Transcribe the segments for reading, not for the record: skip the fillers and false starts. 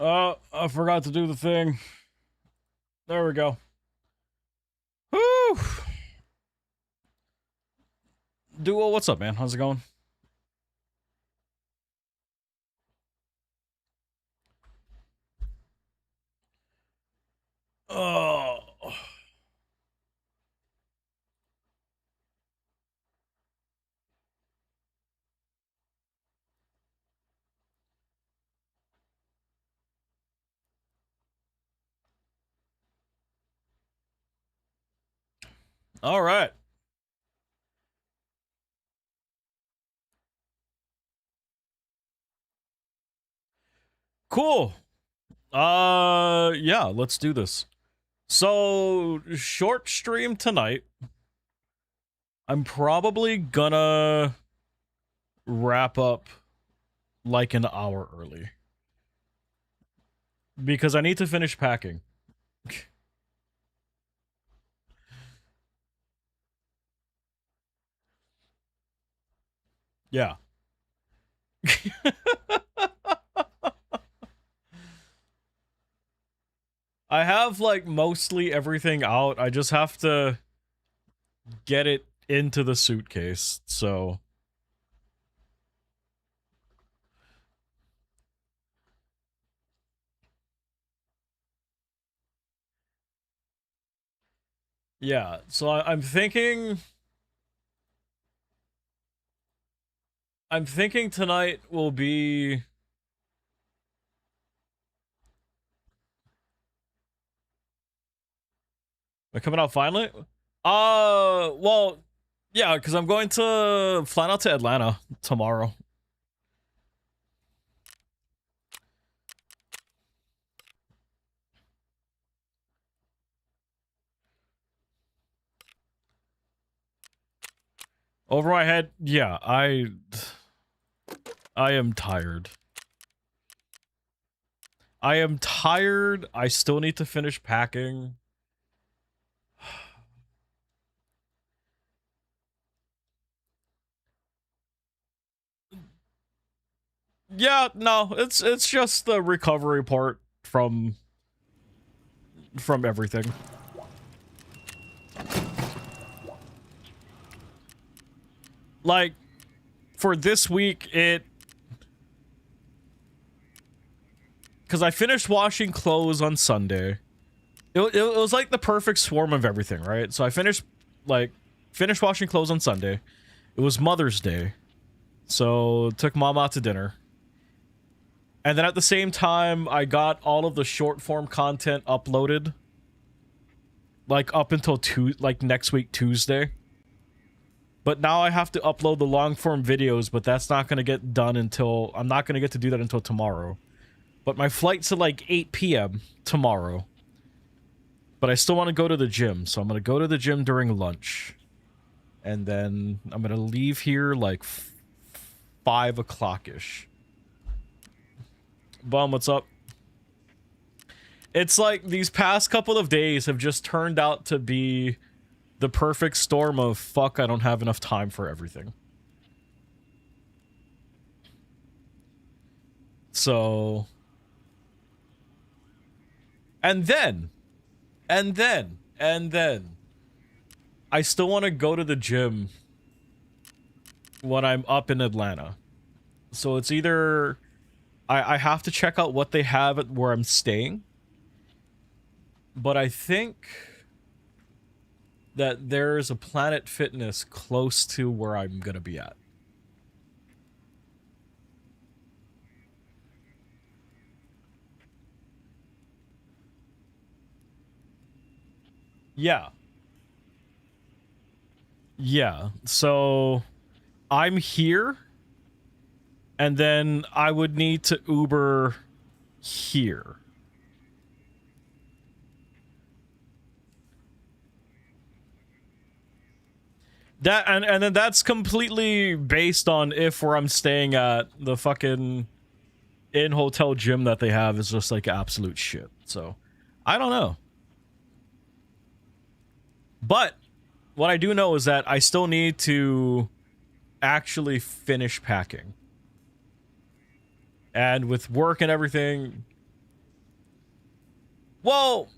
I forgot to do the thing. There we go. Whew. Duo, what's up, man? How's it going? Oh. All right. Cool. Yeah, let's do this. So, short stream tonight. I'm probably gonna wrap up like an hour early. Because I need to finish packing. Yeah. I have like mostly everything out. I just have to get it into the suitcase. So yeah, so I'm thinking tonight will be We're coming out finally? Well, yeah, because I'm going to fly out to Atlanta tomorrow. Over my head, yeah, I am tired. I am tired. I still need to finish packing. Yeah, no, it's just the recovery part from everything. Like, for this week, because I finished washing clothes on Sunday. It was like the perfect swarm of everything, right? So I finished washing clothes on Sunday. It was Mother's Day. So took mom out to dinner. And then at the same time, I got all of the short form content uploaded. Like up until next week, Tuesday. But now I have to upload the long form videos, but that's not going to get done until... I'm not going to get to do that until tomorrow. But my flight's at like 8 p.m. tomorrow. But I still want to go to the gym, so I'm going to go to the gym during lunch. And then I'm going to leave here like 5 o'clock-ish. Bum, what's up? It's like these past couple of days have just turned out to be the perfect storm of fuck, I don't have enough time for everything. So... And then, I still want to go to the gym when I'm up in Atlanta. So it's either I have to check out what they have at where I'm staying. But I think that there's a Planet Fitness close to where I'm gonna be at. Yeah. Yeah, so I'm here, and then I would need to Uber here. That and then that's completely based on if where I'm staying at, the fucking in-hotel gym that they have is just like absolute shit. So, I don't know. But what I do know is that I still need to actually finish packing. And with work and everything, Well,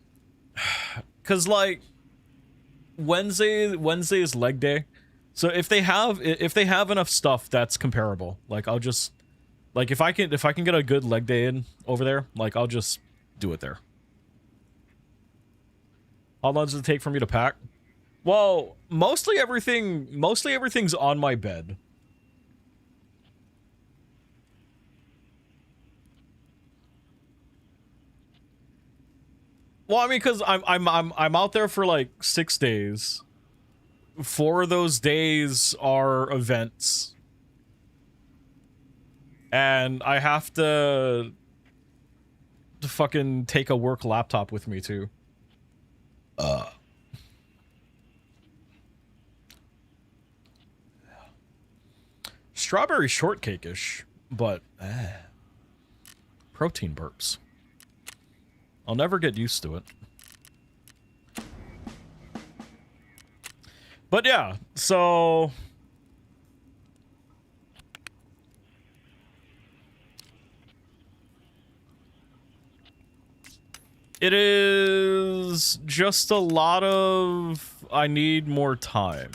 cause like Wednesday is leg day, so if they have enough stuff that's comparable, like I'll just like if I can get a good leg day in over there, like I'll just do it there. How long does it take for me to pack? Well, mostly everything's on my bed. Well, I mean, because I'm out there for like 6 days. 4 of those days are events, and I have to fucking take a work laptop with me too. Strawberry shortcake-ish, but protein burps. I'll never get used to it. But yeah, so it is just a lot of I need more time,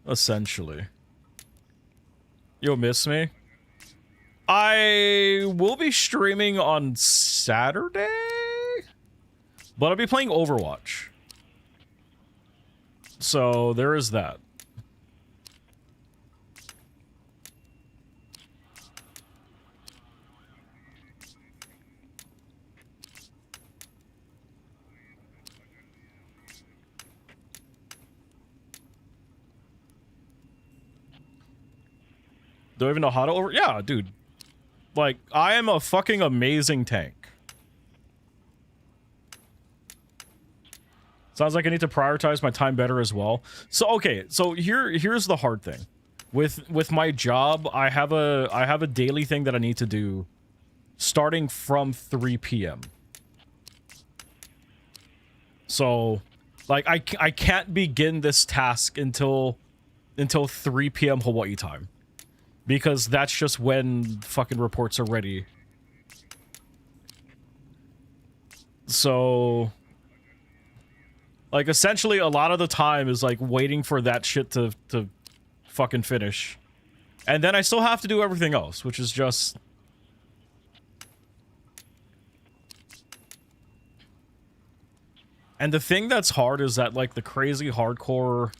essentially. You'll miss me? I will be streaming on Saturday, but I'll be playing Overwatch. So there is that. Do I even know how to over? Yeah, dude. Like, I am a fucking amazing tank. Sounds like I need to prioritize my time better as well. So okay, so here's the hard thing. With my job, I have a daily thing that I need to do starting from 3 p.m. So like I can't begin this task until 3 p.m. Hawaii time. Because that's just when fucking reports are ready. So like, essentially, a lot of the time is, like, waiting for that shit to fucking finish. And then I still have to do everything else, which is just... And the thing that's hard is that, like, the crazy hardcore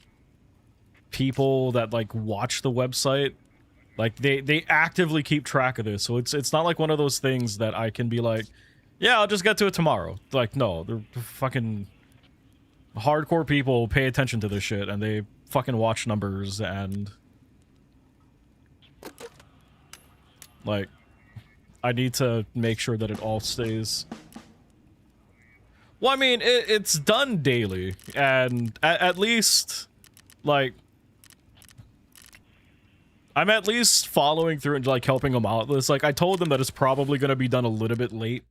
people that, like, watch the website, like, they actively keep track of this. So it's not like one of those things that I can be like, yeah, I'll just get to it tomorrow. Like, no, they're fucking... Hardcore people pay attention to this shit, and they fucking watch numbers, and like, I need to make sure that it all stays. Well, I mean, it's done daily, and at least, like, I'm at least following through and, like, helping them out. It's like, I told them that it's probably gonna be done a little bit late,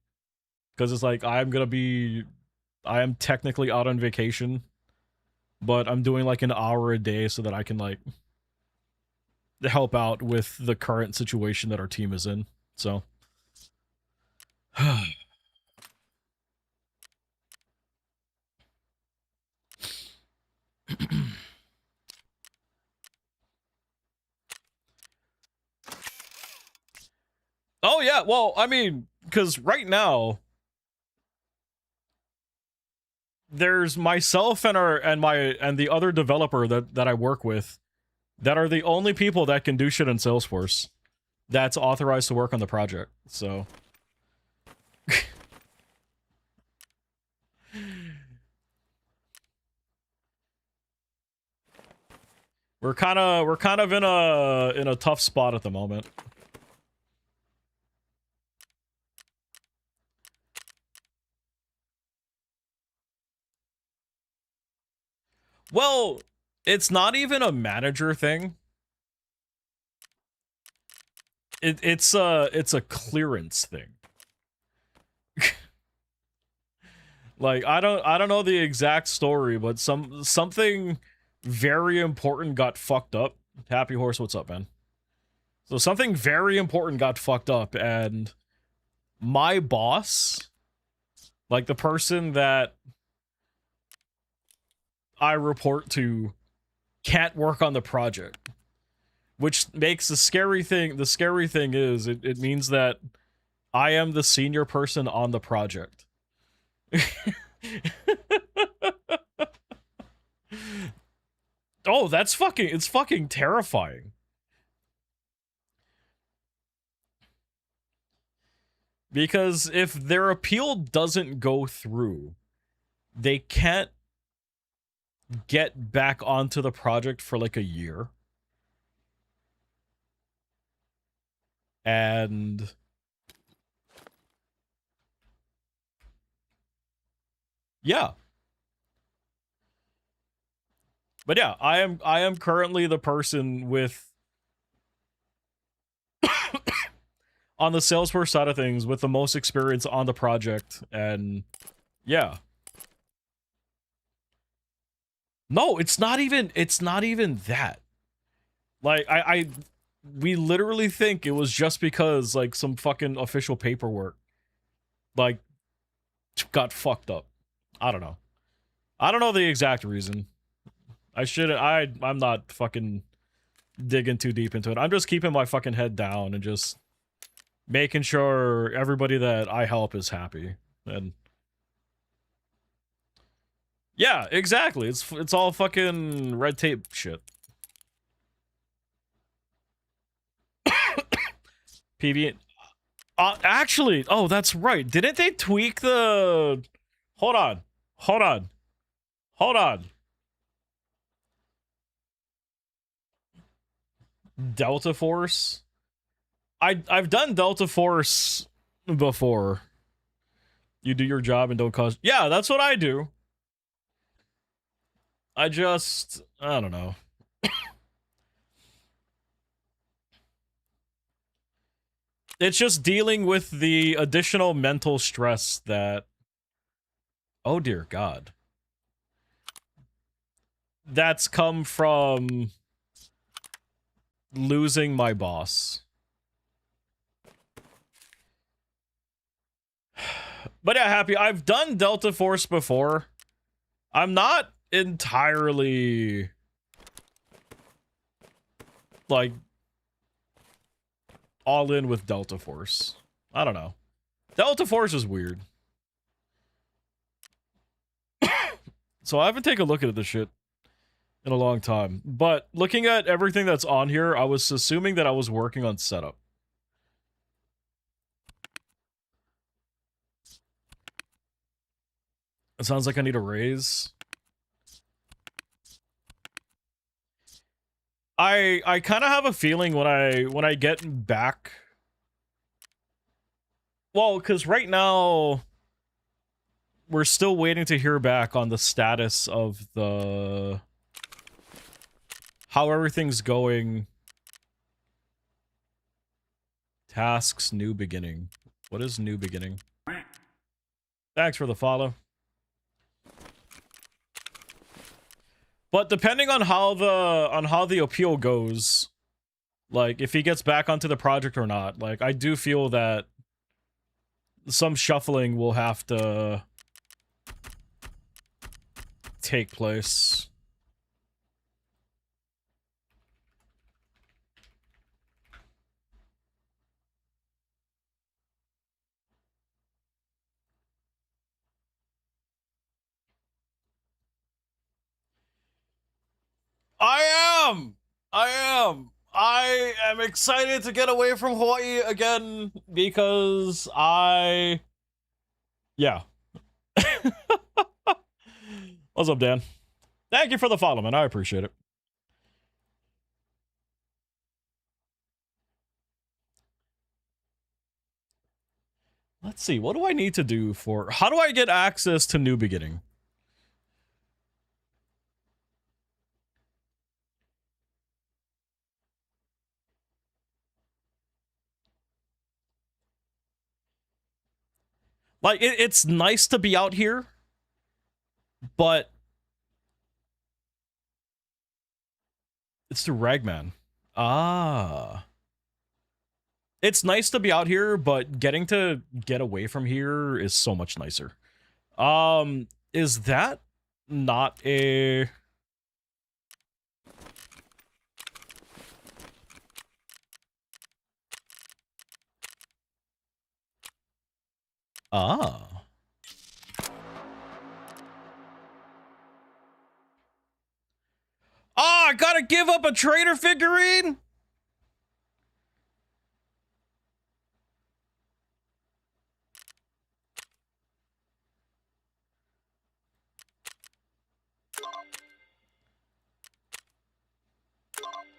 because it's like, I am technically out on vacation, but I'm doing like an hour a day so that I can like help out with the current situation that our team is in. So oh yeah, well, I mean, because right now there's myself and the other developer that I work with that are the only people that can do shit in Salesforce that's authorized to work on the project. So we're kind of in a tough spot at the moment. Well, it's not even a manager thing. It's a clearance thing. Like, I don't know the exact story, but something very important got fucked up. Happy Horse, what's up, man? So something very important got fucked up, and my boss Like the person that I report to can't work on the project. Which makes the scary thing is it means that I am the senior person on the project. Oh, it's fucking terrifying. Because if their appeal doesn't go through, they can't get back onto the project for like a year. And yeah. But yeah, I am currently the person with on the Salesforce side of things with the most experience on the project, and yeah. No, it's not even that. Like we literally think it was just because like some fucking official paperwork like got fucked up. I don't know. I don't know the exact reason. I'm not fucking digging too deep into it. I'm just keeping my fucking head down and just making sure everybody that I help is happy. And yeah, exactly. It's all fucking red tape shit. PV. Actually, oh, that's right. Didn't they tweak the? Hold on. Hold on. Hold on. Delta Force. I've done Delta Force before. You do your job and don't cause. Yeah, that's what I do. I don't know. It's just dealing with the additional mental stress that, oh dear God, that's come from losing my boss. But yeah, Happy, I've done Delta Force before. I'm not entirely like all in with Delta Force. I don't know. Delta Force is weird. So I haven't taken a look at this shit in a long time. But looking at everything that's on here, I was assuming that I was working on setup. It sounds like I need a raise. I kind of have a feeling when I get back. Well, because right now we're still waiting to hear back on the status of the how everything's going. Tasks, new beginning. What is new beginning? Thanks for the follow. But depending on how the appeal goes, like if he gets back onto the project or not, like I do feel that some shuffling will have to take place. I am excited to get away from Hawaii again because yeah. What's up, Dan? Thank you for the follow, man. I appreciate it. Let's see. What do I need to do for... How do I get access to New Beginning? Like, it's nice to be out here, but... It's through Ragman. Ah. It's nice to be out here, but getting to get away from here is so much nicer. Is that not a... Ah. Oh, I gotta give up a trader figurine?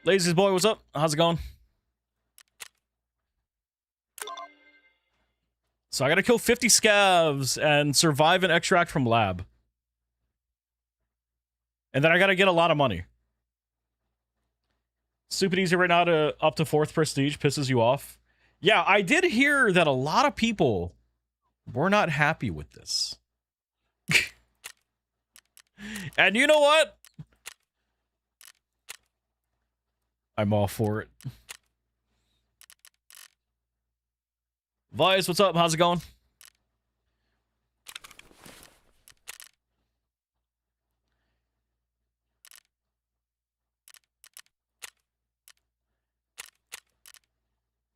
Lazy's boy, what's up? How's it going? So I gotta kill 50 scavs and survive an extract from lab. And then I gotta get a lot of money. Stupid easy right now to up to 4th prestige pisses you off. Yeah, I did hear that a lot of people were not happy with this. And you know what? I'm all for it. Vice, what's up? How's it going?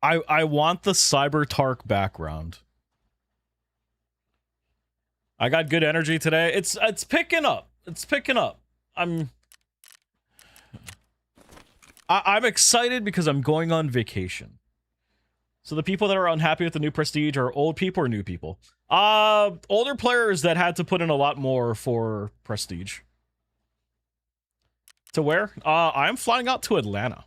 I want the Cyber Tark background. I got good energy today. It's picking up. It's picking up. I'm excited because I'm going on vacation. So the people that are unhappy with the new prestige are old people or new people? Older players that had to put in a lot more for prestige. To where? I'm flying out to Atlanta.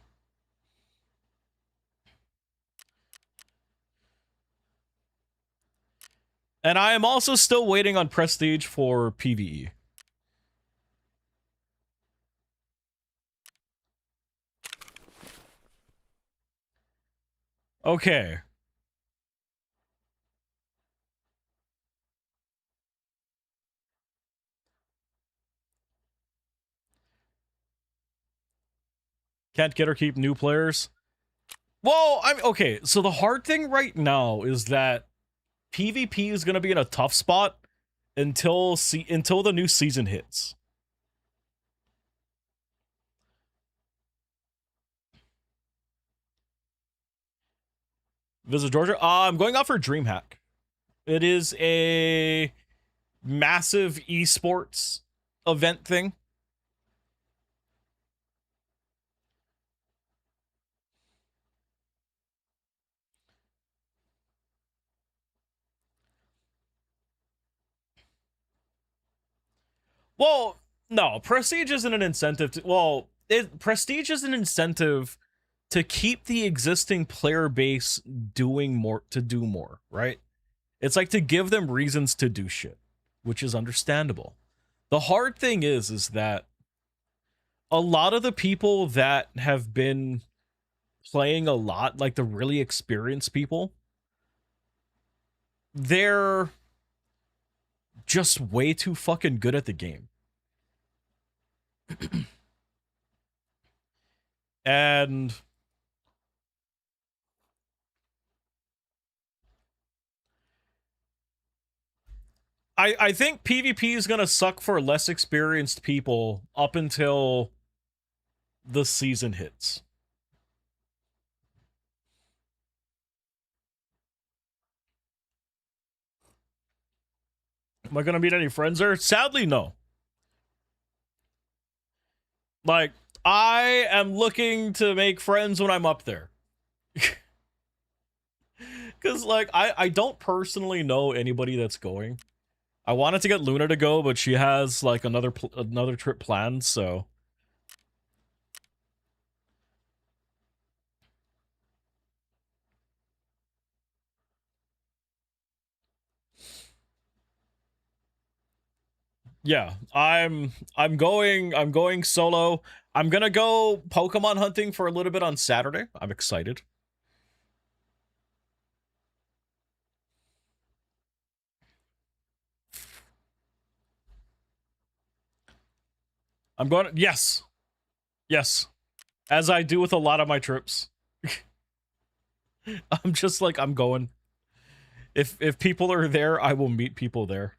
And I am also still waiting on prestige for PvE. Okay. Can't get or keep new players. Well, I'm okay. So the hard thing right now is that PvP is going to be in a tough spot until the new season hits. Visit Georgia. I'm going out for DreamHack. It is a massive esports event thing. Well, no, prestige isn't an incentive to, well, prestige is an incentive to keep the existing player base doing more, to do more, right? It's like to give them reasons to do shit, which is understandable. The hard thing is that a lot of the people that have been playing a lot, like the really experienced people, they're just way too fucking good at the game. And I think PvP is gonna suck for less experienced people up until the season hits. Am I gonna meet any friends there? Sadly, no. Like, I am looking to make friends when I'm up there. Because, like, I don't personally know anybody that's going. I wanted to get Luna to go, but she has, like, another trip planned, so... Yeah, I'm going solo. I'm gonna go Pokemon hunting for a little bit on Saturday. I'm excited. I'm going to, yes. Yes. As I do with a lot of my trips. I'm just like, I'm going. If people are there, I will meet people there.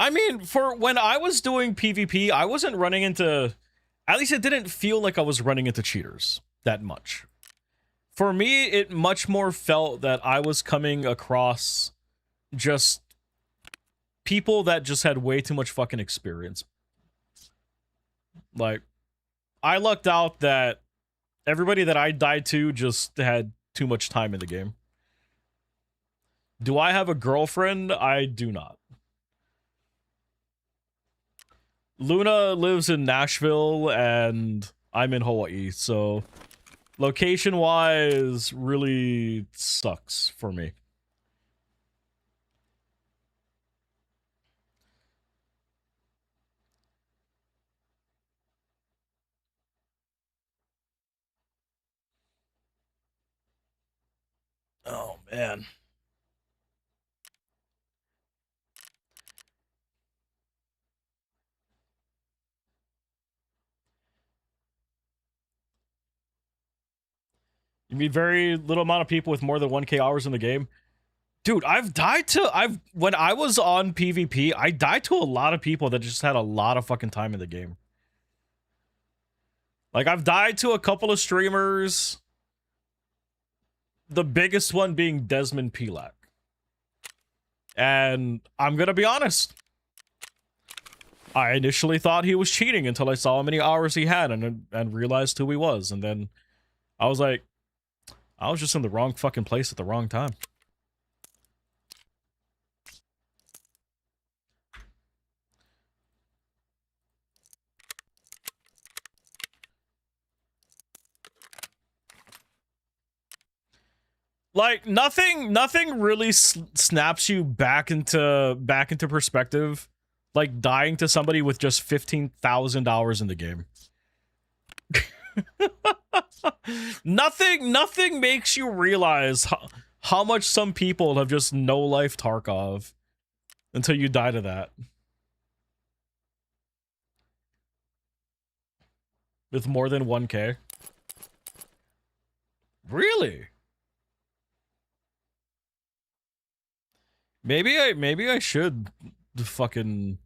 I mean, for when I was doing PvP, I wasn't running into, at least it didn't feel like I was running into cheaters that much. For me, it much more felt that I was coming across just people that just had way too much fucking experience. Like, I lucked out that everybody that I died to just had too much time in the game. Do I have a girlfriend? I do not. Luna lives in Nashville and I'm in Hawaii, so location-wise really sucks for me. Oh, man. You meet very little amount of people with more than 1k hours in the game. Dude, when I was on PvP, I died to a lot of people that just had a lot of fucking time in the game. Like, I've died to a couple of streamers. The biggest one being Desmond Pilak. And I'm gonna be honest. I initially thought he was cheating until I saw how many hours he had and realized who he was. And then I was like, I was just in the wrong fucking place at the wrong time. Like, nothing really snaps you back into perspective like dying to somebody with just 15,000 hours in the game. Nothing makes you realize how much some people have just no life Tarkov until you die to that. With more than 1k. Really? Maybe I should fucking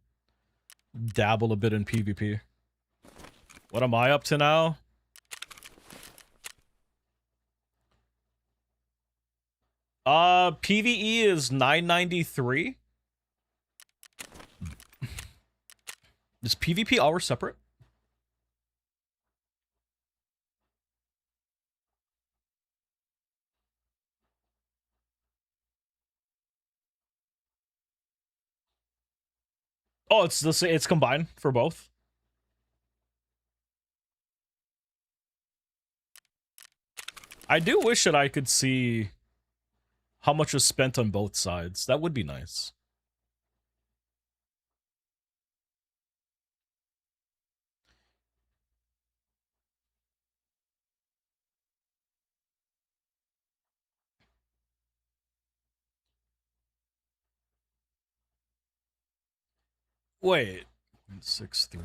dabble a bit in PvP. What am I up to now? PvE is 993. Is PvP hours separate? Oh, it's combined for both. I do wish that I could see how much was spent on both sides. That would be nice. Wait. 6-3.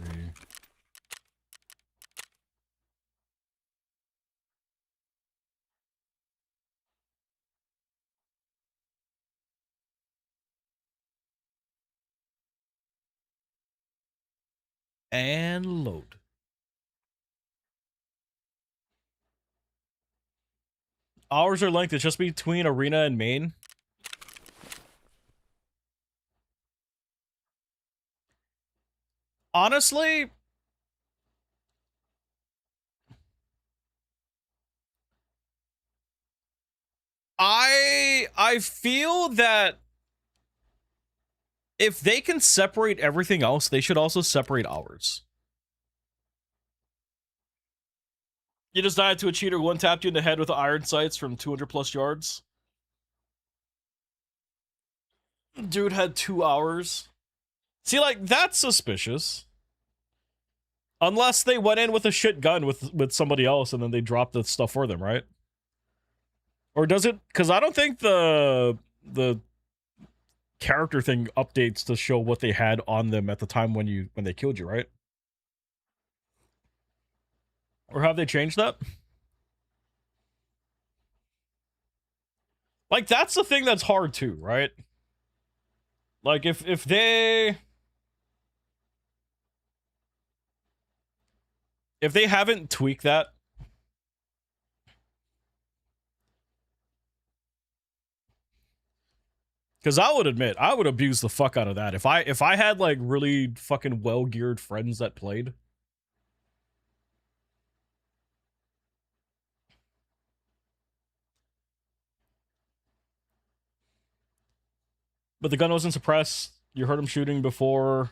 And load. Hours or length, it's just between arena and main. Honestly, I feel that if they can separate everything else, they should also separate hours. You just died to a cheater who one-tapped you in the head with iron sights from 200 plus yards. Dude had 2 hours. See, like, that's suspicious. Unless they went in with a shit gun with somebody else and then they dropped the stuff for them, right? Or does it? Because I don't think the character thing updates to show what they had on them at the time when they killed you, right? Or have they changed that? Like, that's the thing that's hard too, right? Like, if they... If they haven't tweaked that, because I would admit I would abuse the fuck out of that if I had like really fucking well geared friends that played. But the gun wasn't suppressed. You heard him shooting before,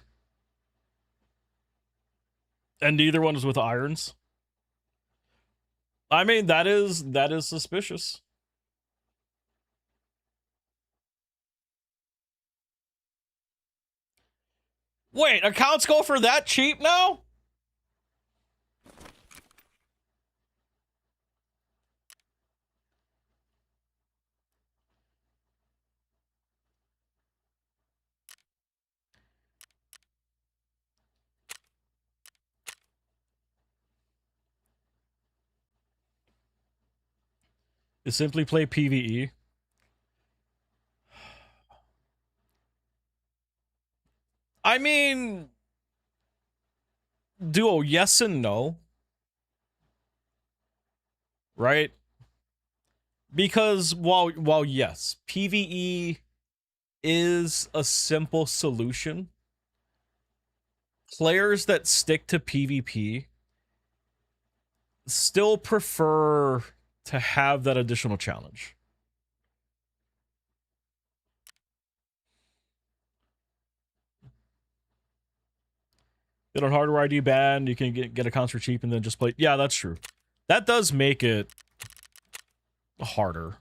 and neither one was with irons. I mean, that is suspicious. Wait, accounts go for that cheap now? To simply play PvE. I mean, duo, yes and no. Right? Because while yes, PvE is a simple solution, players that stick to PvP still prefer to have that additional challenge. Get on hardware ID ban, you can get accounts for cheap and then just play. Yeah, that's true. That does make it harder.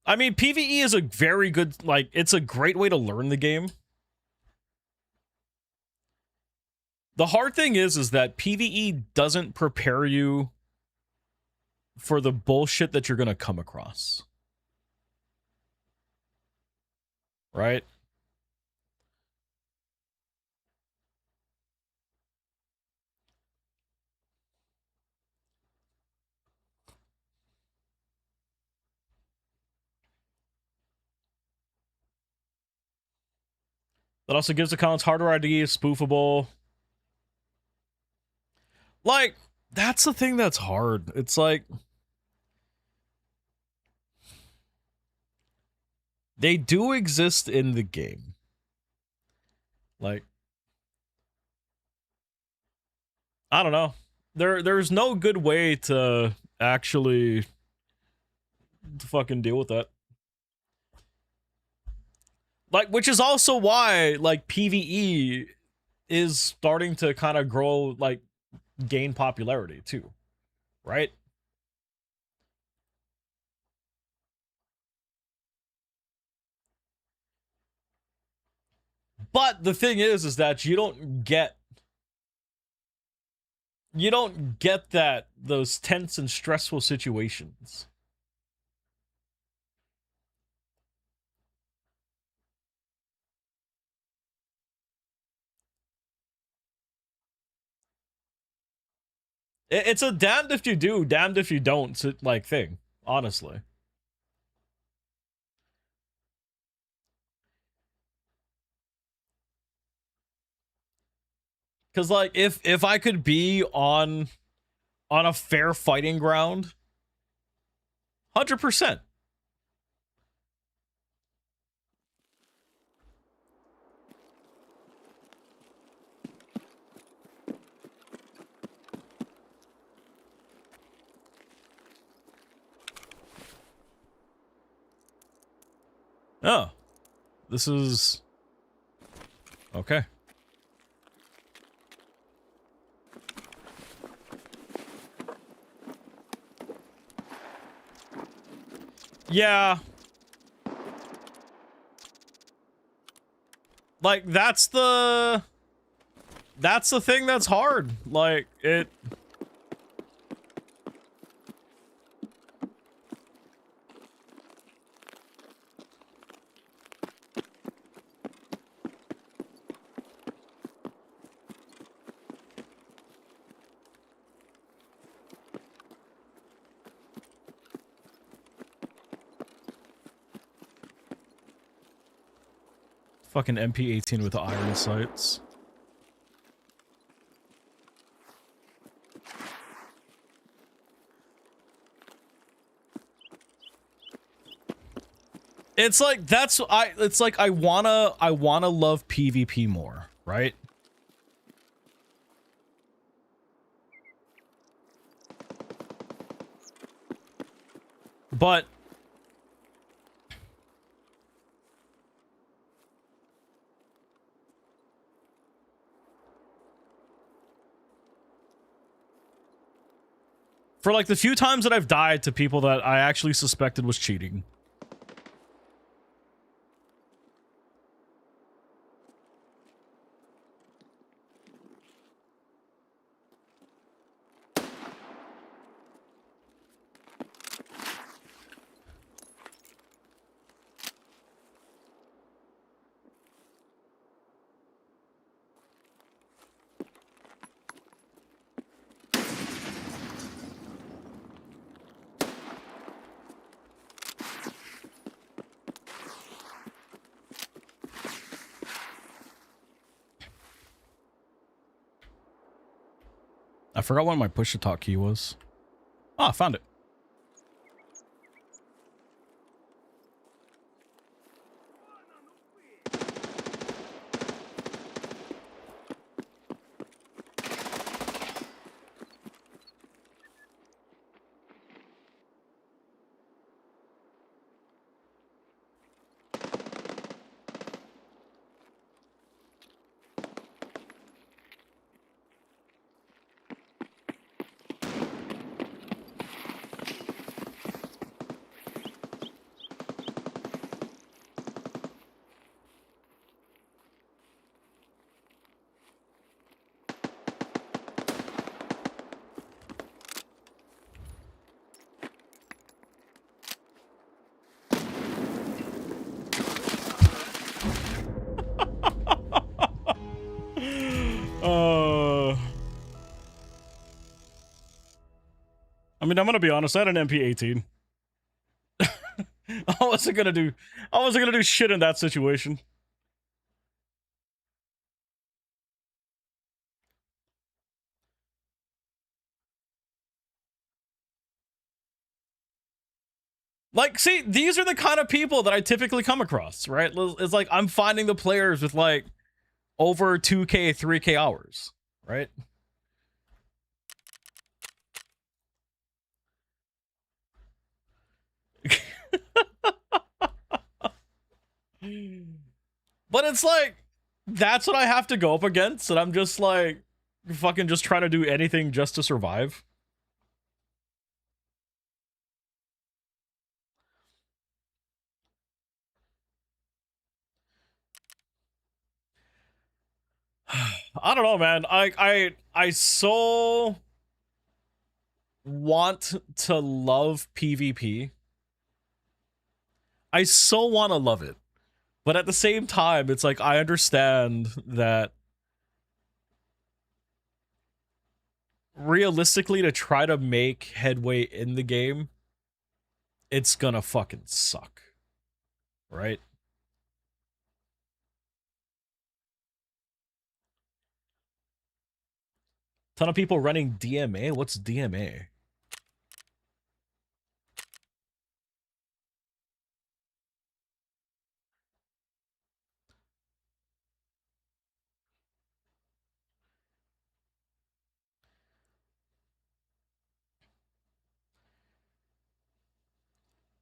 I mean, PvE is a very good, like, it's a great way to learn the game. The hard thing is that PvE doesn't prepare you for the bullshit that you're going to come across. Right? That also gives accounts hardware ID, is spoofable. Like, that's the thing that's hard. It's like, they do exist in the game. Like, I don't know. There's no good way to actually fucking deal with that. Like, which is also why, like, PvE is starting to kind of grow, like, gain popularity too, right? But the thing is that you don't get that, those tense and stressful situations. It's a damned if you do, damned if you don't, like, thing, honestly. Because, like, if I could be on a fair fighting ground, 100%. Oh, this is okay. Yeah. Like, that's the thing that's hard. Like, it... Fucking MP18 with the iron sights. It's like it's like I wanna love PvP more, right? But for like the few times that I've died to people that I actually suspected was cheating. I forgot what my push-to-talk key was. Ah, I found it. I mean, I'm gonna be honest. I had an MP18. I wasn't gonna do shit in that situation. Like, see, these are the kind of people that I typically come across, right? It's like I'm finding the players with like over 2K, 3K hours, right? But it's like, that's what I have to go up against, and I'm just like, fucking just trying to do anything just to survive. I don't know, man. I so want to love PvP. I so want to love it. But at the same time, it's like I understand that realistically, to try to make headway in the game, it's gonna fucking suck. Right? Ton of people running DMA? What's DMA?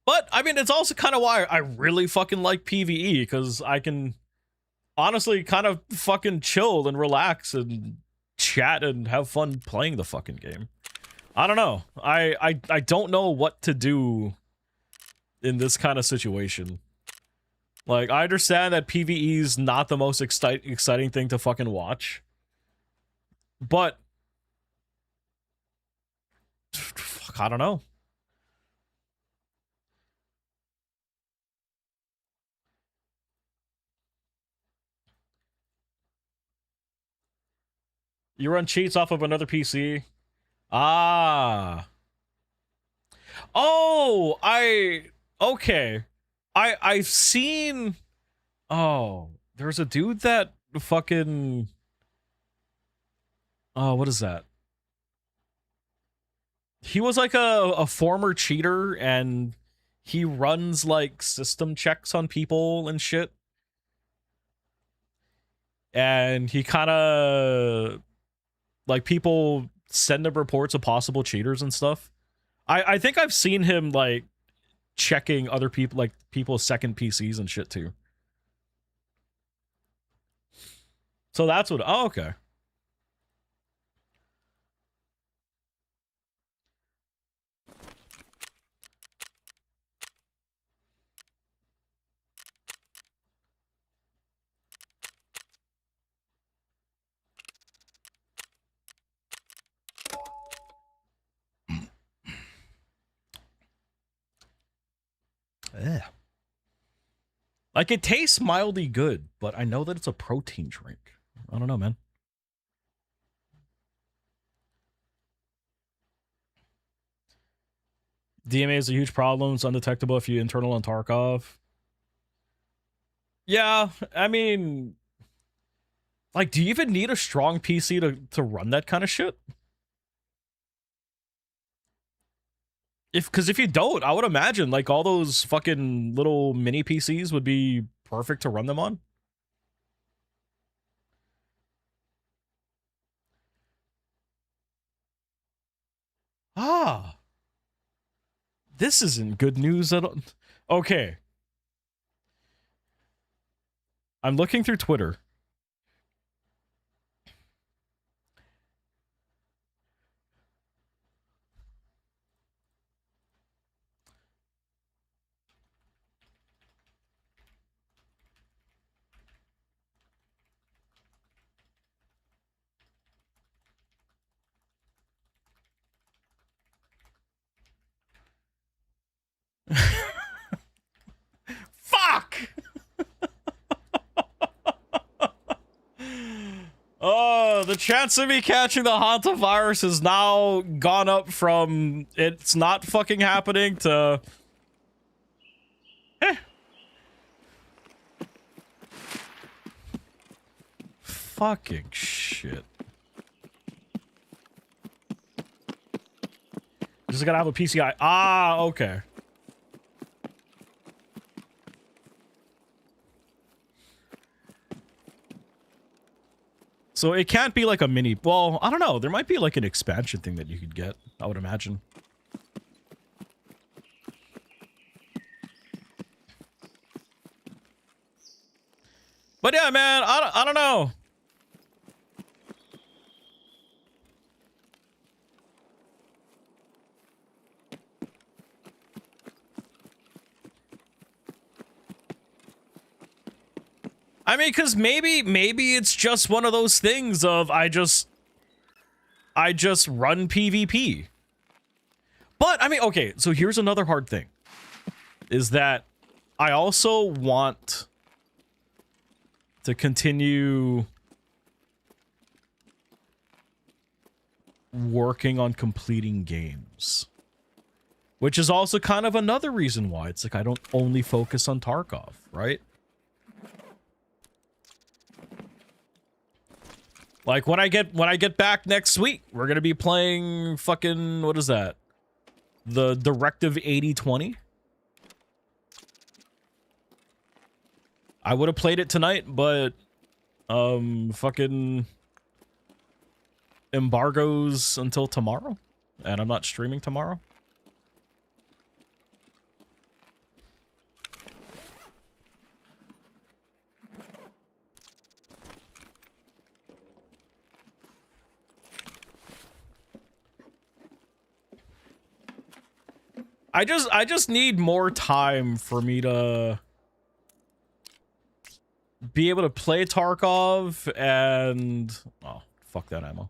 But, I mean, it's also kind of why I really fucking like PvE, because I can honestly kind of fucking chill and relax and chat and have fun playing the fucking game. I don't know. I don't know what to do in this kind of situation. Like, I understand that PvE is not the most exciting thing to fucking watch. But... fuck, I don't know. You run cheats off of another PC? Ah. Oh, okay. I've seen... Oh. There's a dude that fucking... Oh, what is that? He was like a former cheater, and he runs like system checks on people and shit. And he kind of like, people send him reports of possible cheaters and stuff. I think I've seen him like checking other people, like people's second PCs and shit too. So that's what. Oh, okay. Yeah. Like, it tastes mildly good, but I know that it's a protein drink. I don't know, man. DMA is a huge problem. It's undetectable if you internal on Tarkov. Yeah, I mean, like, do you even need a strong PC to run that kind of shit? Because if you don't, I would imagine like all those fucking little mini PCs would be perfect to run them on. Ah, this isn't good news at all. Okay, I'm looking through Twitter. Fuck! Oh, the chance of me catching the hantavirus has now gone up from it's not fucking happening to... Fucking shit. Just gotta have a PCI. Ah, okay. So it can't be like a mini... Well, I don't know. There might be like an expansion thing that you could get, I would imagine. But yeah, man, I don't know. I mean, because maybe it's just one of those things of I just run PvP. But I mean, okay, so here's another hard thing. Is that I also want to continue working on completing games. Which is also kind of another reason why it's like I don't only focus on Tarkov, right? Like when I get back next week, we're gonna be playing fucking, what is that? The Directive 8020. I would have played it tonight, but fucking embargoes until tomorrow, and I'm not streaming tomorrow. I just need more time for me to be able to play Tarkov and... Oh, fuck that ammo.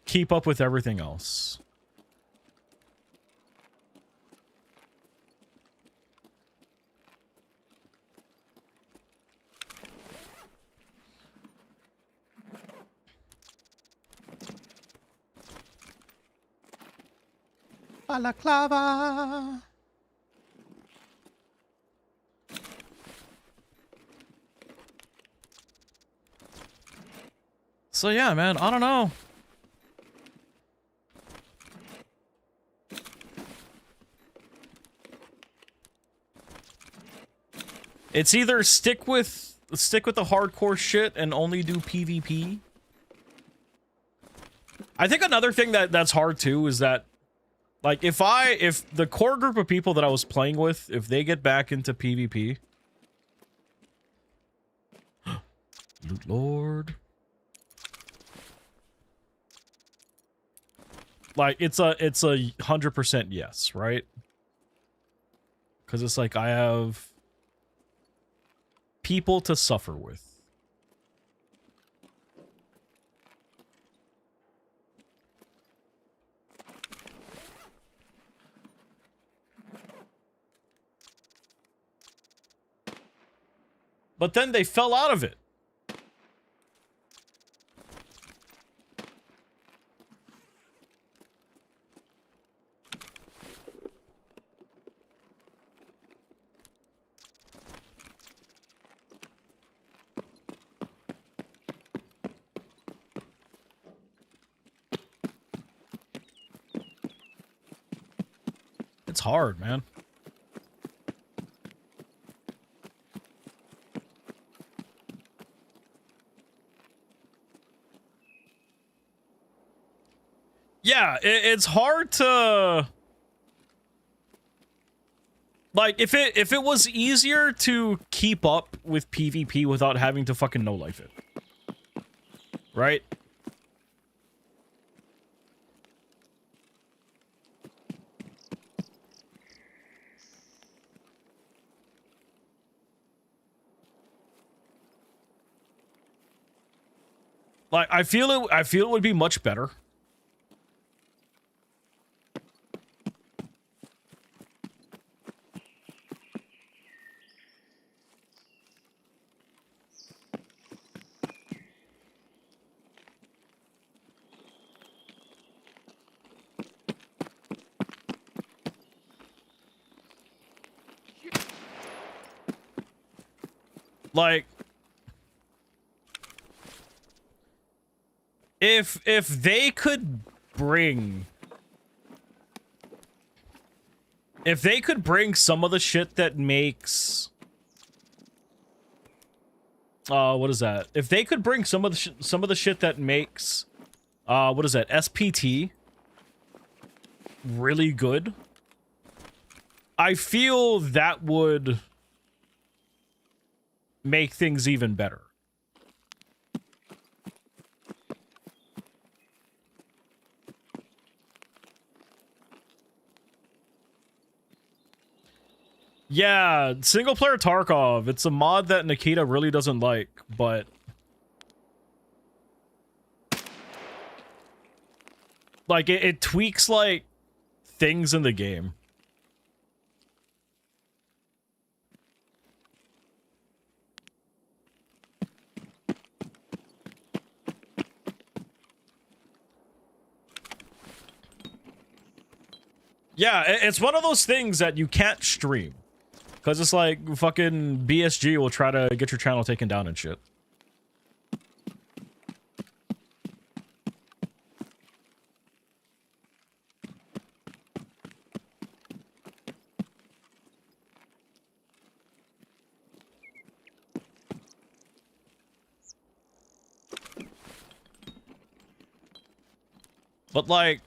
Keep up with everything else. Balaclava. So yeah, man, I don't know. It's either stick with the hardcore shit and only do PvP. I think another thing that's hard too is that, like, if the core group of people that I was playing with, if they get back into PvP, Loot Lord, like it's a 100% yes, right? Because it's like I have people to suffer with. But then they fell out of it. It's hard, man. Yeah, it's hard to, like, if it was easier to keep up with PvP without having to fucking no-life it, right? Like, I feel it would be much better. Like, if they could bring some of the shit that makes what is that? If they could bring some of the shit that makes what is that? SPT really good, I feel that would make things even better. Yeah, single player Tarkov. It's a mod that Nikita really doesn't like, but like it tweaks like things in the game. Yeah, it's one of those things that you can't stream. Because it's like fucking BSG will try to get your channel taken down and shit. But like,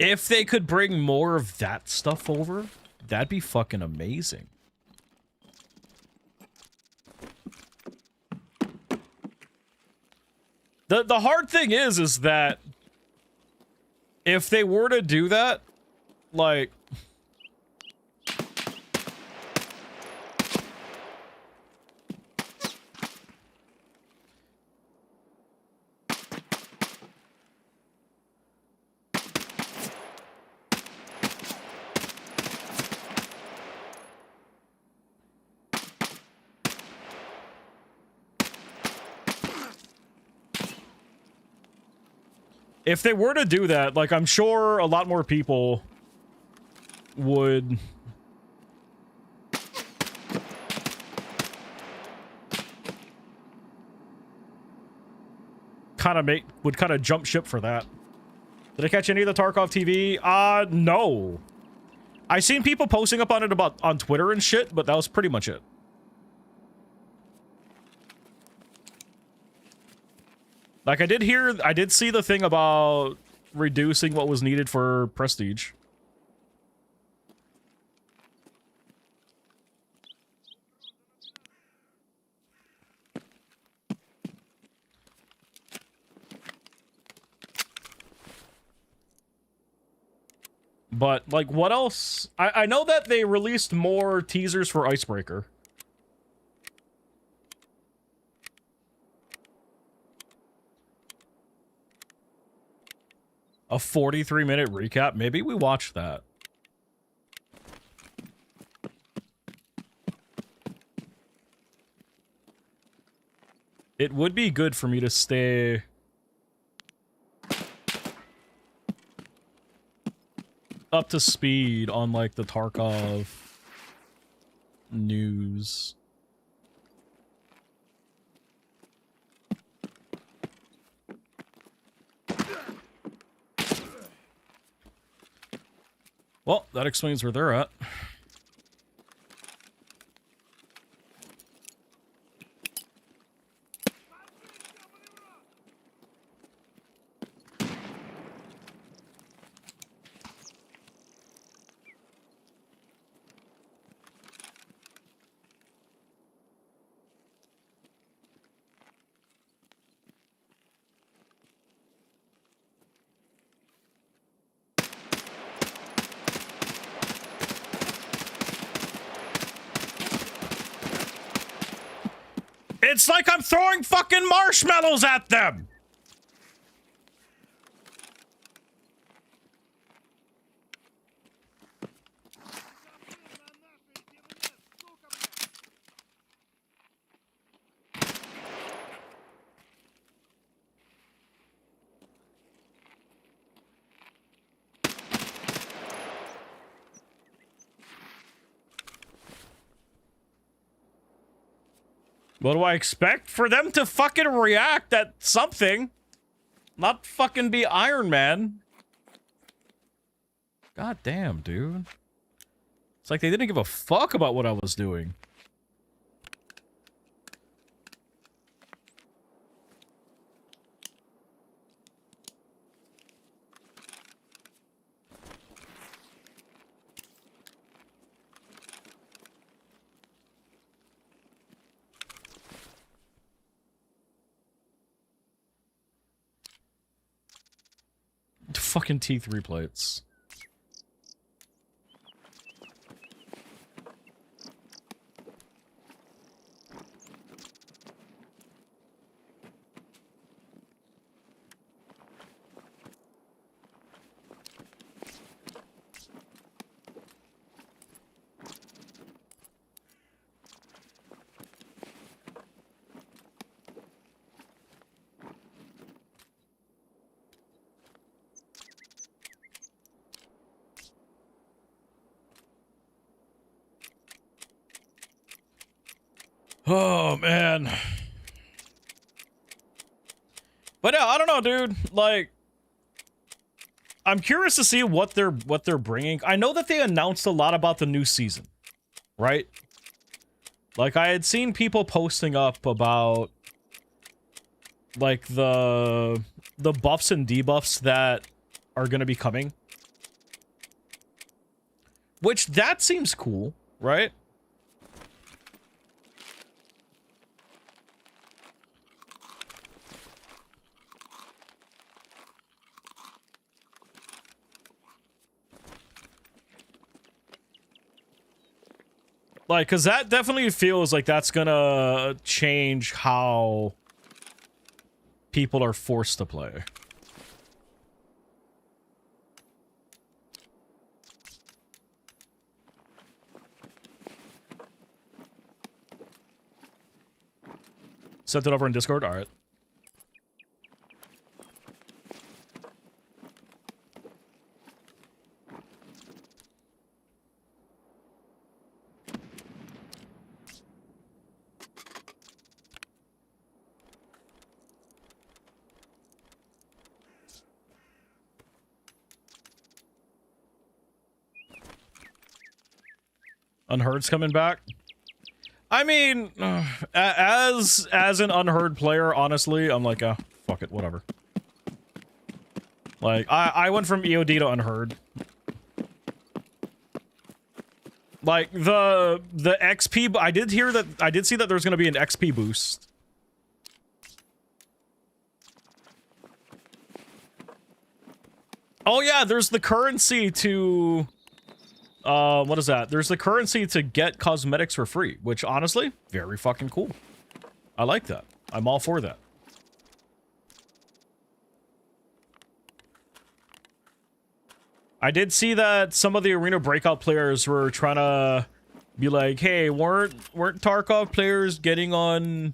if they could bring more of that stuff over, that'd be fucking amazing. The hard thing is that if they were to do that, like, if they were to do that, like, I'm sure a lot more people would... would kind of jump ship for that. Did I catch any of the Tarkov TV? No. I seen people posting up on it on Twitter and shit, but that was pretty much it. Like, I did see the thing about reducing what was needed for prestige. But, like, what else? I know that they released more teasers for Icebreaker. A 43-minute recap? Maybe we watch that. It would be good for me to stay... up to speed on, like, the Tarkov news. Well, that explains where they're at. It's like I'm throwing fucking marshmallows at them! What do I expect? For them to fucking react at something. Not fucking be Iron Man. God damn, dude. It's like they didn't give a fuck about what I was doing. Fucking T3 plates. Oh, man. But yeah, I don't know, dude. Like, I'm curious to see what they're bringing. I know that they announced a lot about the new season, right? Like, I had seen people posting up about, like, the buffs and debuffs that are gonna be coming. Which, that seems cool, right? Like, because that definitely feels like that's gonna change how people are forced to play. Sent it over in Discord? Alright. Unheard's coming back. I mean, as an Unheard player, honestly, I'm like, fuck it, whatever. Like, I went from EOD to Unheard. Like, the XP, I did see that there's gonna be an XP boost. Oh yeah, there's the currency to... what is that? There's the currency to get cosmetics for free, which honestly, very fucking cool. I like that. I'm all for that. I did see that some of the Arena Breakout players were trying to be like, hey, weren't Tarkov players getting on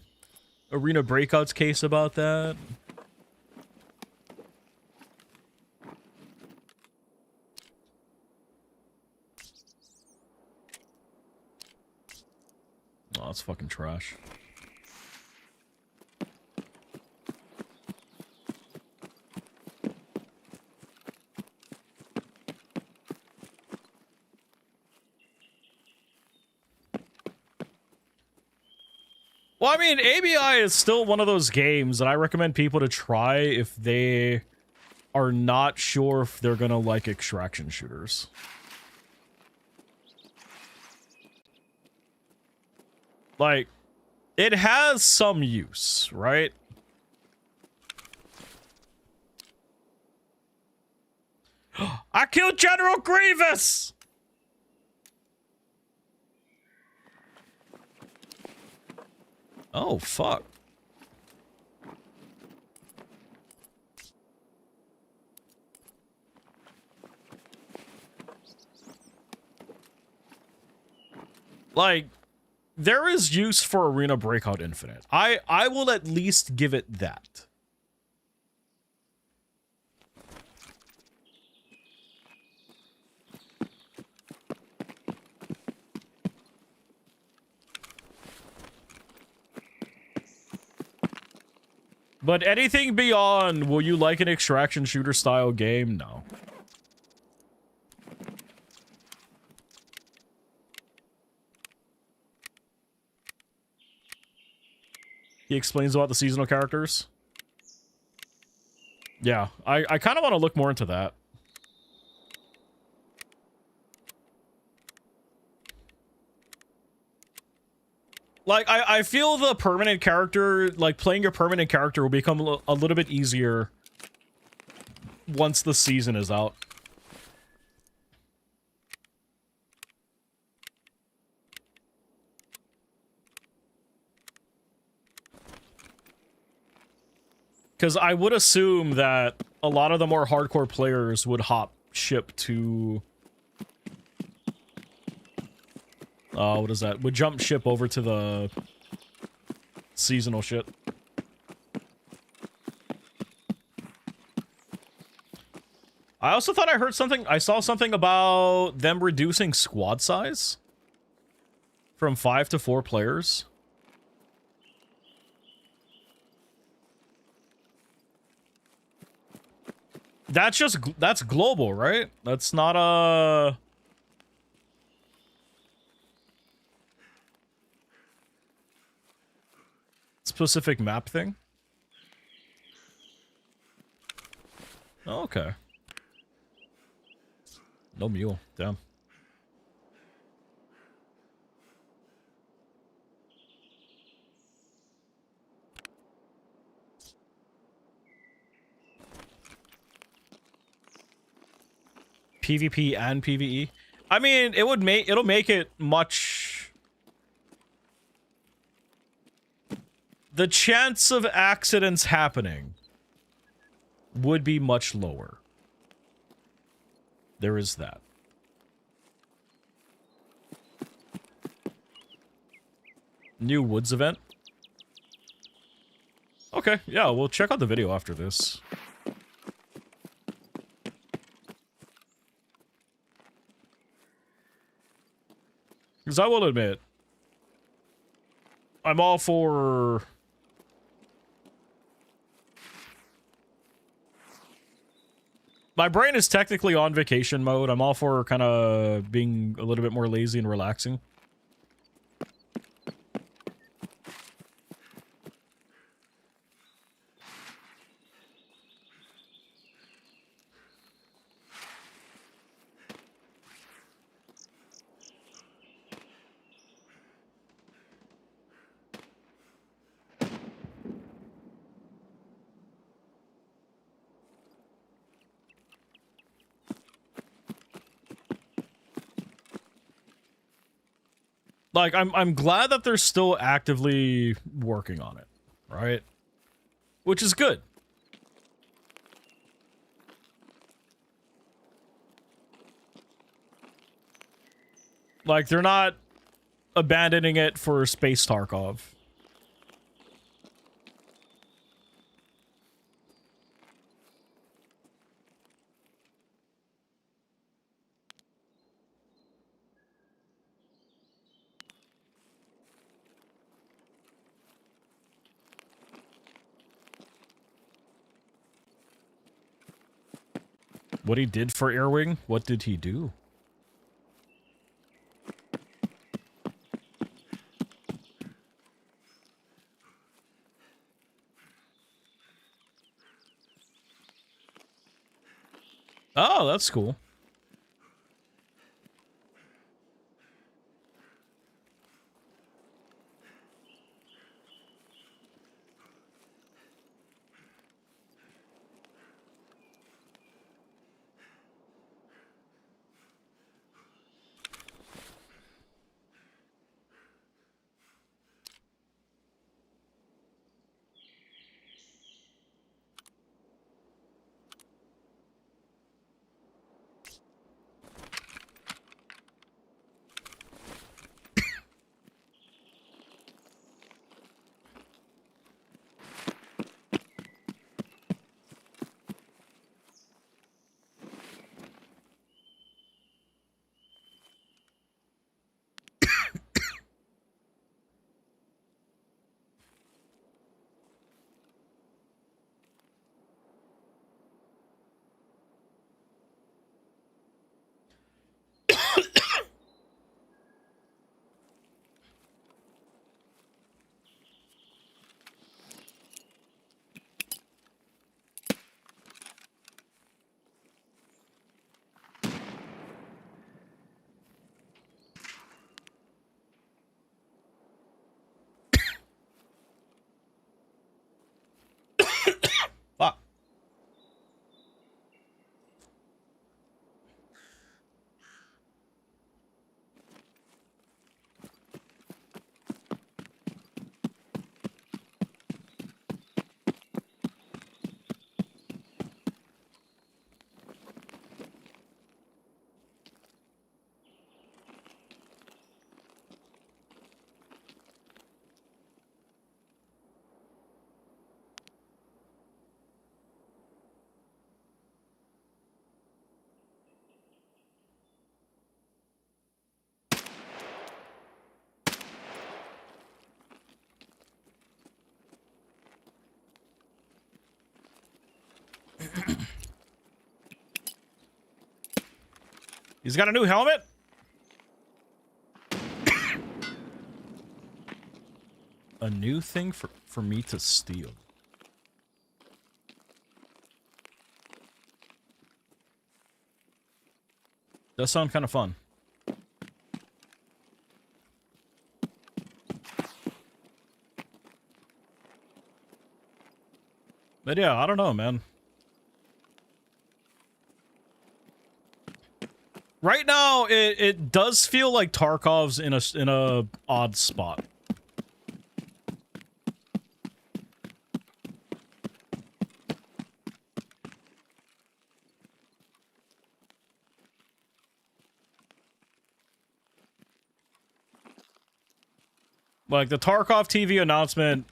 Arena Breakout's case about that? Oh, that's fucking trash. Well, I mean, ABI is still one of those games that I recommend people to try if they are not sure if they're gonna like extraction shooters. Like, it has some use, right? I killed General Grievous! Oh, fuck. Like, there is use for Arena Breakout Infinite. I will at least give it that. But anything beyond, will you like an extraction shooter style game? No. He explains about the seasonal characters. Yeah, I kind of want to look more into that. Like, I feel the permanent character, like, playing your permanent character will become a little bit easier once the season is out. Because I would assume that a lot of the more hardcore players would hop ship to... what is that? Would jump ship over to the seasonal shit. I also thought I heard something... I saw something about them reducing squad size from 5 to 4 players. That's just... That's global, right? That's not a... specific map thing? Oh, okay. No mule. Damn. PvP and PvE? I mean, it'll make it much... The chance of accidents happening would be much lower. There is that. New Woods event? Okay, yeah, we'll check out the video after this. Because I will admit, I'm all for... My brain is technically on vacation mode. I'm all for kind of being a little bit more lazy and relaxing. Like, I'm glad that they're still actively working on it, right? Which is good. Like, they're not abandoning it for Space Tarkov. What he did for Airwing? What did he do? Oh, that's cool. Fuck. He's got a new helmet? A new thing for me to steal. Does sound kind of fun. But yeah, I don't know, man. Right now, it does feel like Tarkov's in a odd spot. Like the Tarkov TV announcement,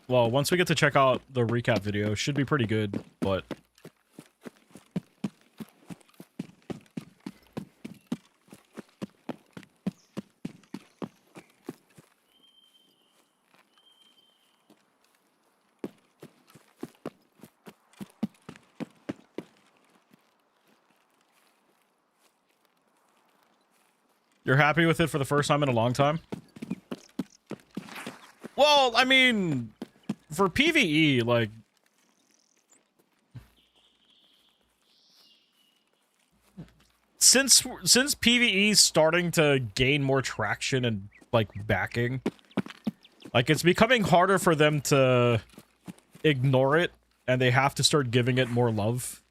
well, once we get to check out the recap video, should be pretty good, but You're happy with it for the first time in a long time? Well, I mean, for PvE, like... Since PvE's starting to gain more traction and, like, backing, like, it's becoming harder for them to ignore it, and they have to start giving it more love.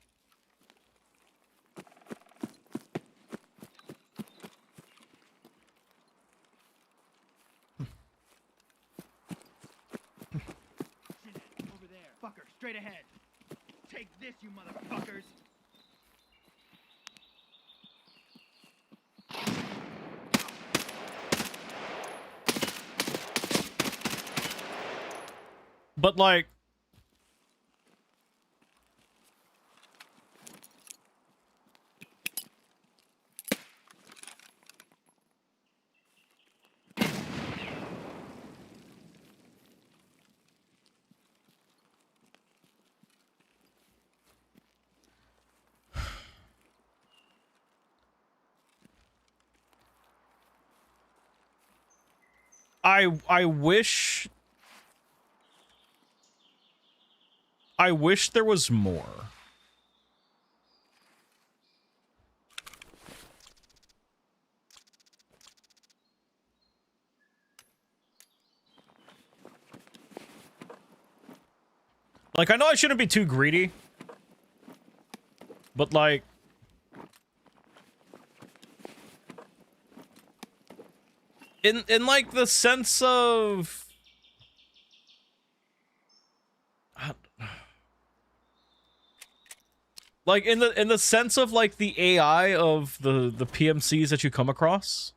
Over there. Fucker, straight ahead. Take this, you motherfuckers. But, like... I wish there was more. Like, I know I shouldn't be too greedy, but, like, in like the sense of, like, in the sense of, like, the AI of the PMCs that you come across.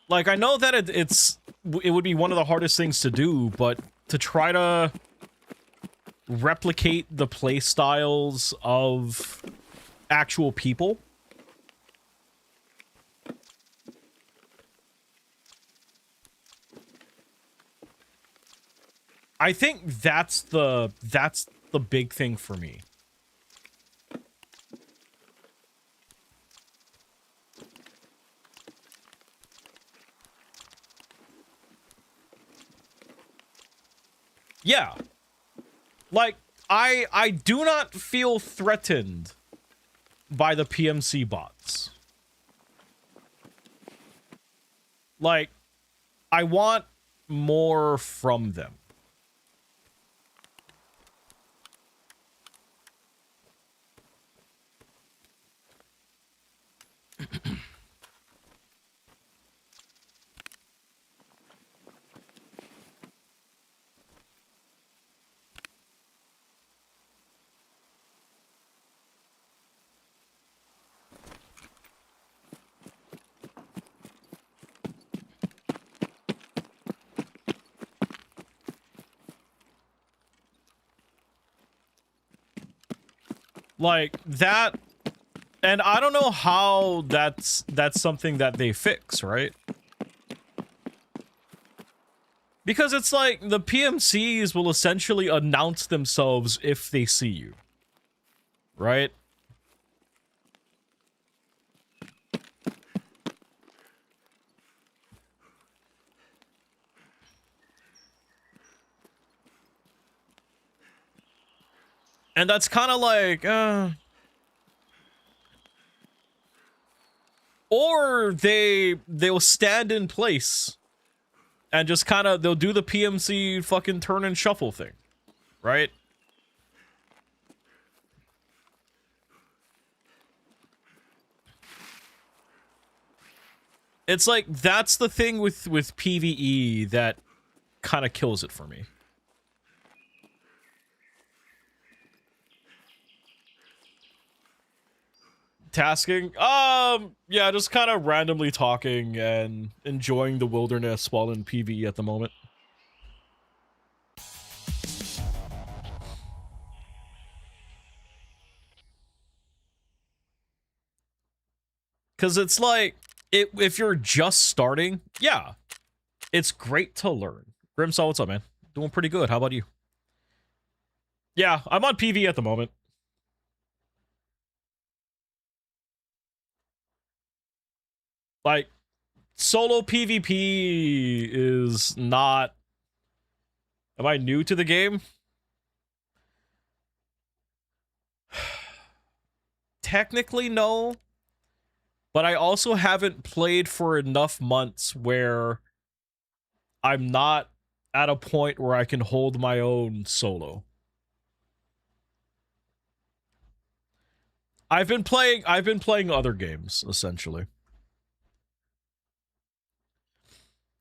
Like, I know that it would be one of the hardest things to do, but to try to replicate the play styles of actual people. I think that's the big thing for me. Yeah. Like, I do not feel threatened by the PMC bots. Like, I want more from them. Like, that... And I don't know how that's something that they fix, right? Because it's like, the PMCs will essentially announce themselves if they see you. Right? And that's kind of like, or they'll stand in place and just kind of, they'll do the PMC fucking turn and shuffle thing, right? It's like, that's the thing with PvE that kind of kills it for me. Tasking? Yeah, just kind of randomly talking and enjoying the wilderness while in PvE at the moment. Because it's like, if you're just starting, yeah, it's great to learn. Grimsaw, what's up, man? Doing pretty good. How about you? Yeah, I'm on PvE at the moment. Like, solo PvP is not... Am I new to the game? Technically, no. But I also haven't played for enough months where I'm not at a point where I can hold my own solo. I've been playing other games, essentially.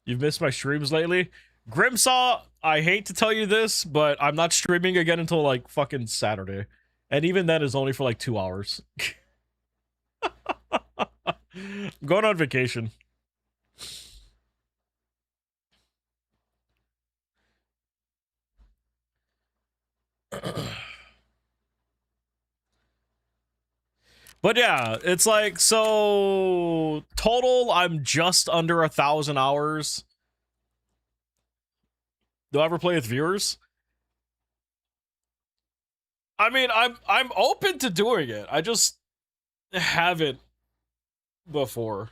You've missed my streams lately? Grimsaw, I hate to tell you this, but I'm not streaming again until like fucking Saturday. And even then is only for like 2 hours. I'm going on vacation. But yeah, it's like, so total, I'm just under 1,000 hours. Do I ever play with viewers? I mean, I'm open to doing it. I just haven't before.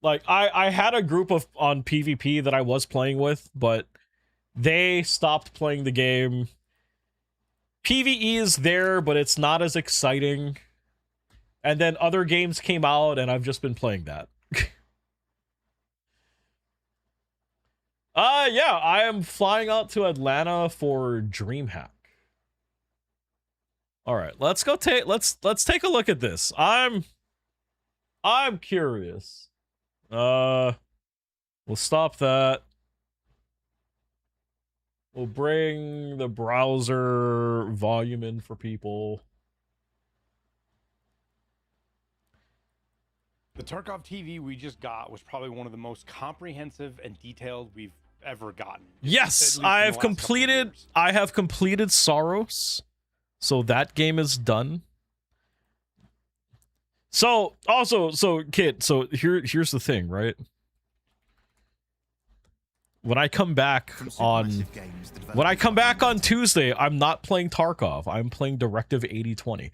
Like, I had a group of on PvP that I was playing with, but they stopped playing the game. PvE is there, but it's not as exciting. And then other games came out, and I've just been playing that. Yeah, I am flying out to Atlanta for DreamHack. All right, let's go let's take a look at this. I'm curious. We'll stop that. We'll bring the browser volume in for people. The Tarkov TV we just got was probably one of the most comprehensive and detailed we've ever gotten. Yes, I have completed Soros. So that game is done. So also, Kit, so here's the thing, right? When I come back on Tuesday, I'm not playing Tarkov. I'm playing Directive 8020.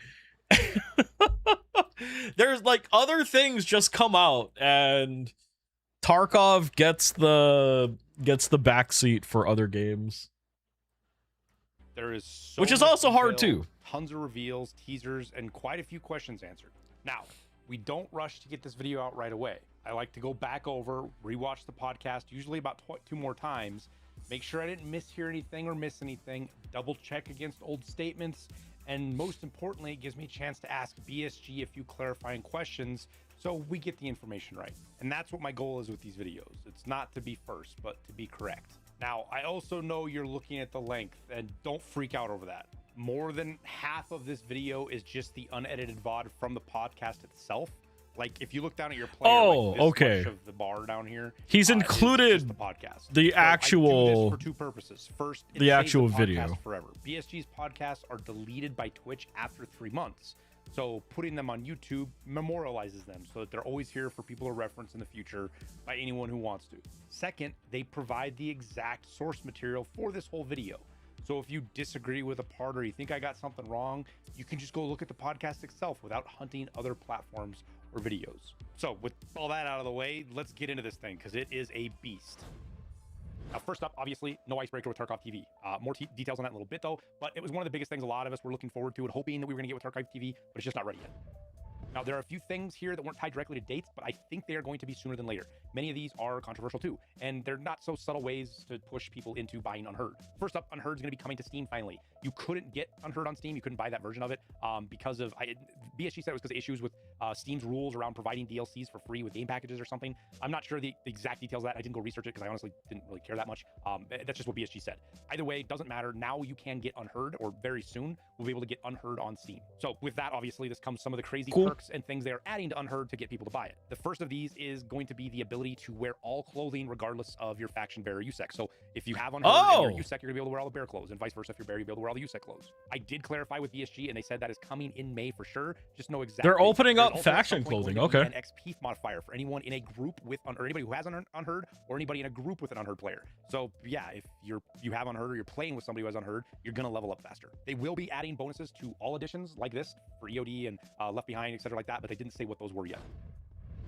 There's like other things just come out, and Tarkov gets the backseat for other games. There is which is also hard too. Tons of reveals, teasers, and quite a few questions answered. Now, we don't rush to get this video out right away. I like to go back over, rewatch the podcast, usually about 2 more times, make sure I didn't mishear anything or miss anything, double check against old statements, and most importantly, it gives me a chance to ask BSG a few clarifying questions so we get the information right. And that's what my goal is with these videos. It's not to be first, but to be correct. Now, I also know you're looking at the length, and don't freak out over that. More than half of this video is just the unedited VOD from the podcast itself. Like, if you look down at your player, like this okay. much of the bar down here, he's included the podcast. The actual I do this for 2 purposes. First, it the saves actual the podcast video forever. BSG's podcasts are deleted by Twitch after 3 months. So putting them on YouTube memorializes them so that they're always here for people to reference in the future by anyone who wants to. Second, they provide the exact source material for this whole video. So if you disagree with a part or you think I got something wrong, you can just go look at the podcast itself without hunting other platforms or videos. So with all that out of the way, let's get into this thing because it is a beast. Now, first up, obviously, no icebreaker with Tarkov TV. More details on that in a little bit, though. But it was one of the biggest things a lot of us were looking forward to and hoping that we were going to get with Tarkov TV, but it's just not ready yet. Now, there are a few things here that weren't tied directly to dates, but I think they are going to be sooner than later. Many of these are controversial too, and they're not so subtle ways to push people into buying Unheard. First up, Unheard is going to be coming to Steam finally. You couldn't get Unheard on Steam. You couldn't buy that version of it because of, BSG said it was because of issues with Steam's rules around providing DLCs for free with game packages or something. I'm not sure the exact details of that. I didn't go research it because I honestly didn't really care that much. That's just what BSG said. Either way, it doesn't matter. Now you can get Unheard, or very soon we'll be able to get Unheard on Steam. So with that, obviously, this comes some of the crazy perks and things they are adding to Unheard to get people to buy it. The first of these is going to be the ability to wear all clothing regardless of your faction bearer USEC. So if you have Unheard and you're USEC, you're gonna be able to wear all the bear clothes, and vice versa. If you're bear, you'll be able to wear all the USEC clothes. I did clarify with BSG, and they said that is coming in May for sure. Just know exactly. They're opening up faction clothing. Okay. An XP modifier for anyone in a group with, or anybody who has Unheard, or anybody in a group with an Unheard player. So yeah, if you have Unheard or you're playing with somebody who has Unheard, you're gonna level up faster. They will be adding bonuses to all editions like this for EOD and Left Behind, etc. like that, but they didn't say what those were yet.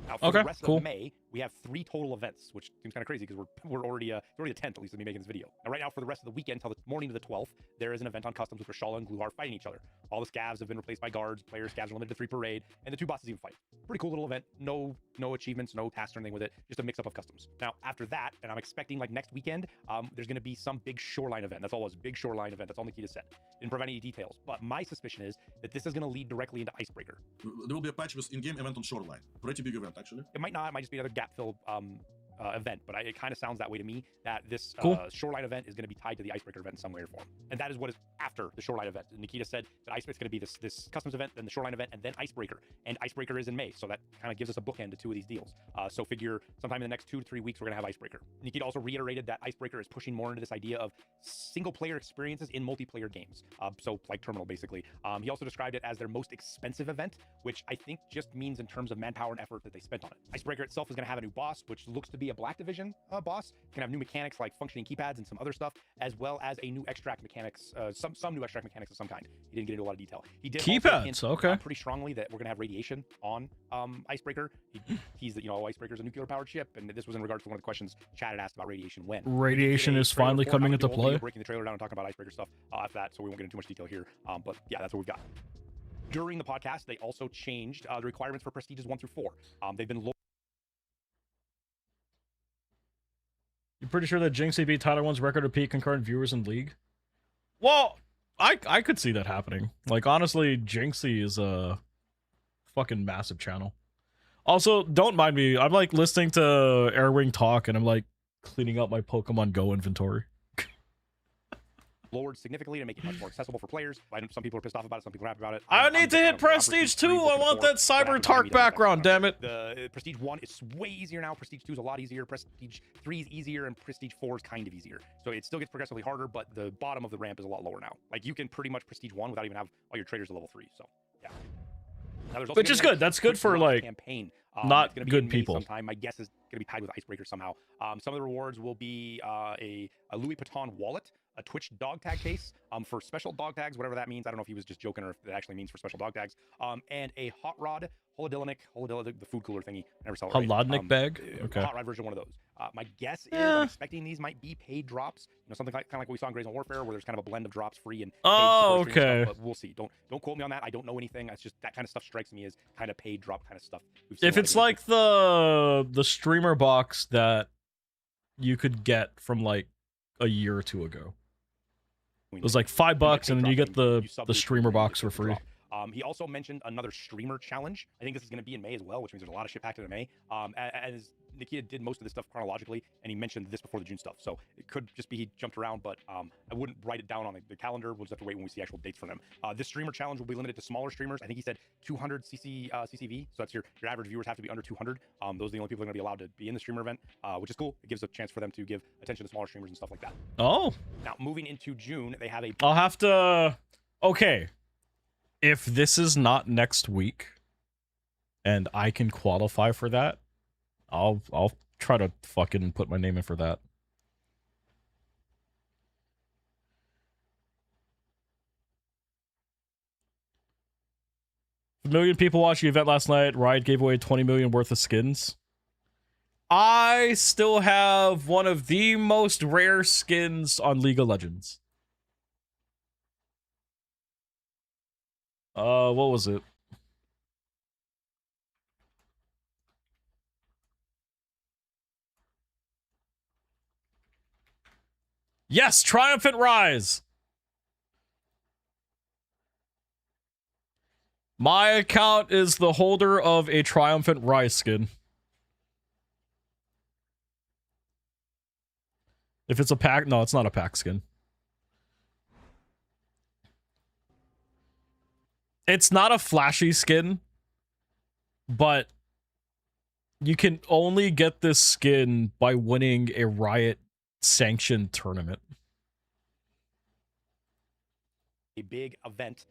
Now, for the rest of May, we have 3 total events, which seems kind of crazy because we're already it's already the 10th, at least, of me making this video. Now, right now, for the rest of the weekend, until the morning of the 12th, there is an event on customs with Rashala and Gluhar fighting each other. All the scavs have been replaced by guards. Player scavs are limited to 3 per raid, and the 2 bosses even fight. Pretty cool little event. No achievements, no tasks or anything with it. Just a mix-up of customs. Now, after that, and I'm expecting like next weekend, there's going to be some big shoreline event. That's all it was, big shoreline event. That's all Nikita said. Didn't provide any details. But my suspicion is that this is going to lead directly into Icebreaker. There will be a patch with in-game event on shoreline. Pretty big event, actually. It might not. It might just be another gap-fill event, but it kind of sounds that way to me, that this shoreline event is going to be tied to the Icebreaker event in some way or form. And that is what is after the shoreline event. Nikita said that Icebreaker is going to be this customs event, then the shoreline event, and then Icebreaker. And Icebreaker is in May, so that kind of gives us a bookend to 2 of these deals. So figure sometime in the next 2 to 3 weeks, we're going to have Icebreaker. Nikita also reiterated that Icebreaker is pushing more into this idea of single-player experiences in multiplayer games. So like Terminal, basically. He also described it as their most expensive event, which I think just means in terms of manpower and effort that they spent on it. Icebreaker itself is going to have a new boss, which looks to be a Black Division boss. Can have new mechanics like functioning keypads and some other stuff, as well as a new extract mechanics, some new extract mechanics of some kind. He didn't get into a lot of detail. He did keypads, okay, pretty strongly that we're gonna have radiation on Icebreaker. He's Icebreaker's a nuclear powered ship, and this was in regards to one of the questions Chad had asked about radiation. When radiation is finally coming into play. Breaking the trailer down and talking about Icebreaker stuff after that, so we won't get into too much detail here. But yeah, that's what we've got. During the podcast, they also changed the requirements for prestiges 1 through 4. They've been low. You pretty sure that Jinxie beat Tyler 1's record of peak concurrent viewers in League? Well, I could see that happening. Like, honestly, Jinxie is a fucking massive channel. Also, don't mind me. I'm, like, listening to Airwing talk, and I'm, like, cleaning up my Pokemon Go inventory. Lowered significantly to make it much more accessible for players. Some people are pissed off about it. Some people are happy about it. I need to hit Prestige 2. I want that Cyber Tark background, damn it. The Prestige 1 is way easier now. Prestige 2 is a lot easier. Prestige 3 is easier, and Prestige 4 is kind of easier. So it still gets progressively harder, but the bottom of the ramp is a lot lower now. Like, you can pretty much Prestige 1 without even have all your traders at level 3. So, yeah. Which is good. That's good for, like, campaign. not good people. Sometime. My guess is going to be tied with Icebreaker somehow. Some of the rewards will be a Louis Vuitton wallet, a Twitch dog tag case for special dog tags, whatever that means. I don't know if he was just joking or if it actually means for special dog tags. And a Hot Rod Holodilinic, the food cooler thingy. I never saw it. Holodnic bag? Okay. Hot Rod version, one of those. My guess is I'm expecting these might be paid drops. You know, something kind of like what we saw in Grays and Warfare, where there's kind of a blend of drops free and oh, okay. Stuff, but we'll see. Don't quote me on that. I don't know anything. That's just that kind of stuff strikes me as kind of paid drop kind of stuff. If it's like the streamer box that you could get from like a year or 2 ago. It was like $5 and then you get the streamer box for free. He also mentioned another streamer challenge. I think this is going to be in May as well, which means there's a lot of shit packed into May. As Nikita did most of this stuff chronologically, and he mentioned this before the June stuff. So it could just be he jumped around, but I wouldn't write it down on the calendar. We'll just have to wait when we see actual dates from him. This streamer challenge will be limited to smaller streamers. I think he said 200 CCV. So that's your average viewers have to be under 200. Those are the only people who are going to be allowed to be in the streamer event, which is cool. It gives a chance for them to give attention to smaller streamers and stuff like that. Oh. Now, moving into June, they have a... I'll have to... Okay. If this is not next week, and I can qualify for that, I'll try to fucking put my name in for that. A million people watched the event last night. Riot gave away 20 million worth of skins. I still have one of the most rare skins on League of Legends. What was it? Yes, Triumphant Rise! My account is the holder of a Triumphant Rise skin. If it's a pack, no, it's not a pack skin. It's not a flashy skin, but you can only get this skin by winning a Riot sanctioned tournament. A big event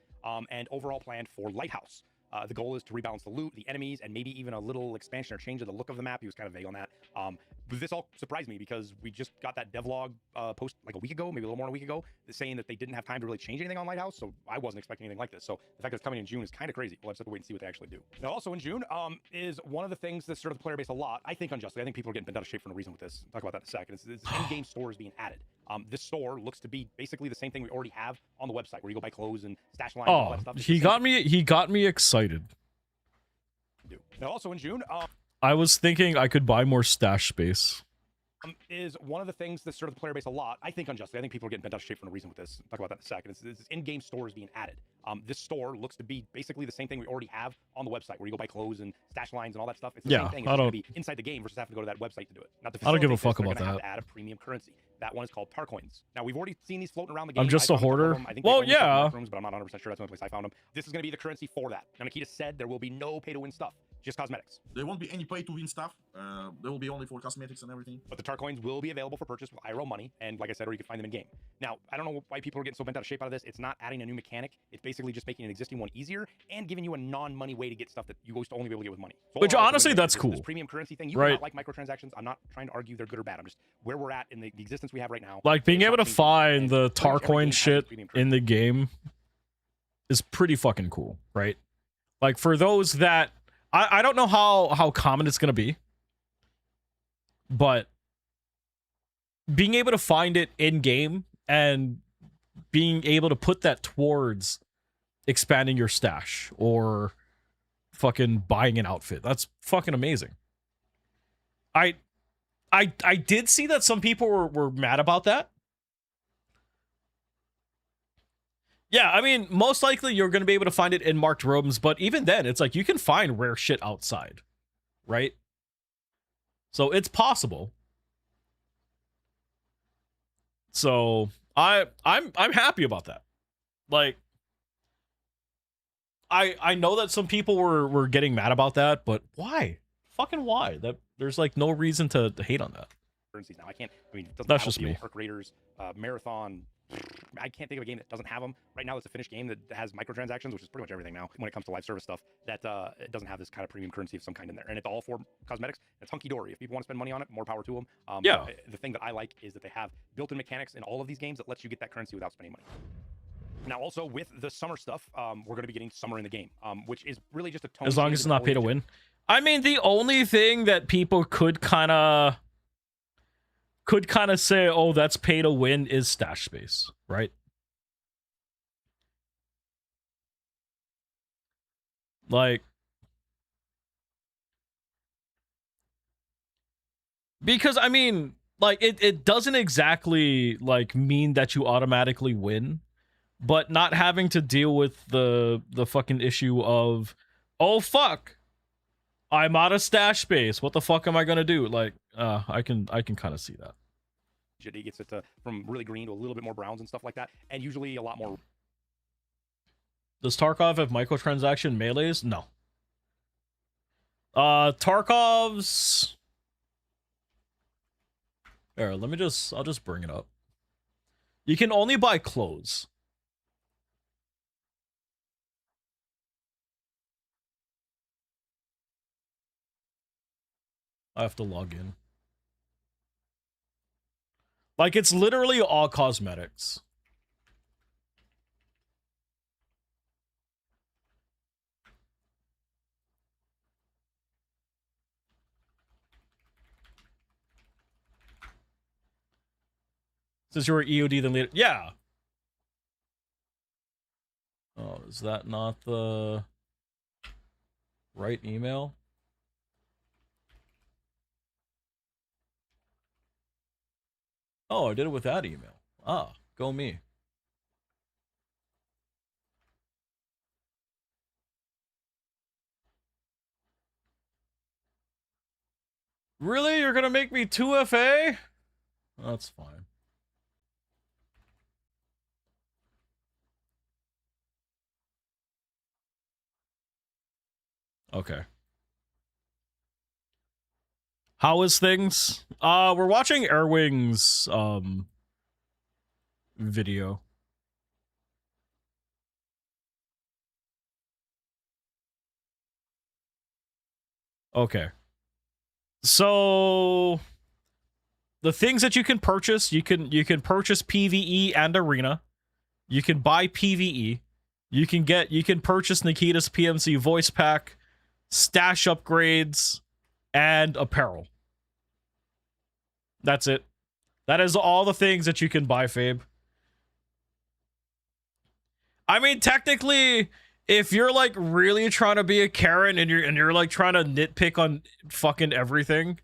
and overall plan for Lighthouse. The goal is to rebalance the loot, the enemies, and maybe even a little expansion or change of the look of the map. He was kind of vague on that. But this all surprised me because we just got that devlog post like a week ago, maybe a little more than a week ago, saying that they didn't have time to really change anything on Lighthouse. So I wasn't expecting anything like this. So the fact that it's coming in June is kind of crazy. We'll just have to wait and see what they actually do. Now, also in June is one of the things that sort of the player base a lot. I think unjustly. I think people are getting bent out of shape for no reason with this. I'll talk about that in a second. It's in-game store is being added. This store looks to be basically the same thing we already have on the website, where you go buy clothes and stash lines and all that stuff. He got me excited. Now, also in June, I was thinking I could buy more stash space. Is one of the things that sort of the player base a lot. I think unjustly. I think people are getting bent out of shape for no reason with this. I'll talk about that in a second. It's in-game store is being added. This store looks to be basically the same thing we already have on the website, where you go buy clothes and stash lines and all that stuff. It's the same thing. It's going to be inside the game versus having to go to that website to do it. Not to I don't give a facilitate fuck this, about they're gonna that. have to add a premium currency. That one is called tar coins. Now, we've already seen these floating around the game. I'm just a hoarder. I think Well, they only sell them in yeah. rec rooms, but I'm not 100% sure that's the only place I found them. This is going to be the currency for that. Now, Nikita said there will be no pay-to-win stuff, just cosmetics. There won't be any pay-to-win stuff. There will be only for cosmetics and everything. But the tar coins will be available for purchase with IRL money, and like I said, or you can find them in game. Now, I don't know why people are getting so bent out of shape out of this. It's not adding a new mechanic. It's basically just making an existing one easier and giving you a non-money way to get stuff that you used to only be able to get with money. So Which overall, honestly, that's this cool. premium currency thing. You Right. do not like microtransactions. I'm not trying to argue they're good or bad. I'm just where we're at in the existence we have right now. Like being It's able to not changing, find and the pretty much tar every coin game has shit its premium in the game is pretty fucking cool, right? Like for those that I don't know how common it's gonna be, but being able to find it in game and being able to put that towards expanding your stash or fucking buying an outfit, that's fucking amazing. I did see that some people were mad about that. Yeah, I mean, most likely you're going to be able to find it in marked rooms, but even then, it's like you can find rare shit outside, right? So it's possible. So I'm happy about that. Like, I know that some people were getting mad about that, but why? Fucking why? That there's like no reason to hate on that. Currencies now. I mean, it doesn't That's just me. Arc Raiders, Marathon. I can't think of a game that doesn't have them. Right now, it's a finished game that has microtransactions, which is pretty much everything now when it comes to live service stuff, that it doesn't have this kind of premium currency of some kind in there. And it's all for cosmetics. It's hunky-dory. If people want to spend money on it, more power to them. Yeah. The thing that I like is that they have built-in mechanics in all of these games that lets you get that currency without spending money. Now, also with the summer stuff, we're going to be getting summer in the game, which is really just a tone As long change as it's that not always pay to do. win. I mean, the only thing that people could kind of say, oh, that's pay to win is stash space, right? Like, because I mean, like it doesn't exactly like mean that you automatically win, but not having to deal with the fucking issue of, oh fuck, I'm out of stash space. What the fuck am I gonna do? Like, I can kind of see that. It gets it to, from really green to a little bit more browns and stuff like that, and usually a lot more. Does Tarkov have microtransaction melees? No. Tarkov's. Here, I'll just bring it up. You can only buy clothes. I have to log in. Like, it's literally all cosmetics. Since you were EOD, then later. Yeah. Oh, is that not the right email? Oh, I did it with that email. Ah, go me. Really? You're gonna make me 2FA? That's fine. Okay. How is things? We're watching Airwing's video. Okay. So the things that you can purchase, you can purchase PvE and arena. You can buy PvE. You can purchase Nikita's PMC voice pack, stash upgrades, and apparel. That's it. That is all the things that you can buy, Fabe. I mean, technically, if you're like really trying to be a Karen and you're like trying to nitpick on fucking everything,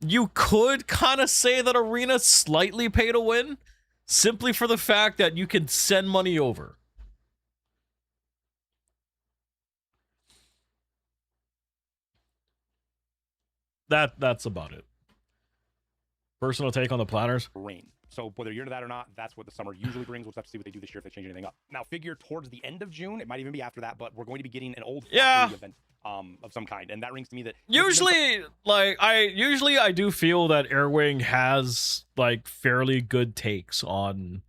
you could kind of say that Arena's slightly pay to win, simply for the fact that you can send money over. That's about it. Personal take on the planners. Rain. So whether you're into that or not, that's what the summer usually brings. We'll have to see what they do this year if they change anything up. Now, figure towards the end of June, it might even be after that, but we're going to be getting an old factory event of some kind, and that rings to me that usually, like I do feel that Airwing has like fairly good takes on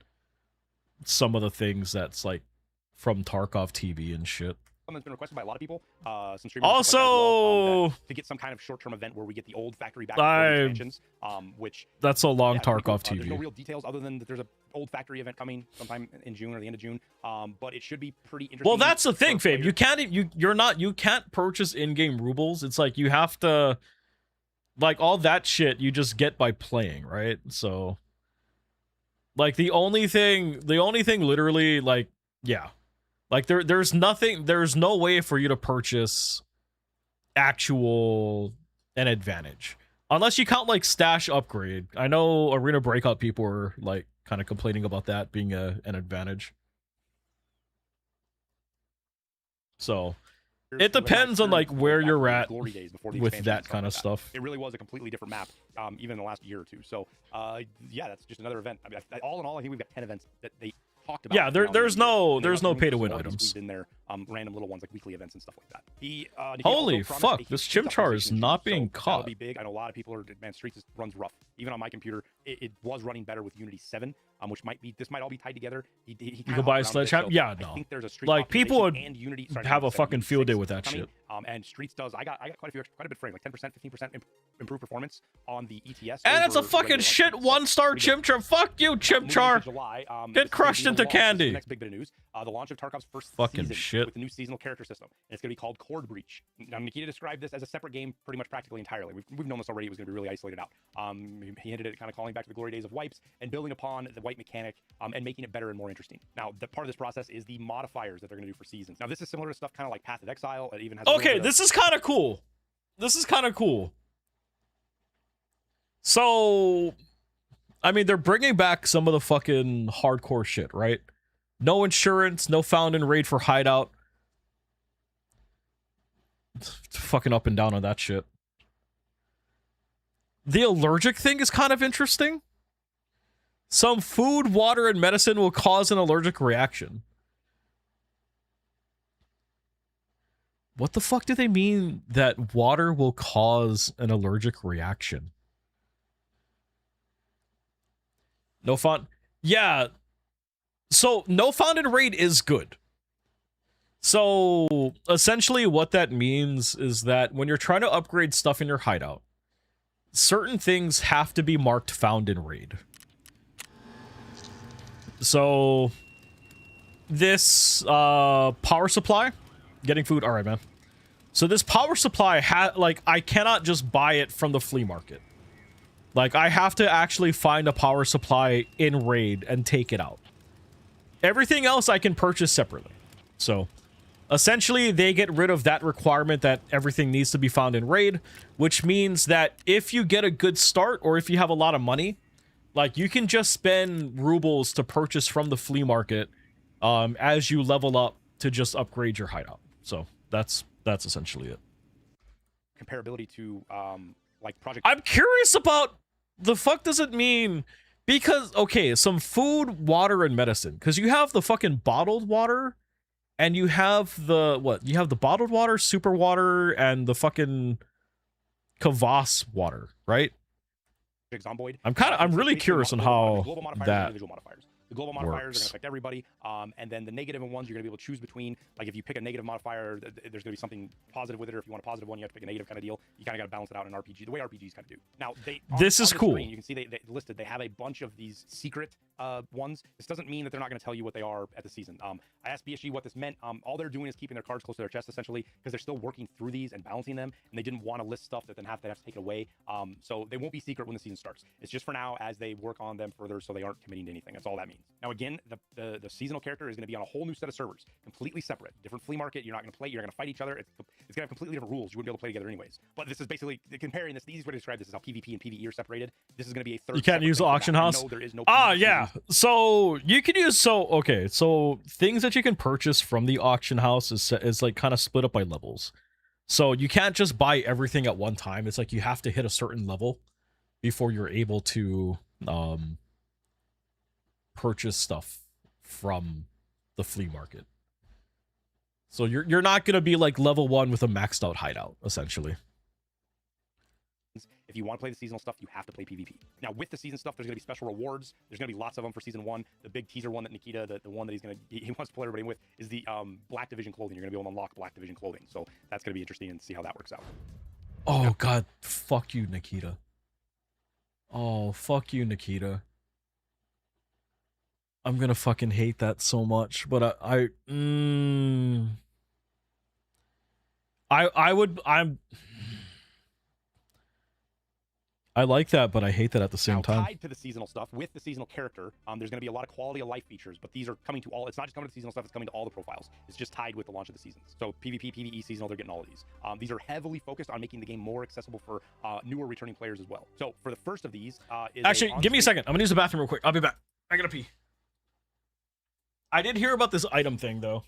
some of the things that's like from Tarkov TV and shit. That's been requested by a lot of people. Some streamers also to get some kind of short-term event where we get the old factory back expansions, which that's a long Tarkov cool. TV. There's no real details other than that there's a old factory event coming sometime in June or the end of June. But it should be pretty interesting. Well, that's the thing, Fabe. You can't purchase in-game rubles. It's like you have to, like, all that shit you just get by playing, right? So like the only thing literally, like, yeah. Like there's no way for you to purchase an advantage. Unless you count like stash upgrade. I know Arena Breakout people were like kind of complaining about that being an advantage. So it depends on like where you're at with that kind of stuff. It really was a completely different map, even in the last year or two. So yeah, that's just another event. I mean, all in all, I think we've got 10 events that they talked about. Yeah, there's no pay to win items in there, random little ones like weekly events and stuff like that. Holy fuck, this chimchar is not being caught. That'll be big. I know a lot of people are, man, Streets runs rough. Even on my computer, it was running better with Unity 7, which this might all be tied together. He you can buy a sledgehammer. So yeah, no. I think there's a like people would and Unity, have a fucking field day with that shit. And Streets does. I got quite a bit frame, like 10%, 15% improved performance on the ETS. And it's a fucking shit 1-star chimchar. Fuck you, chimchar. Get crushed into candy. Next big bit of news: the launch of Tarkov's first fucking season shit with the new seasonal character system, and it's going to be called Chord Breach. Now, Nikita described this as a separate game, pretty much practically entirely. We've known this already. It was going to be really isolated out. He hinted at kind of calling back to the glory days of wipes and building upon the wipe mechanic and making it better and more interesting. Now, the part of this process is the modifiers that they're going to do for seasons. Now, this is similar to stuff kind of like Path of Exile. It even has this is kind of cool. This is kind of cool. So, I mean, they're bringing back some of the fucking hardcore shit, right? No insurance, no found in raid for hideout. Fucking up and down on that shit. The allergic thing is kind of interesting. Some food, water, and medicine will cause an allergic reaction. What the fuck do they mean that water will cause an allergic reaction? No found. Yeah. So, no found in raid is good. So, essentially what that means is that when you're trying to upgrade stuff in your hideout, certain things have to be marked found in raid. So, this power supply, getting food, all right, man. So this power supply, I cannot just buy it from the flea market. Like, I have to actually find a power supply in raid and take it out. Everything else I can purchase separately. So, essentially, they get rid of that requirement that everything needs to be found in raid, which means that if you get a good start or if you have a lot of money, like, you can just spend rubles to purchase from the flea market as you level up to just upgrade your hideout. So, that's essentially it. Comparability to, like, Project... I'm curious about the fuck does it mean... Because, okay, some food, water, and medicine. Because you have the fucking bottled water, and you have the, what? You have the bottled water, super water, and the fucking kvass water, right? I'm really curious on how that... The global modifiers are going Works. to affect everybody. And then the negative ones, you're going to be able to choose between, like if you pick a negative modifier, there's going to be something positive with it, or if you want a positive one, you have to pick a negative kind of deal. You kind of got to balance it out in RPG, the way RPGs kind of do. Now, This is the cool. screen, you can see they listed, they have a bunch of these secret ones. This doesn't mean that they're not going to tell you what they are at the season. I asked BSG what this meant. All they're doing is keeping their cards close to their chest, essentially, because they're still working through these and balancing them, and they didn't want to list stuff that then have to take it away. So they won't be secret when the season starts. It's just for now as they work on them further, so they aren't committing to anything. That's all that means. Now, again, the seasonal character is going to be on a whole new set of servers, completely separate, different flea market. You're not going to play. You're going to fight each other. It's going to have completely different rules. You wouldn't be able to play together anyways. But this is basically comparing this. The easiest way to describe this is how PvP and PvE are separated. This is going to be a third. You can't use the auction house. No, there is no. Yeah. So you can use okay. So things that you can purchase from the auction house is like kind of split up by levels. So you can't just buy everything at one time. It's like you have to hit a certain level before you're able to purchase stuff from the flea market. So you're not gonna be like level 1 with a maxed out hideout, essentially. If you want to play the seasonal stuff, you have to play PvP. Now, with the season stuff, there's going to be special rewards. There's going to be lots of them for season 1. The big teaser one that Nikita, the one that he wants to play everybody with, is the Black Division clothing. You're going to be able to unlock Black Division clothing. So that's going to be interesting and see how that works out. Oh God, fuck you, Nikita. Oh, fuck you, Nikita. I'm gonna fucking hate that so much, but I like that, but I hate that at the same now, time. Tied to the seasonal stuff, with the seasonal character, there's going to be a lot of quality of life features, but these are coming to all. It's not just coming to the seasonal stuff; it's coming to all the profiles. It's just tied with the launch of the seasons. So PvP, PvE, seasonal, they're getting all of these. These are heavily focused on making the game more accessible for newer returning players as well. So for the first of these, Actually, give me a second. I'm gonna use the bathroom real quick. I'll be back. I gotta pee. I did hear about this item thing though.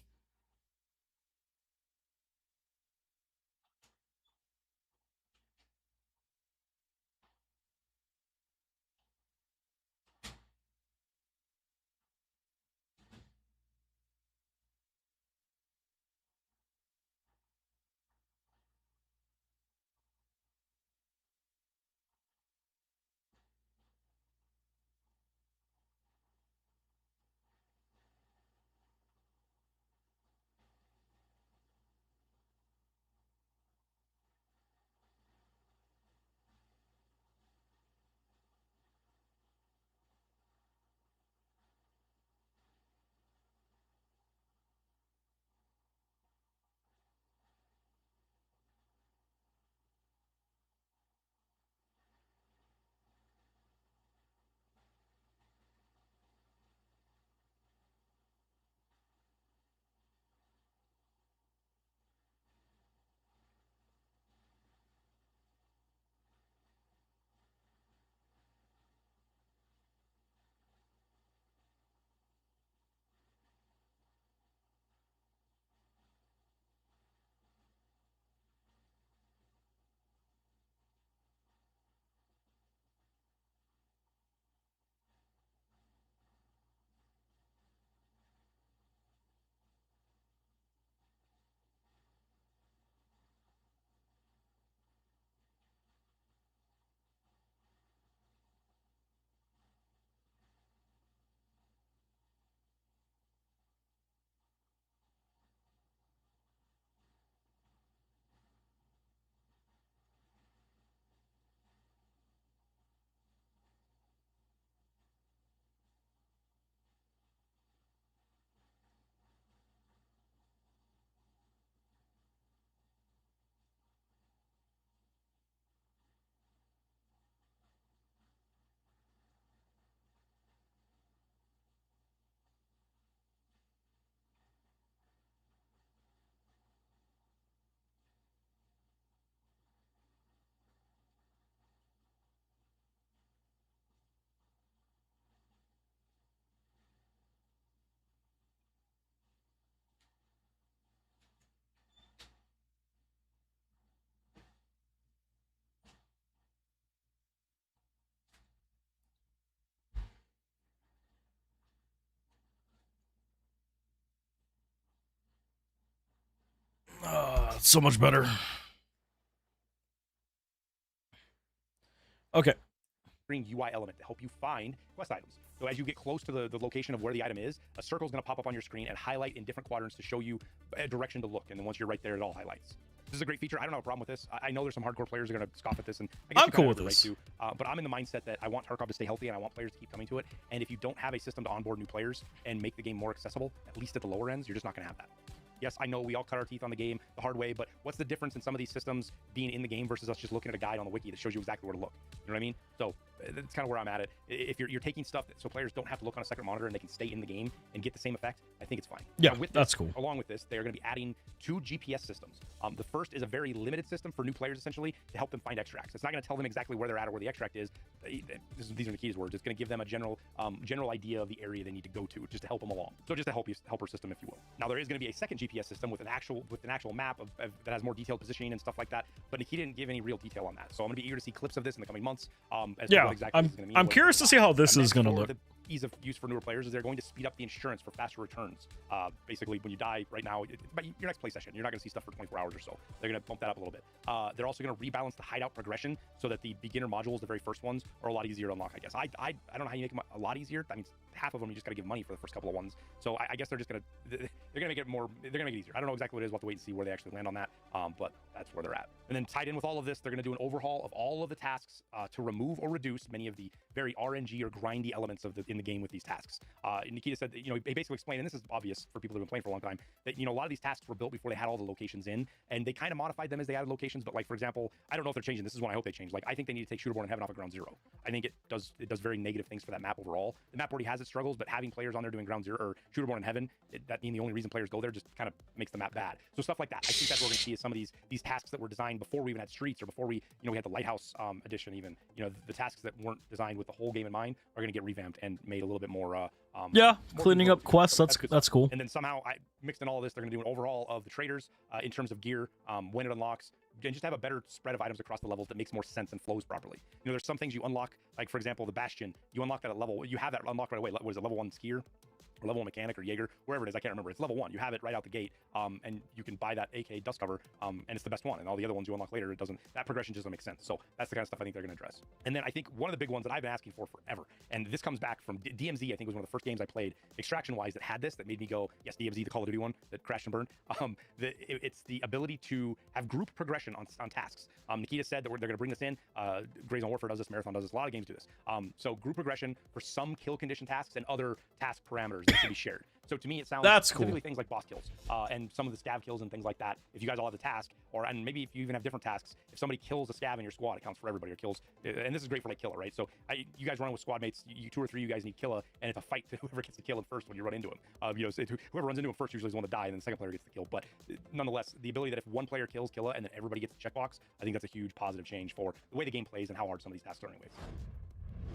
So much better. Okay. screen UI element to help you find quest items. So as you get close to the location of where the item is, a circle is going to pop up on your screen and highlight in different quadrants to show you a direction to look. And then once you're right there, it all highlights. This is a great feature. I don't have a problem with this. I know there's some hardcore players who are going to scoff at this, and I guess I'm cool with this. Right too. But I'm in the mindset that I want Tarkov to stay healthy, and I want players to keep coming to it. And if you don't have a system to onboard new players and make the game more accessible, at least at the lower ends, you're just not going to have that. Yes, I know we all cut our teeth on the game the hard way, but what's the difference in some of these systems being in the game versus us just looking at a guide on the wiki that shows you exactly where to look? You know what I mean? So that's kind of where I'm at it. If you're taking stuff so players don't have to look on a second monitor and they can stay in the game and get the same effect, I think it's fine. Yeah, with that's this, cool. Along with this, they're going to be adding 2 GPS systems. The first is a very limited system for new players, essentially, to help them find extracts. It's not going to tell them exactly where they're at or where the extract is. These are the keys words. It's going to give them a general idea of the area they need to go to, just to help them along. So just a helper system, if you will. Now there is going to be a second GPS system with an actual map that has more detailed positioning and stuff like that. But Nikita didn't give any real detail on that. So I'm going to be eager to see clips of this in the coming months. As to what exactly this is going to mean. I'm curious to see how this is going to look. The ease of use for newer players is they're going to speed up the insurance for faster returns. Basically, when you die right now, by your next play session, you're not going to see stuff for 24 hours or so. They're going to bump that up a little bit. They're also going to rebalance the hideout progression so that the beginner modules, the very first ones, are a lot easier to unlock, I guess. I don't know how you make them a lot easier. I mean, half of them you just got to give money for the first couple of ones. So I guess they're just going to make it more, they're going to make it easier. I don't know exactly what it is. We'll have to wait and see where they actually land on that. But that's where they're at. And then tied in with all of this, they're going to do an overhaul of all of the tasks to remove or reduce many of the very RNG or grindy elements in the game with these tasks. Nikita said that, he basically explained, and this is obvious for people who've been playing for a long time, that, a lot of these tasks were built before they had all the locations in, and they kind of modified them as they added locations. But like, for example, I don't know if they're changing. This is one I hope they change. Like, I think they need to take Shooterborn in Heaven off of Ground Zero. I think it does very negative things for that map overall. The map already has its struggles, but having players on there doing Ground Zero or Shooterborn in Heaven, that being the only reason players go there, just kind of makes the map bad. So stuff like that. I think that's what we're going to see is some of these tasks that were designed before we even had streets or before we had the Lighthouse edition even. The tasks that weren't designed with the whole game in mind are going to get revamped and made a little bit more cleaning up quests. That's cool. And then somehow I mixed in all of this. They're going to do an overhaul of the traders in terms of gear, when it unlocks, and just have a better spread of items across the levels that makes more sense and flows properly. There's some things you unlock, like for example, the Bastion. You unlock that at level. You have that unlocked right away. What is it, level 1 skier? Or level 1 mechanic or Jaeger, wherever it is, I can't remember. It's level 1. You have it right out the gate, and you can buy that AK dust cover, and it's the best one. And all the other ones you unlock later, it doesn't. That progression just doesn't make sense. So that's the kind of stuff I think they're going to address. And then I think one of the big ones that I've been asking for forever, and this comes back from DMZ. I think was one of the first games I played extraction-wise that had this, that made me go, yes, DMZ, the Call of Duty one that crashed and burned. It's the ability to have group progression on tasks. Nikita said that they're going to bring this in. Grays on Warfare does this. Marathon does this. A lot of games do this. So group progression for some kill condition tasks and other task parameters that can be shared. So to me, it sounds specifically things like boss kills and some of the scav kills and things like that. If you guys all have the task, and maybe if you even have different tasks, if somebody kills a scav in your squad, it counts for everybody or kills. And this is great for like killer, right? So you guys running with squad mates, you 2 or 3 you guys need killer, and it's a fight to whoever gets the kill in first when you run into him. Whoever runs into him first usually is the one to die, and then the second player gets the kill. But nonetheless, the ability that if one player kills killer and then everybody gets the checkbox, I think that's a huge positive change for the way the game plays and how hard some of these tasks are anyways.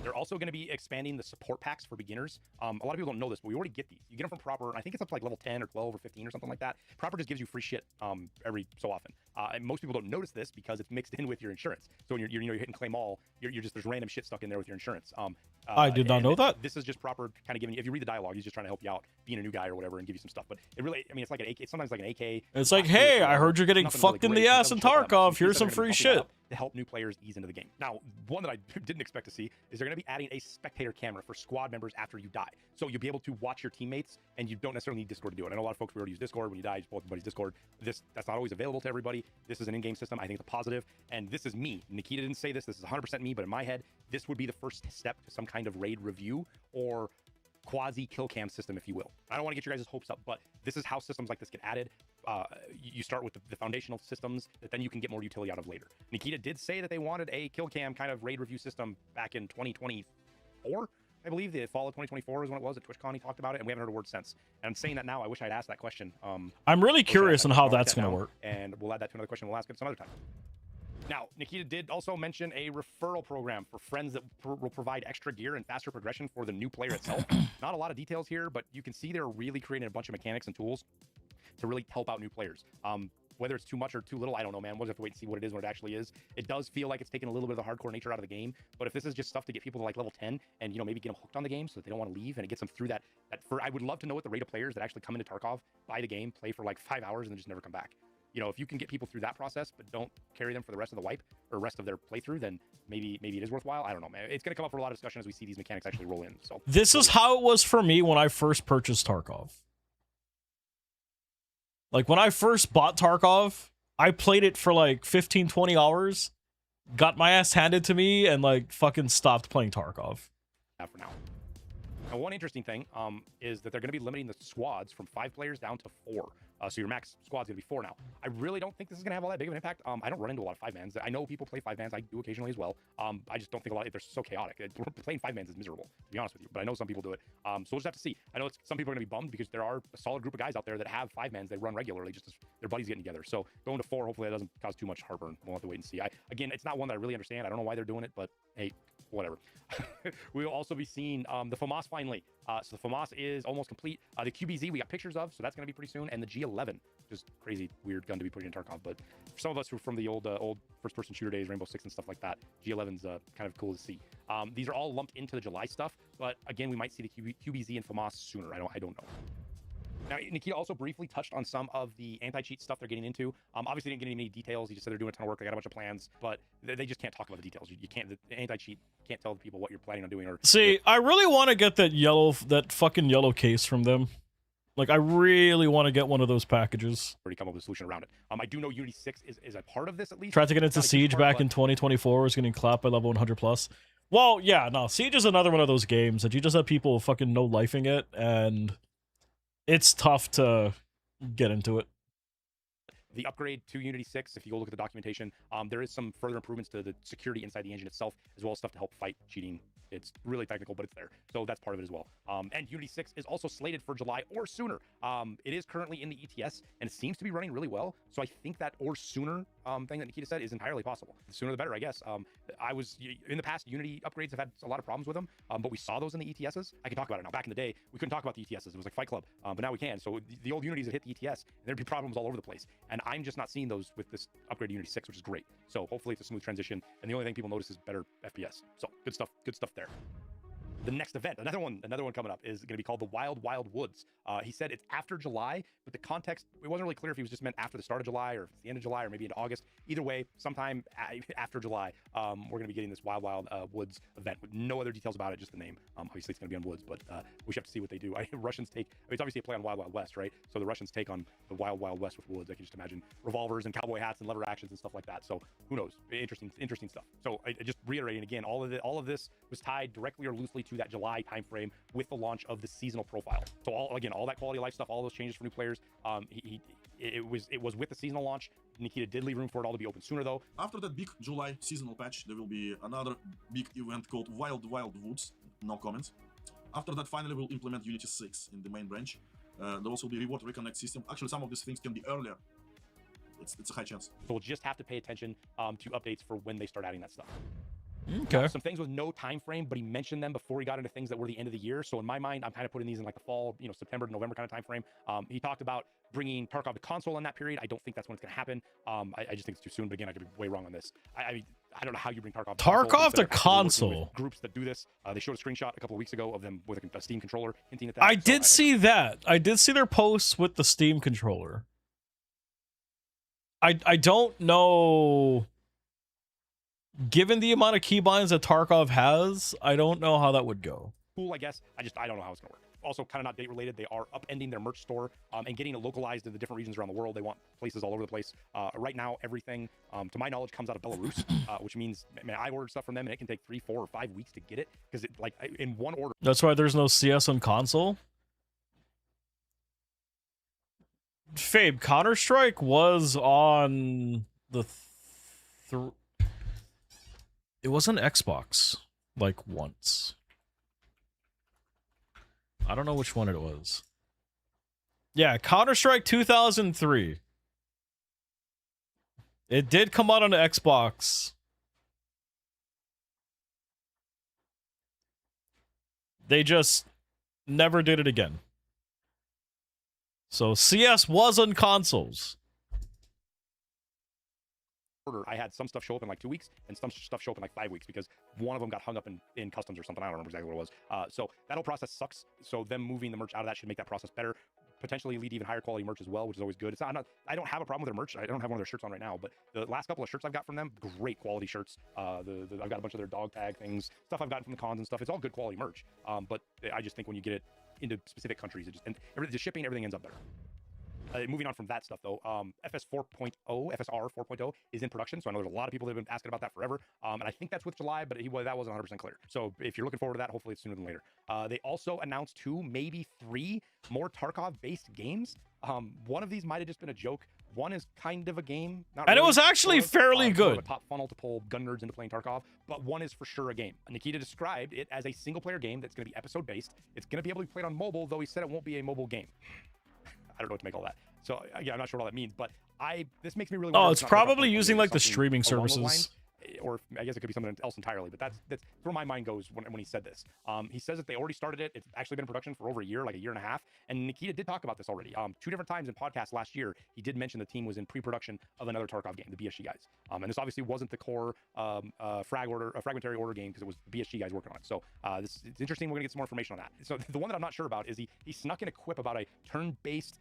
They're also going to be expanding the support packs for beginners. A lot of people don't know this, but we already get these. You get them from Proper, and I think it's up to like level 10 or 12 or 15 or something like that. Proper just gives you free shit every so often. And most people don't notice this because it's mixed in with your insurance. So when you're hitting claim all, you're just, there's random shit stuck in there with your insurance. I did not know that. This is just Proper kind of giving you, if you read the dialogue, he's just trying to help you out being a new guy or whatever and give you some stuff. But it really, I mean, it's like an AK. It's sometimes like an AK. It's like, hey, I heard you're getting fucked in the ass in Tarkov. Here's some free shit. To help new players ease into the game. Now, one that I didn't expect to see is they're going to be adding a spectator camera for squad members after you die. So you'll be able to watch your teammates, and you don't necessarily need Discord to do it. I know a lot of folks already use Discord. When you die, you just pull up everybody's Discord. That's not always available to everybody. This is an in-game system. I think it's a positive, and this is me. Nikita didn't say this. This is 100% me, but in my head, this would be the first step to some kind of raid review or quasi kill cam system, if you will. I don't want to get your guys' hopes up, but this is how systems like this get added. You start with the foundational systems that then you can get more utility out of later. Nikita did say that they wanted a kill cam kind of raid review system back in 2024. I believe the fall of 2024 is when it was at TwitchCon. He talked about it, and we haven't heard a word since. And I'm saying that now. I wish I'd asked that question. I'm really curious on how that's going to work. And we'll add that to another question. We'll ask it some other time. Now, Nikita did also mention a referral program for friends that will provide extra gear and faster progression for the new player itself. Not a lot of details here, but you can see they're really creating a bunch of mechanics and tools to really help out new players. Whether it's too much or too little, I don't know, man. We'll just have to wait and see what it is when it actually is. It does feel like it's taking a little bit of the hardcore nature out of the game, but if this is just stuff to get people to like level 10 and, maybe get them hooked on the game so that they don't want to leave, and it gets them through that I would love to know what the rate of players that actually come into Tarkov, buy the game, play for like 5 hours, and then just never come back. you know, if you can get people through that process, but don't carry them for the rest of the wipe or rest of their playthrough, then maybe it is worthwhile. I don't know, man. It's going to come up for a lot of discussion as we see these mechanics actually roll in. So this is how it was for me when I first purchased Tarkov. Like, when I first bought Tarkov, I played it for like 15, 20 hours, got my ass handed to me, and like fucking stopped playing Tarkov. For now. Now, one interesting thing is that they're going to be limiting the squads from 5 players down to 4. So your max squad's going to be 4 now. I really don't think this is going to have all that big of an impact. I don't run into a lot of 5-mans. I know people play 5-mans. I do occasionally as well. I just don't think a lot. They're so chaotic. Playing 5-mans is miserable, to be honest with you. But I know some people do it. So we'll just have to see. I know some people are going to be bummed because there are a solid group of guys out there that have 5-mans. They run regularly, just as their buddies getting together. So going to 4, hopefully that doesn't cause too much heartburn. We'll have to wait and see. Again, it's not one that I really understand. I don't know why they're doing it, but hey, whatever. We'll also be seeing the FAMAS finally. So the FAMAS is almost complete. The QBZ we got pictures of, so that's going to be pretty soon. And the G11, just crazy weird gun to be putting in Tarkov. But for some of us who are from the old first-person shooter days, Rainbow Six and stuff like that, G11's kind of cool to see. These are all lumped into the July stuff, but again, we might see the QBZ and FAMAS sooner. I don't know. Now, Nikita also briefly touched on some of the anti-cheat stuff they're getting into. Obviously, didn't get any details. He just said they're doing a ton of work. They got a bunch of plans, but they just can't talk about the details. You can't. The anti-cheat can't tell the people what you're planning on doing. Or see, I really want to get that fucking yellow case from them. Like, I really want to get one of those packages. Already come up with a solution around it. I do know Unity 6 is a part of this at least. Tried to get into Siege back in 2024. Was getting clapped by level 100 plus. Well, yeah, no. Siege is another one of those games that you just have people fucking no-lifing it, and it's tough to get into it. The upgrade to Unity 6, if you go look at the documentation, there is some further improvements to the security inside the engine itself, as well as stuff to help fight cheating. It's really technical, but it's there. So that's part of it as well. And Unity 6 is also slated for July or sooner. It is currently in the ETS, and it seems to be running really well. So I think that or sooner thing that Nikita said is entirely possible. The sooner the better, I guess. In the past, Unity upgrades have had a lot of problems with them, but we saw those in the ETSs. I can talk about it now. Back in the day, we couldn't talk about the ETSs. It was like Fight Club, but now we can. So the old Unities that hit the ETS, and there'd be problems all over the place. And I'm just not seeing those with this upgrade to Unity 6, which is great. So hopefully it's a smooth transition. And the only thing people notice is better FPS. So good stuff there. The next event, another one coming up, is going to be called the Wild Wild Woods. He said it's after July, but the context, it wasn't really clear if he was just meant after the start of July or if it's the end of July or maybe into August. Either way, sometime after July, we're going to be getting this Wild Wild Woods event with no other details about it, just the name. Obviously, it's going to be on Woods, but we should have to see what they do. Russians take, it's obviously a play on Wild Wild West, right? So the Russians take on the Wild Wild West with Woods. I can just imagine revolvers and cowboy hats and lever actions and stuff like that. So who knows? Interesting stuff. So I just reiterating again, all of this was tied directly or loosely to that July timeframe with the launch of the seasonal profile. So all that quality of life stuff, all those changes for new players, it was with the seasonal launch. Nikita did leave room for it all to be open sooner though. After that big July seasonal patch, there will be another big event called Wild Wild Woods. No comments. After that, finally we'll implement Unity 6 in the main branch. There also will be reward reconnect system. Actually, some of these things can be earlier. It's a high chance. So we'll just have to pay attention to updates for when they start adding that stuff. Okay. Some things with no time frame, but he mentioned them before he got into things that were the end of the year. So in my mind, I'm kind of putting these in like the fall, September to November kind of time frame. He talked about bringing Tarkov to console in that period. I don't think that's when it's going to happen. I just think it's too soon. But again, I could be way wrong on this. I don't know how you bring Tarkov to console. Groups that do this. They showed a screenshot a couple of weeks ago of them with a Steam controller hinting at that. I did see that. I did see their posts with the Steam controller. I don't know. Given the amount of keybinds that Tarkov has, I don't know how that would go. Cool, I guess. I don't know how it's going to work. Also, kind of not date related, they are upending their merch store and getting it localized in the different regions around the world. They want places all over the place. Right now, everything, to my knowledge, comes out of Belarus, which means, I ordered stuff from them and it can take 3, 4, or 5 weeks to get it because in one order. That's why there's no CS on console. Fabe, Counter-Strike was on the it was on Xbox, like, once. I don't know which one it was. Yeah, Counter-Strike 2003. It did come out on the Xbox. They just never did it again. So CS was on consoles. I had some stuff show up in like 2 weeks and some stuff show up in like 5 weeks because one of them got hung up in customs or something. I don't remember exactly what it was. So that whole process sucks. So them moving the merch out of that should make that process better. potentially lead to even higher quality merch as well, which is always good. I don't have a problem with their merch. I don't have one of their shirts on right now, but the last couple of shirts I've got from them, great quality shirts. I've got a bunch of their dog tag things, stuff I've gotten from the cons and stuff. It's all good quality merch. But I just think when you get it into specific countries, the shipping, everything ends up there. Moving on from that stuff though, FSR 4.0 is in production, so I know there's a lot of people that have been asking about that forever, and I think that's with July, but that wasn't 100% clear. So if you're looking forward to that, hopefully it's sooner than later. They also announced 2, maybe 3 more Tarkov-based games. One of these might have just been a joke. One is kind of a game, not And really, it was actually fairly sort of good. a top funnel to pull gun nerds into playing Tarkov, but one is for sure a game. Nikita described it as a single-player game that's going to be episode-based. It's going to be able to be played on mobile, though he said it won't be a mobile game. I don't know what to make all that. So yeah, I'm not sure what all that means, but this makes me really. Oh, wonder it's if not Tarkov probably 2020 using is like the something streaming along those services. lines, or I guess it could be something else entirely. But that's where my mind goes when he said this. He says that they already started it. It's actually been in production for over a year, like a year and a half. And Nikita did talk about this already. 2 different times in podcasts last year, he did mention the team was in pre-production of another Tarkov game, the BSG guys. And this obviously wasn't the core fragmentary order game because it was the BSG guys working on it. So it's interesting. We're gonna get some more information on that. So the one that I'm not sure about is he snuck in a quip about a turn-based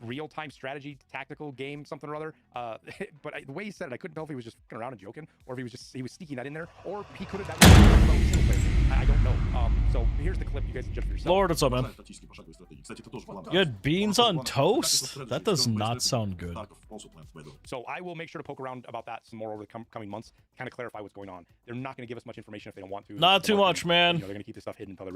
real-time strategy tactical game, something or other. But the way he said it, I couldn't tell if he was just fucking around and joking, or if he was sneaking that in there, or he could have. I don't know. So here's the clip. You guys can judge for yourself. Lord, what's up, man? You had beans on toast? That does not sound good. So I will make sure to poke around about that some more over the coming months, kind of clarify what's going on. They're not going to give us much information if they don't want to. Not too much, man. They're going to keep this stuff hidden until they're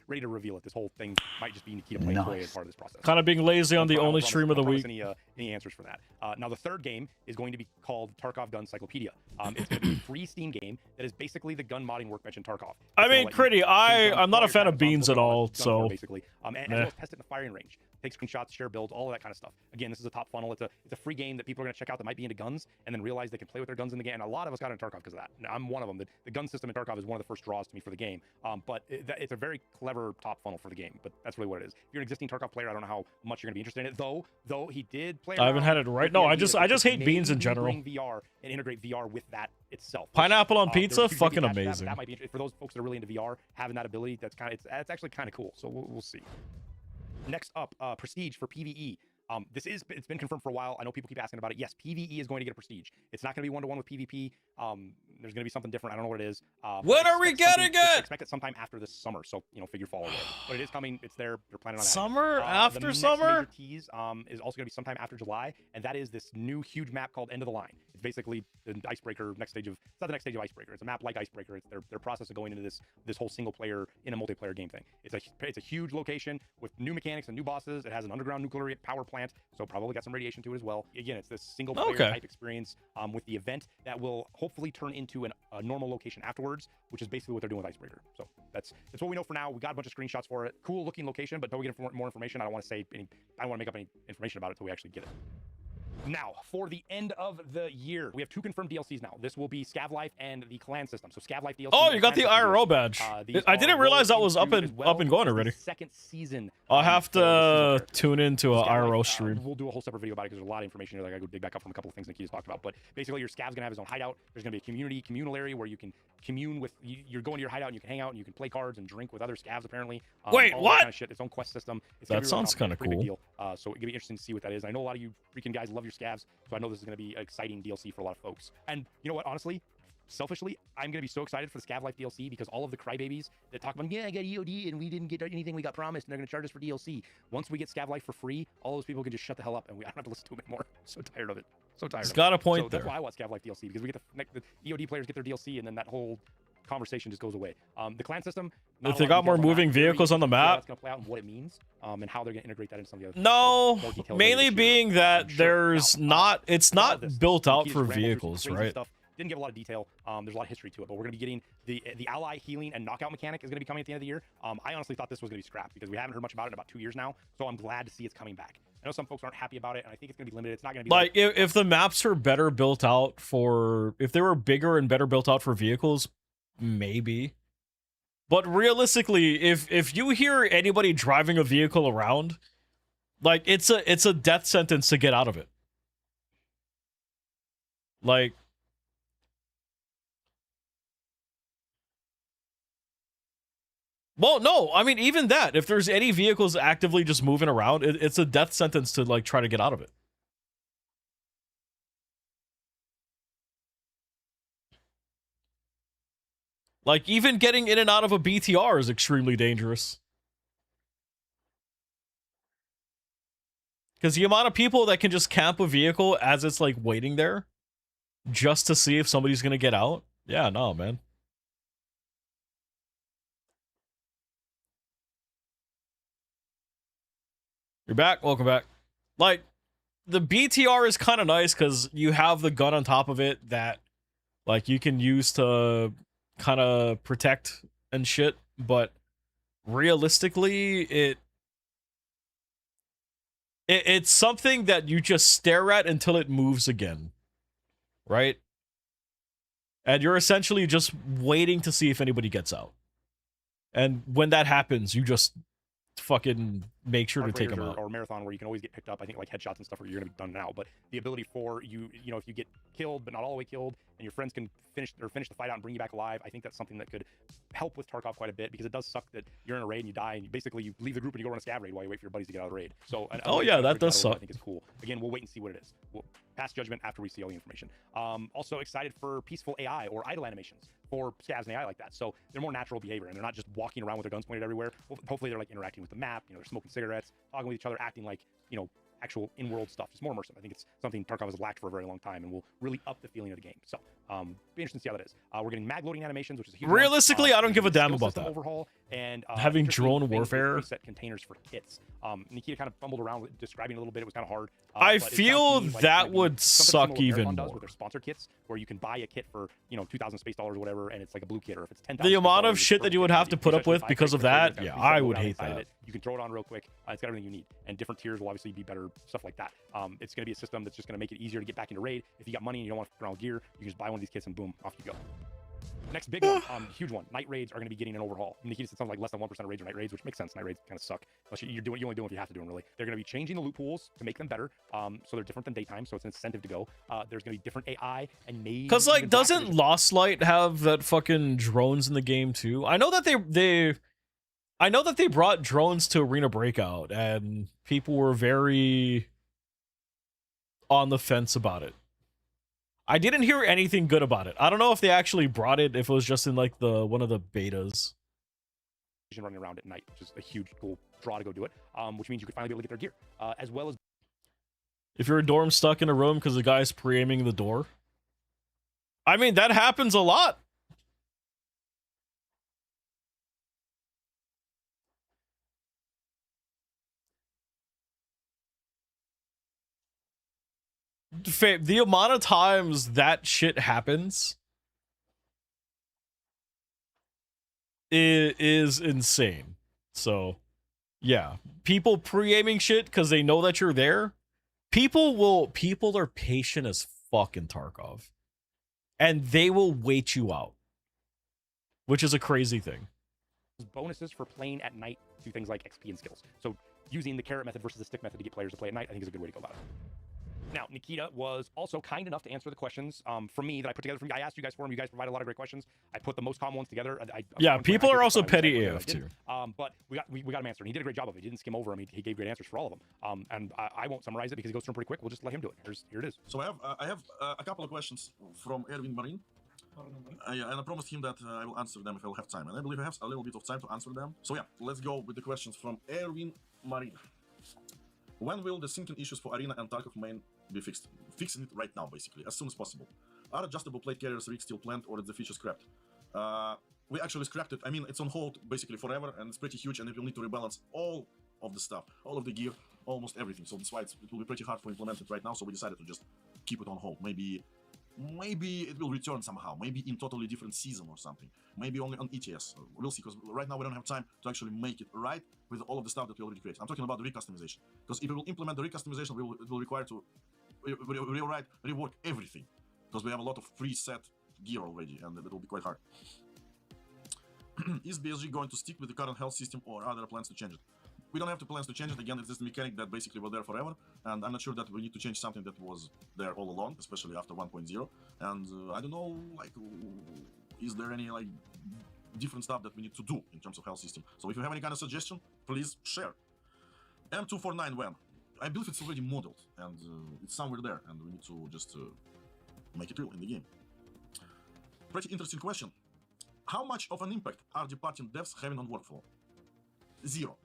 ready to reveal it. This whole thing might just be Nikita playing toy as part of this process. Kind of being lazy on the only stream of the week. Any answers for that? Now the third game is going to be called Tarkov Gun Cyclopedia. It's going to be a free Steam game that is basically the gun modding workbench in Tarkov. I mean, Critty, I'm not a fan of beans at all, so basically, and as well as test it in the firing range, take screenshots, share builds, all of that kind of stuff. Again, this is a top funnel. It's a free game that people are going to check out that might be into guns, and then realize they can play with their guns in the game. And a lot of us got into Tarkov because of that. Now, I'm one of them. The gun system in Tarkov is one of the first draws to me for the game. But it's a very clever top funnel for the game. But that's really what it is. If you're an existing Tarkov player, I don't know how much you're going to be interested in it. Though he did play. I haven't had it right. No, I just hate beans in general. Bring VR and integrate VR with that itself. Pineapple on pizza, fucking amazing. That might be for those folks that are really into VR. Having that ability, that's it's actually kind of cool. So we'll see. Next up, Prestige for PvE. It's been confirmed for a while. I know people keep asking about it. Yes, PvE is going to get a Prestige. It's not going to be 1-to-1 with PvP. There's going to be something different. I don't know what it is. When are we getting it? Expect it sometime after this summer. So figure fall away. But it is coming. It's there. They're planning on that. Summer after the next summer. Major tease is also going to be sometime after July, and that is this new huge map called End of the Line. It's basically the Icebreaker next stage of. It's not the next stage of Icebreaker. It's a map like Icebreaker. It's their process of going into this whole single player in a multiplayer game thing. It's a huge location with new mechanics and new bosses. It has an underground nuclear power plant, so probably got some radiation to it as well. Again, it's this single player type experience with the event that will hopefully turn into a normal location afterwards, which is basically what they're doing with Icebreaker. So that's what we know for now. We got a bunch of screenshots for it. Cool looking location, but until we get more information, I don't want to make up any information about it until we actually get it. Now, for the end of the year, we have 2 confirmed DLCs now. This will be Scav Life and the Clan System. So Scav Life DLC. Oh, you got the IRO badge. I didn't realize that was up and going already. Second season. I'll have to tune into an IRO stream. We'll do a whole separate video about it because there's a lot of information here that I gotta go dig back up from a couple of things Nikita's talked about. But basically, your Scav's gonna have his own hideout. There's gonna be a communal area where you can commune with. You're going to your hideout and you can hang out and you can play cards and drink with other Scavs apparently. Wait, all what? That kind of shit. Its own quest system. That sounds kind of cool. Deal. So it's gonna be interesting to see what that is. I know a lot of you freaking guys love your Scavs, so I know this is gonna be an exciting DLC for a lot of folks. And you know what? Honestly, selfishly, I'm going to be so excited for the Scav Life DLC because all of the crybabies that talk about, yeah, I got EOD and we didn't get anything we got promised and they're going to charge us for DLC. Once we get Scav Life for free, all those people can just shut the hell up and I don't have to listen to them anymore. I'm so tired of it. So tired. It's got a point there. That's why I want Scav Life DLC because we get the EOD players get their DLC and then that whole conversation just goes away. The clan system. If they got more moving vehicles on the map, that's going to play out and what it means, and how they're going to integrate that into some of the other. No, mainly being that there's not. It's not built out for vehicles, right? Didn't give a lot of detail. There's a lot of history to it, but we're going to be getting the ally healing and knockout mechanic is going to be coming at the end of the year. I honestly thought this was going to be scrapped because we haven't heard much about it in about 2 years now. So I'm glad to see it's coming back. I know some folks aren't happy about it, and I think it's going to be limited. It's not going to be like if the maps are better built out for, if they were bigger and better built out for vehicles, maybe. But realistically, if you hear anybody driving a vehicle around, like it's a death sentence to get out of it. Like Well, no, I mean, even that, if there's any vehicles actively just moving around, it's a death sentence to, like, try to get out of it. Like, even getting in and out of a BTR is extremely dangerous. Because the amount of people that can just camp a vehicle as it's, like, waiting there just to see if somebody's going to get out. Yeah, no, man. You're back. Welcome back. Like, the BTR is kind of nice because you have the gun on top of it that, like, you can use to kind of protect and shit. But realistically, it's something that you just stare at until it moves again, right? And you're essentially just waiting to see if anybody gets out. And when that happens, you just fucking make sure to take them out. Or marathon where you can always get picked up. I think like headshots and stuff where you're gonna be done now. But the ability for you know, if you get killed but not all the way killed, and your friends can finish the fight out and bring you back alive, I think that's something that could help with Tarkov quite a bit, because it does suck that you're in a raid and you die and you leave the group and you go run a scav raid while you wait for your buddies to get out of the raid. So oh yeah, that does suck. I think it's cool. Again, we'll wait and see what it is. We'll pass judgment after we see all the information. Also excited for peaceful AI or idle animations for scavs and AI like that. So they're more natural behavior and they're not just walking around with their guns pointed everywhere. Hopefully they're like interacting with the map, you know, they're smoking cigarettes, talking with each other, acting like, you know, actual in-world stuff, just more immersive. I think it's something Tarkov has lacked for a very long time and will really up the feeling of the game. So be interesting to see how that is. We're getting mag loading animations, which is a huge realistically I don't give a damn about that overhaul, and having drone warfare, set containers for kits. Nikita kind of fumbled around with describing a little bit. It was kind of hard. I feel that would suck even more. With their sponsor kits, where you can buy a kit for, you know, 2,000 space dollars or whatever, and it's like a blue kit, or if it's 10,000. The amount of shit that you would have to put up with because of that, yeah, I would hate that. You can throw it on real quick. It's got everything you need, and different tiers will obviously be better, stuff like that. It's going to be a system that's just going to make it easier to get back into raid. If you got money and you don't want to put around gear, you can just buy one of these kits and boom, off you go. Next big one, huge one. Night raids are going to be getting an overhaul. Nikita said something like less than 1% of raids are night raids, which makes sense. Night raids kind of suck. Unless you only do them if you have to do them, really. They're going to be changing the loot pools to make them better. So they're different than daytime, so it's an incentive to go. There's going to be different AI and maybe... Because, like, doesn't Lost Light have that fucking drones in the game, too? I know that they brought drones to Arena Breakout, and people were very on the fence about it. I didn't hear anything good about it. I don't know if they actually brought it, if it was just in like one of the betas. Running around at night, which is a huge cool draw to go do it, which means you could finally be able to get their gear, as well as if you're a dorm stuck in a room because the guy's pre-aiming the door. I mean, that happens a lot. The amount of times that shit happens is insane. So, yeah. People pre-aiming shit because they know that you're there. People are patient as fuck in Tarkov. And they will wait you out. Which is a crazy thing. Bonuses for playing at night do things like XP and skills. So, using the carrot method versus the stick method to get players to play at night, I think is a good way to go about it. Now, Nikita was also kind enough to answer the questions from me that I put together. I asked you guys for them. You guys provided a lot of great questions. I put the most common ones together. Yeah, people are also petty AF too. But we got him answered. He did a great job of it. He didn't skim over them. He gave great answers for all of them. And I won't summarize it because it goes through them pretty quick. We'll just let him do it. Here it is. So I have a couple of questions from Erwin Marin. And I promised him that I will answer them if I'll have time. And I believe I have a little bit of time to answer them. So yeah, let's go with the questions from Erwin Marin. When will the syncing issues for Arena and Tarkov main be fixed? Fixing it right now, basically, as soon as possible. Are adjustable plate carriers rig still planned, or is the feature scrapped? We actually scrapped it. I mean, it's on hold basically forever, and it's pretty huge, and it will need to rebalance all of the stuff, all of the gear, almost everything. So that's why it will be pretty hard to implement it right now. So we decided to just keep it on hold. Maybe it will return somehow. Maybe in totally different season or something. Maybe only on ETS. We'll see, because right now we don't have time to actually make it right with all of the stuff that we already created. I'm talking about the recustomization. Because if we will implement the recustomization, it will require to rewrite, rework everything. Because we have a lot of preset gear already, and it will be quite hard. Is BSG going to stick with the current health system, or are there plans to change it? We don't have the plans to change it. Again, it's just the mechanic that basically was there forever, and I'm not sure that we need to change something that was there all along, especially after 1.0. And I don't know, like, is there any like different stuff that we need to do in terms of health system. So if you have any kind of suggestion, please share. M249 when? I believe it's already modeled, and it's somewhere there, and we need to just make it real in the game. Pretty interesting question. How much of an impact are departing devs having on workflow? Zero.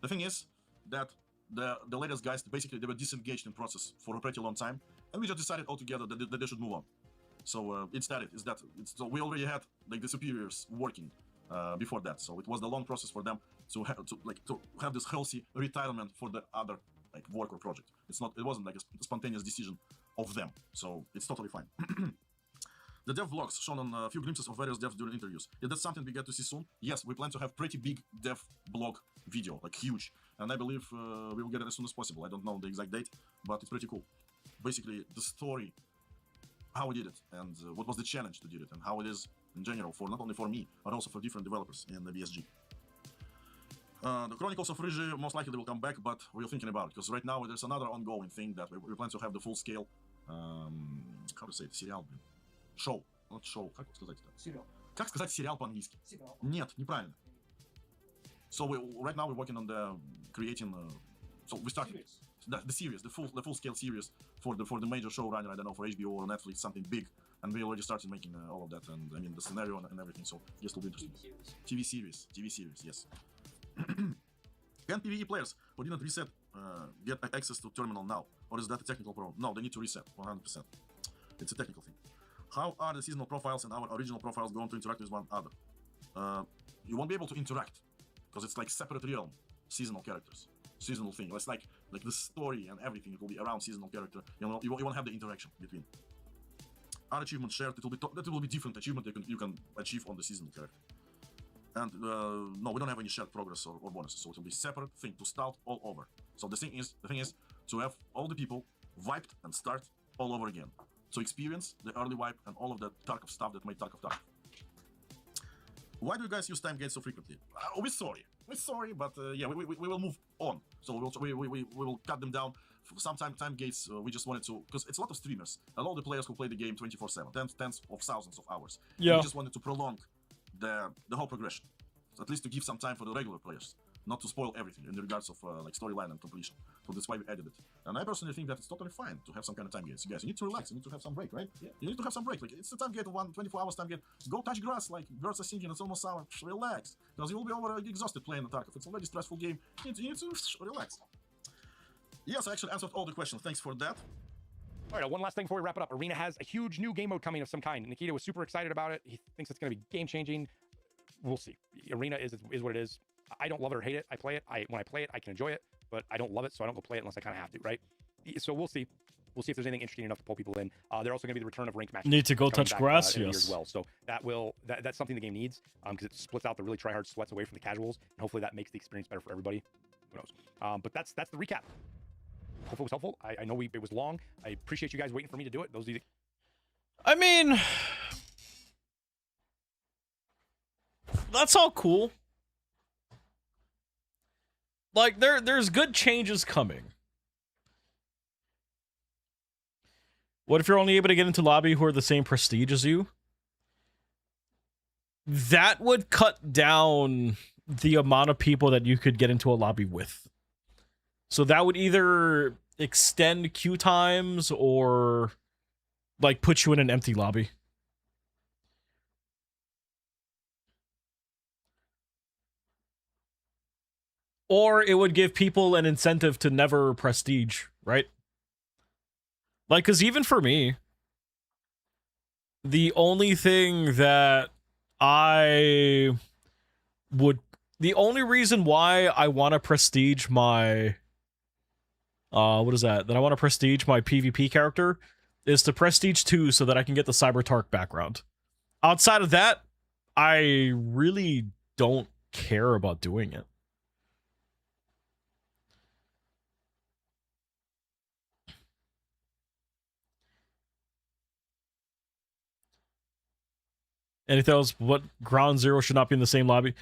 The thing is that the latest guys, basically, they were disengaged in process for a pretty long time, and we just decided altogether that they should move on. So so we already had like the superiors working before that, so it was the long process for them to have this healthy retirement for the other like work or project. It wasn't like a spontaneous decision of them, so it's totally fine. The dev vlogs shown on a few glimpses of various devs during interviews. Is that something we get to see soon? Yes, we plan to have pretty big dev blog video, like huge, and I believe we will get it as soon as possible. I don't know the exact date, but it's pretty cool. Basically, the story, how we did it, and what was the challenge to do it, and how it is in general for not only for me, but also for different developers in the BSG. The Chronicles of Rigi most likely will come back, but we're thinking about it, because right now there's another ongoing thing that we plan to have the full scale, how to say it, сериал, блин. Шоу, not show, как сказать это? Serial. Как сказать сериал по-английски? Serial. Нет, неправильно. So right now we're working on the creating, so we started the series, the full scale series for the major showrunner, I don't know, for HBO or Netflix, something big, and we already started making all of that, and I mean the scenario and everything, so yes, it'll be interesting. TV series, yes. Can PvE players who didn't reset get access to terminal now, or is that a technical problem? No, they need to reset 100%. It's a technical thing. How are the seasonal profiles and our original profiles going to interact with one another? You won't be able to interact because it's like separate realm, seasonal characters, seasonal thing. It's like the story and everything. It will be around seasonal character. You know, you won't have the interaction between. Our achievement shared. That will be different achievement you can achieve on the seasonal character. And no, we don't have any shared progress or bonuses, so it will be separate thing to start all over. So the thing is to have all the people wiped and start all over again. To experience the early wipe and all of the Tarkov stuff that made Tarkov Tarkov. Why do you guys use time gates so frequently? We're sorry, but yeah, we will move on. So we will cut them down. Some time gates, we just wanted to, because it's a lot of streamers, a lot of the players who play the game 24/7, tens of thousands of hours. Yeah. We just wanted to prolong the whole progression, at least to give some time for the regular players, not to spoil everything in regards of like storyline and completion. So that's why we added it. And I personally think that it's totally fine to have some kind of time gates. You guys, you need to relax, you need to have some break, right? Yeah. You need to have some break. Like it's a time gate of 24 hours time gate. Go touch grass, like birds are singing, it's almost summer. Relax. Because you will be over exhausted playing the Tarkov. It's already a stressful game. You need to relax. Yes, I actually answered all the questions. Thanks for that. All right, one last thing before we wrap it up. Arena has a huge new game mode coming of some kind. Nikita was super excited about it. He thinks it's going to be game-changing. We'll see. Arena is what it is. I don't love it or hate it. I play it. When I play it, I can enjoy it, but I don't love it, so I don't go play it unless I kind of have to, right? So we'll see. We'll see if there's anything interesting enough to pull people in. They're also going to be the return of ranked matches. Need to go coming touch back, grass, in a year yes. as well. So that's something the game needs because it splits out the really try-hard sweats away from the casuals, and hopefully that makes the experience better for everybody. Who knows? But that's the recap. Hopefully it was helpful. I know it was long. I appreciate you guys waiting for me to do it. Those of you I mean, that's all cool. Like there's good changes coming. What if you're only able to get into lobby who are the same prestige as you? That would cut down the amount of people that you could get into a lobby with. So that would either extend queue times or like put you in an empty lobby. Or it would give people an incentive to never prestige, right? Like, because even for me, the only thing that the only reason why I want to prestige my, what is that? That I want to prestige my PvP character is to prestige 2 so that I can get the CyberTark background. Outside of that, I really don't care about doing it. Anything else? What Ground Zero should not be in the same lobby?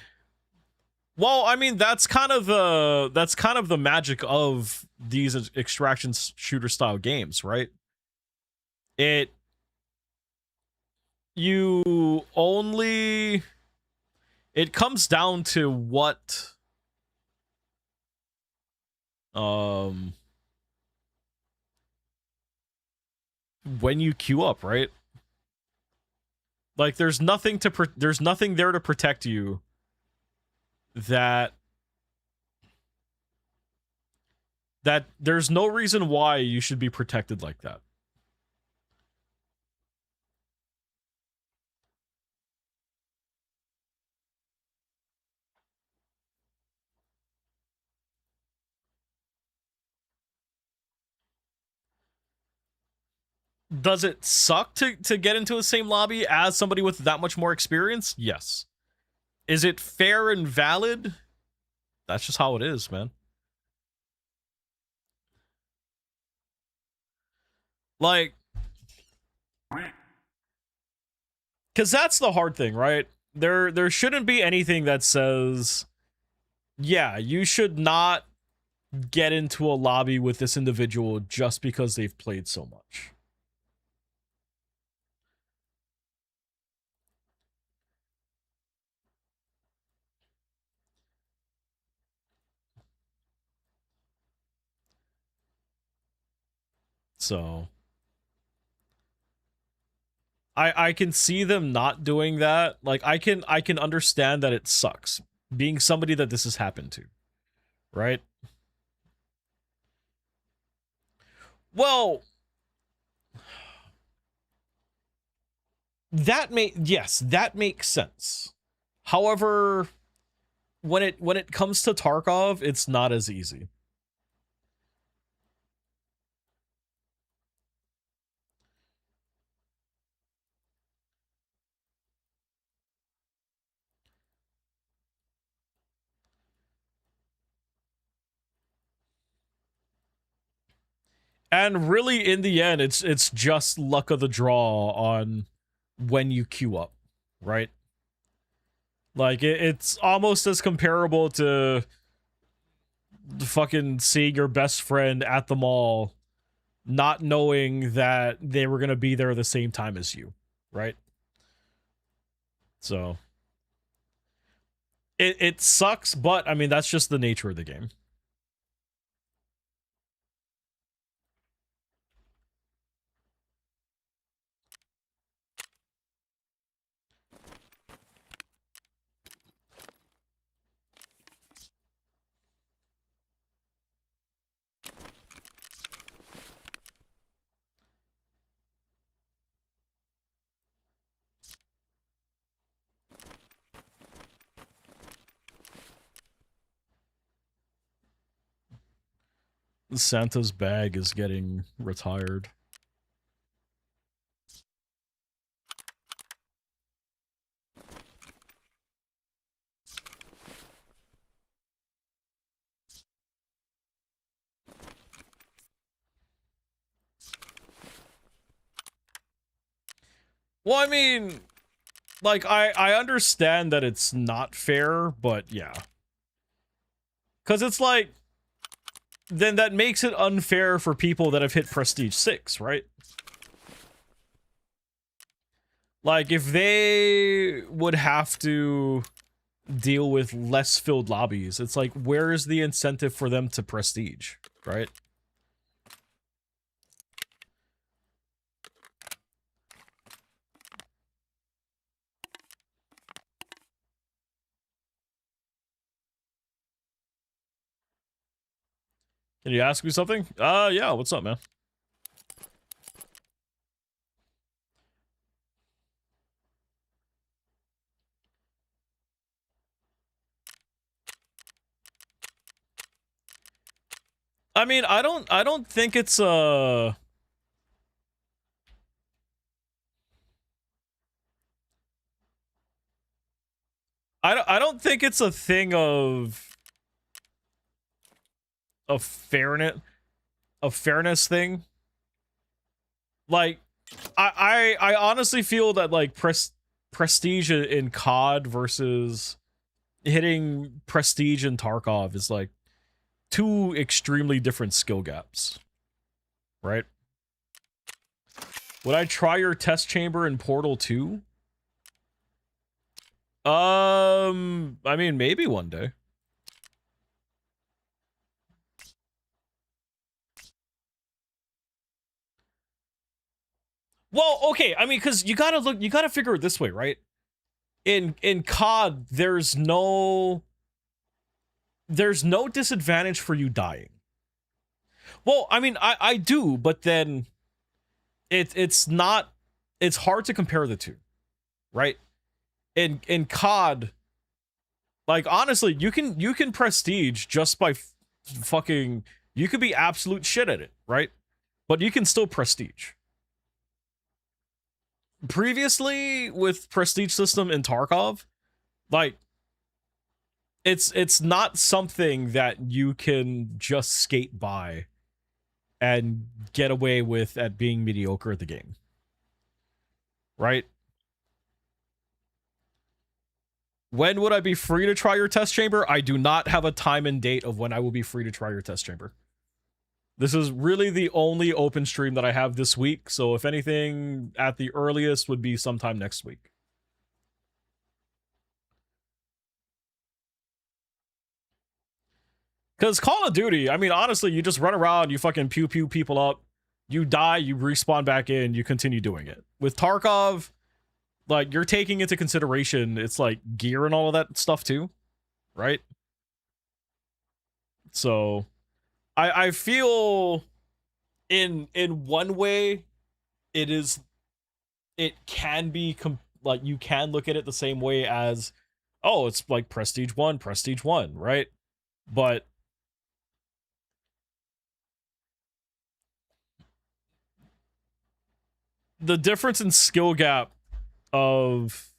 Well, I mean that's kind of the magic of these extraction shooter style games, right? You only it comes down to what when you queue up, right? Like there's nothing there to protect you that there's no reason why you should be protected like that. Does it suck to get into the same lobby as somebody with that much more experience? Yes. Is it fair and valid? That's just how it is, man. Like, because that's the hard thing, right? There shouldn't be anything that says, yeah, you should not get into a lobby with this individual just because they've played so much. So I can see them not doing that. Like I can understand that it sucks being somebody that this has happened to, right? Well, that makes sense. However, when it comes to Tarkov, it's not as easy. And really, in the end, it's just luck of the draw on when you queue up, right? Like it's almost as comparable to fucking seeing your best friend at the mall, not knowing that they were gonna be there at the same time as you, right? So it sucks, but I mean that's just the nature of the game. Santa's bag is getting retired. Well, I mean, like, I understand that it's not fair, but yeah. Because it's like, then that makes it unfair for people that have hit Prestige 6, right? Like, if they would have to deal with less filled lobbies, it's like, where is the incentive for them to Prestige, right? Can you ask me something? Yeah, what's up, man? I mean, I don't think it's I don't think it's a thing of fairness, a fairness thing. Like, I honestly feel that like prestige in COD versus hitting prestige in Tarkov is like two extremely different skill gaps, right? Would I try your test chamber in Portal 2? I mean, maybe one day. Well, okay, I mean, because you gotta figure it this way, right? In COD, there's no disadvantage for you dying. Well, I mean, I do, but then it's hard to compare the two, right? In COD, like honestly, you can prestige just by fucking, you could be absolute shit at it, right? But you can still prestige. Previously with prestige system in Tarkov, like it's not something that you can just skate by and get away with at being mediocre at the game. Right? When would I be free to try your test chamber? I do not have a time and date of when I will be free to try your test chamber. This is really the only open stream that I have this week, so if anything, at the earliest would be sometime next week. Because Call of Duty, I mean, honestly, you just run around, you fucking pew-pew people up, you die, you respawn back in, you continue doing it. With Tarkov, like, you're taking into consideration, it's like gear and all of that stuff too, right? So, I feel in one way, it can be, like, you can look at it the same way as, oh, it's like Prestige 1, right? But the difference in skill gap of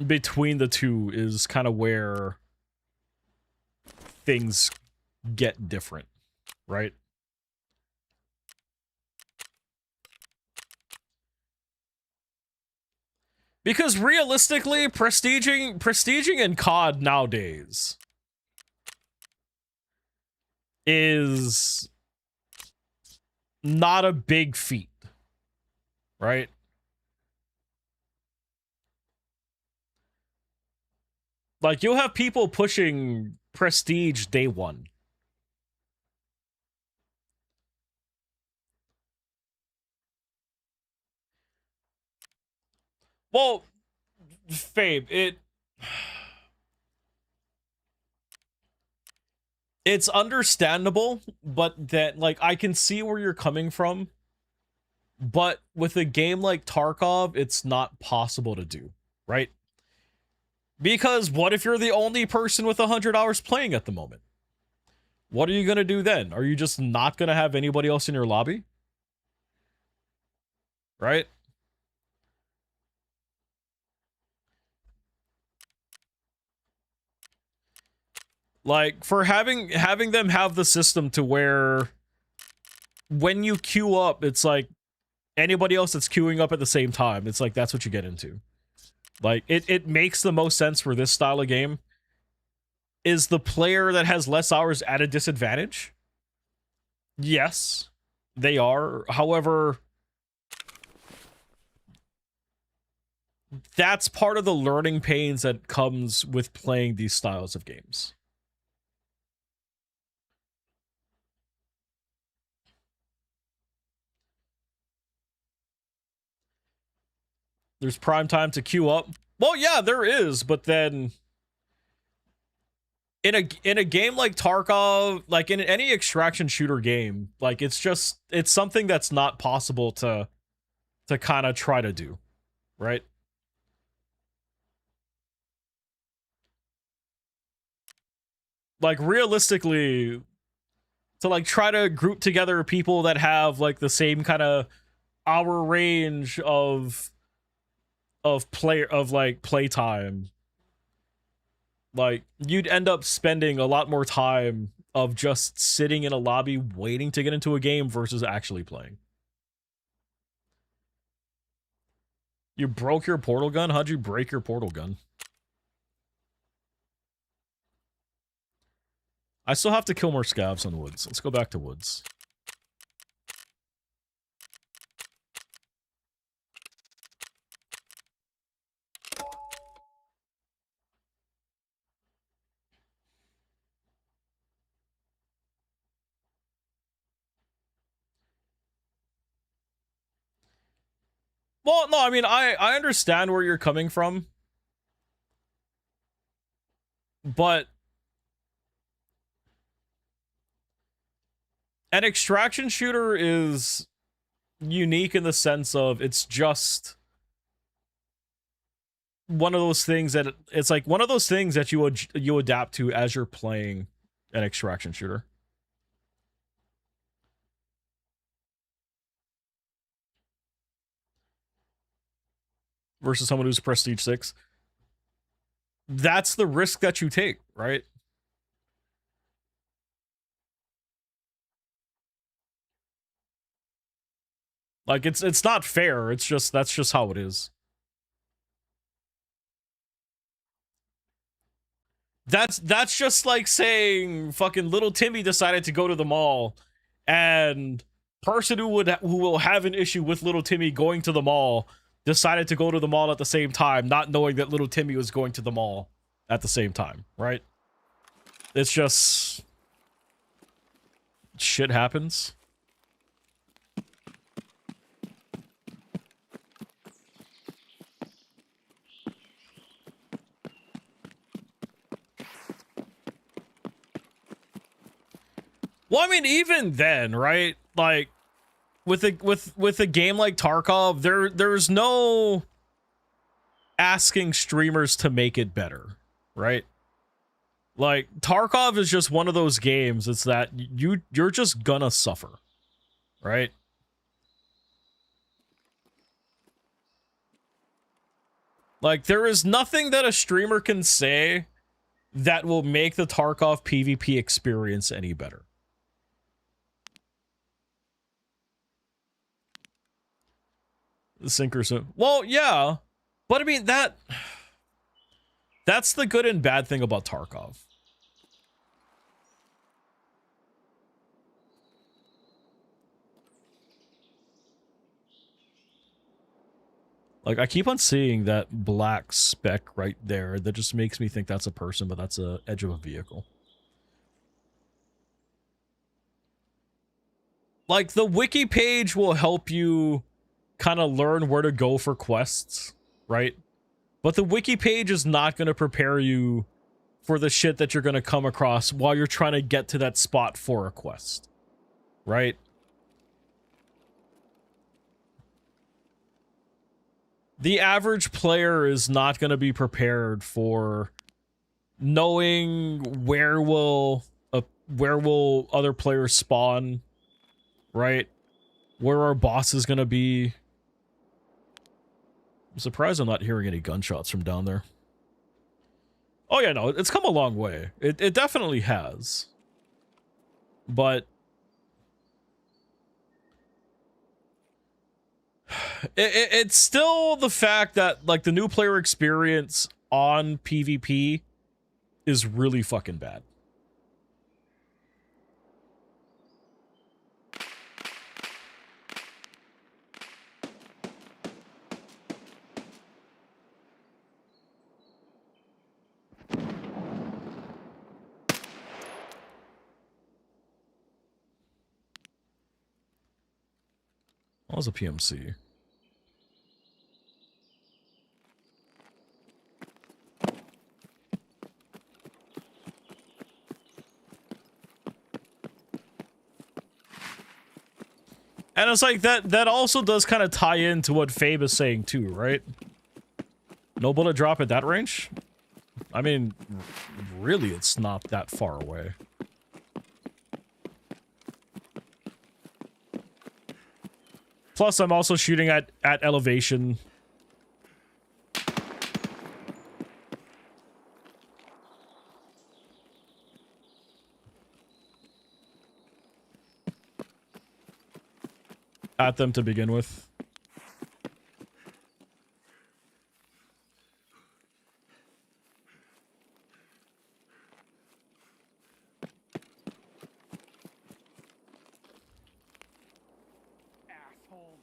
between the two is kind of where things get different, right? Because realistically, prestiging in COD nowadays is not a big feat, right? Like, you'll have people pushing prestige day one. Well, Fabe, it's understandable, but that, like, I can see where you're coming from. But with a game like Tarkov, it's not possible to do, right? Because what if you're the only person with 100 hours playing at the moment? What are you going to do then? Are you just not going to have anybody else in your lobby? Right? Like, for having them have the system to where when you queue up, it's like anybody else that's queuing up at the same time. It's like, that's what you get into. Like, it makes the most sense for this style of game. Is the player that has less hours at a disadvantage? Yes, they are. However, that's part of the learning pains that comes with playing these styles of games. There's prime time to queue up. Well, yeah, there is, but then in a game like Tarkov, like in any extraction shooter game, like it's something that's not possible to kind of try to do, right? Like, realistically, to like try to group together people that have like the same kind of hour range of playtime, like, you'd end up spending a lot more time of just sitting in a lobby waiting to get into a game versus actually playing. You broke your portal gun? How'd you break your portal gun? I still have to kill more scavs on woods. Let's go back to woods. Well, no, I mean, I understand where you're coming from, but an extraction shooter is unique in the sense of it's just one of those things that it's like one of those things that you adapt to as you're playing an extraction shooter. Versus someone who's prestige 6. That's the risk that you take, right? Like it's not fair. It's just that's just how it is. That's just like saying fucking little Timmy decided to go to the mall, and person who will have an issue with little Timmy going to the mall decided to go to the mall at the same time, not knowing that little Timmy was going to the mall at the same time, right? It's just shit happens. Well, I mean, even then, right? Like with a game like Tarkov, there's no asking streamers to make it better, right? Like Tarkov is just one of those games. It's that you're just gonna suffer, right? Like there is nothing that a streamer can say that will make the Tarkov PvP experience any better. The sinker, so well, yeah, but I mean that's the good and bad thing about Tarkov. Like I keep on seeing that black speck right there that just makes me think that's a person, but that's a edge of a vehicle. Like the wiki page will help you kind of learn where to go for quests, right? But the wiki page is not going to prepare you for the shit that you're going to come across while you're trying to get to that spot for a quest, right? The average player is not going to be prepared for knowing where will other players spawn, right? Where our boss is going to be. I'm surprised I'm not hearing any gunshots from down there. Oh yeah, no, it's come a long way. It definitely has. But it's still the fact that like the new player experience on PvP is really fucking bad. That was a PMC. And it's like that also does kind of tie into what Fabe is saying too, right? No bullet drop at that range? I mean, really, it's not that far away. Plus, I'm also shooting at elevation. At them to begin with. Asshole.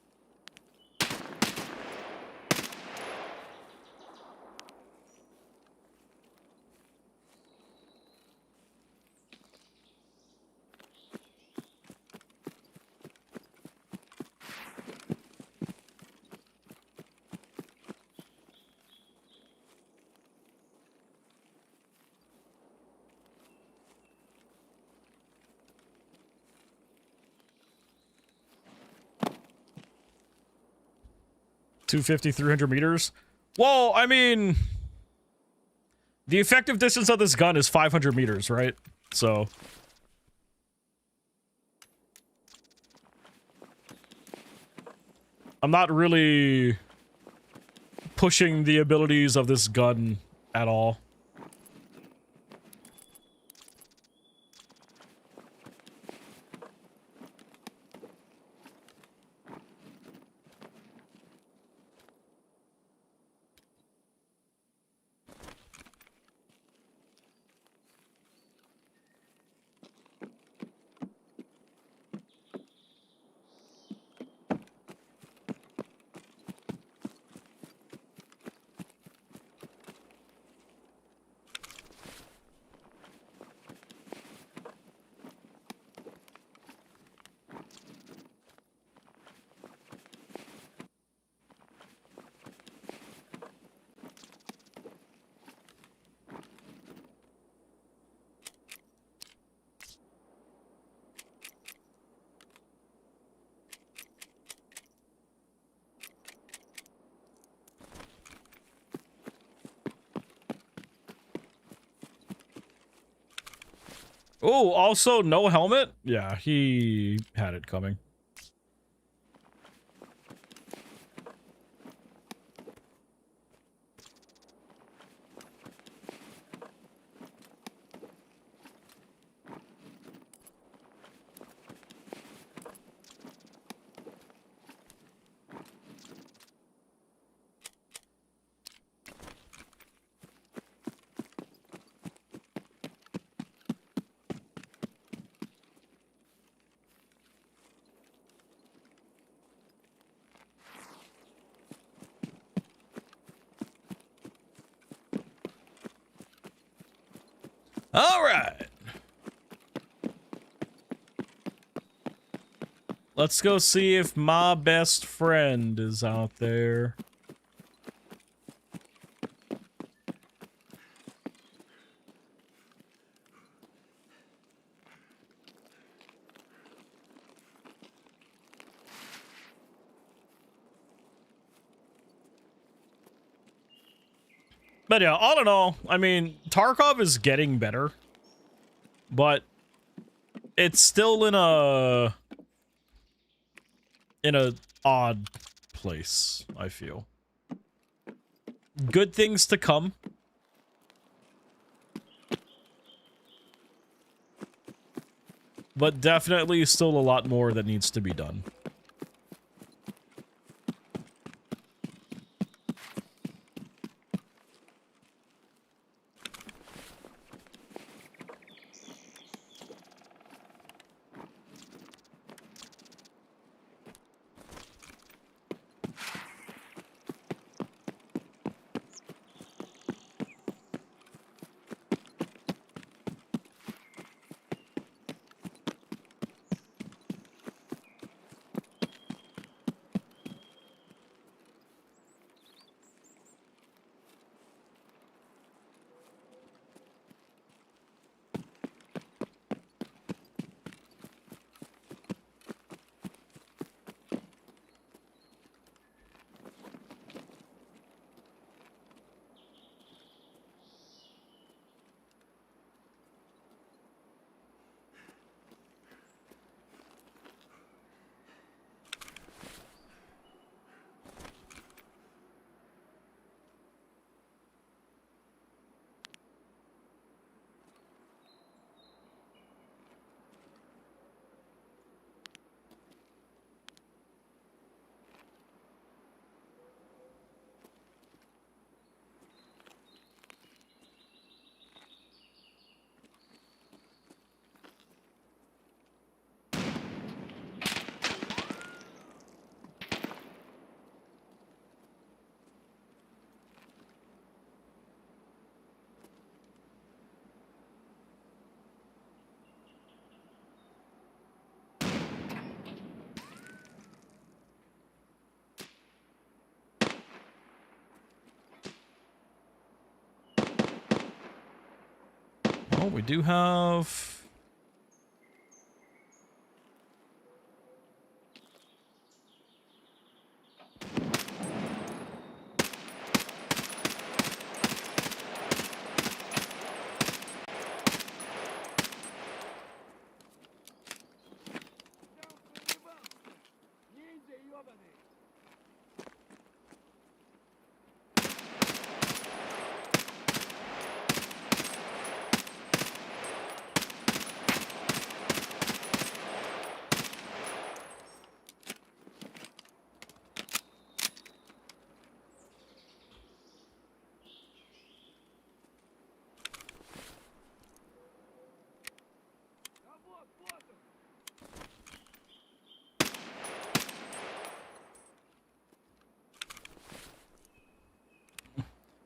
250, 300 meters. Well, I mean, the effective distance of this gun is 500 meters, right? So I'm not really pushing the abilities of this gun at all. Oh, also no helmet? Yeah, he had it coming. All right. Let's go see if my best friend is out there. But yeah, all in all, I mean, Tarkov is getting better, but it's still in a odd place, I feel. Good things to come. But definitely still a lot more that needs to be done. Well, we do have...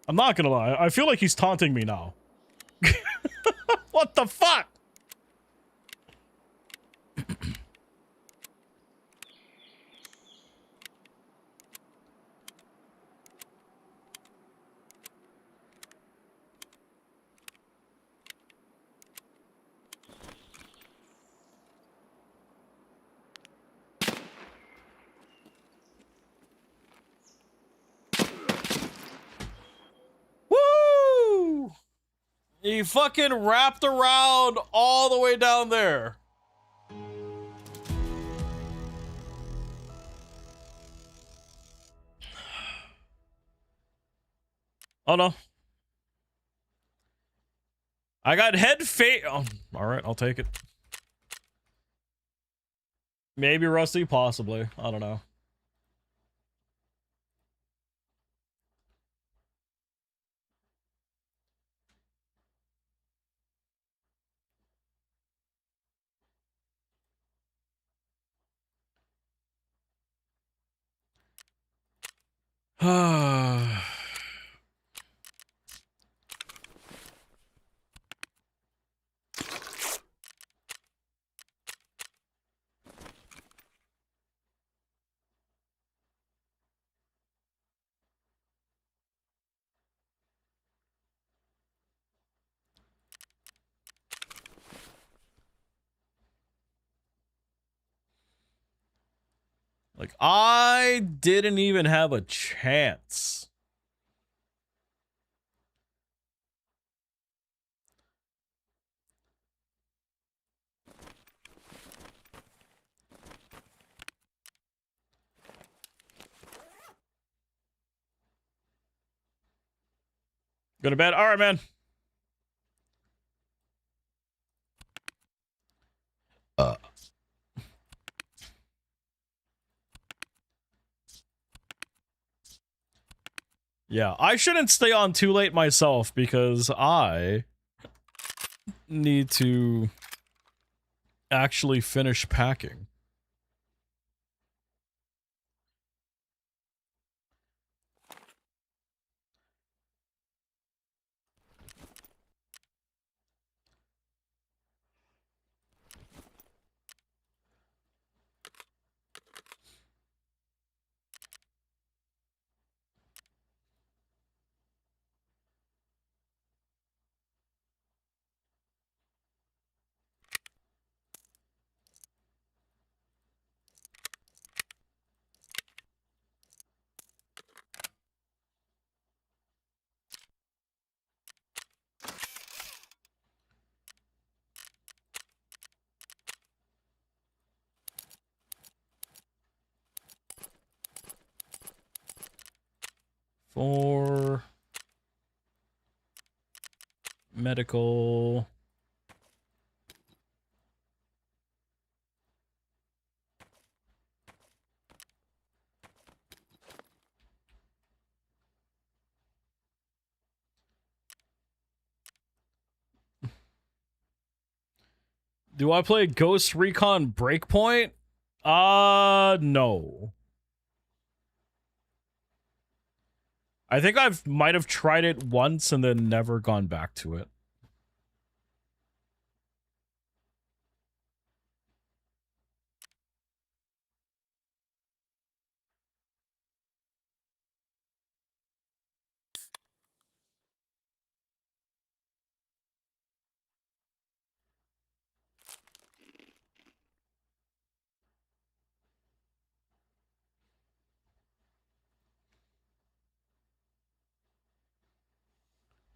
I'm not gonna lie. I feel like he's taunting me now. What the fuck? Woo! He fucking wrapped around all the way down there. Oh no. I got head fate. Oh, all right, I'll take it. Maybe Rusty, possibly. I don't know. Like, I didn't even have a chance. Go to bed. All right, man. Yeah, I shouldn't stay on too late myself because I need to actually finish packing. For medical. Do I play Ghost Recon Breakpoint? No. I think might have tried it once and then never gone back to it.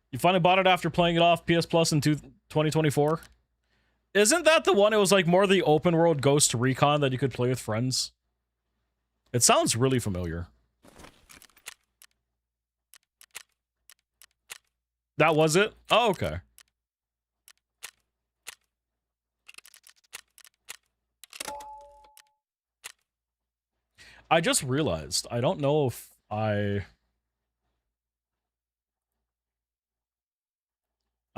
You finally bought it after playing it off PS Plus in 2024? Isn't that the one? It was like more the open world Ghost Recon that you could play with friends. It sounds really familiar. That was it? Oh, okay. I just realized, I don't know if I'm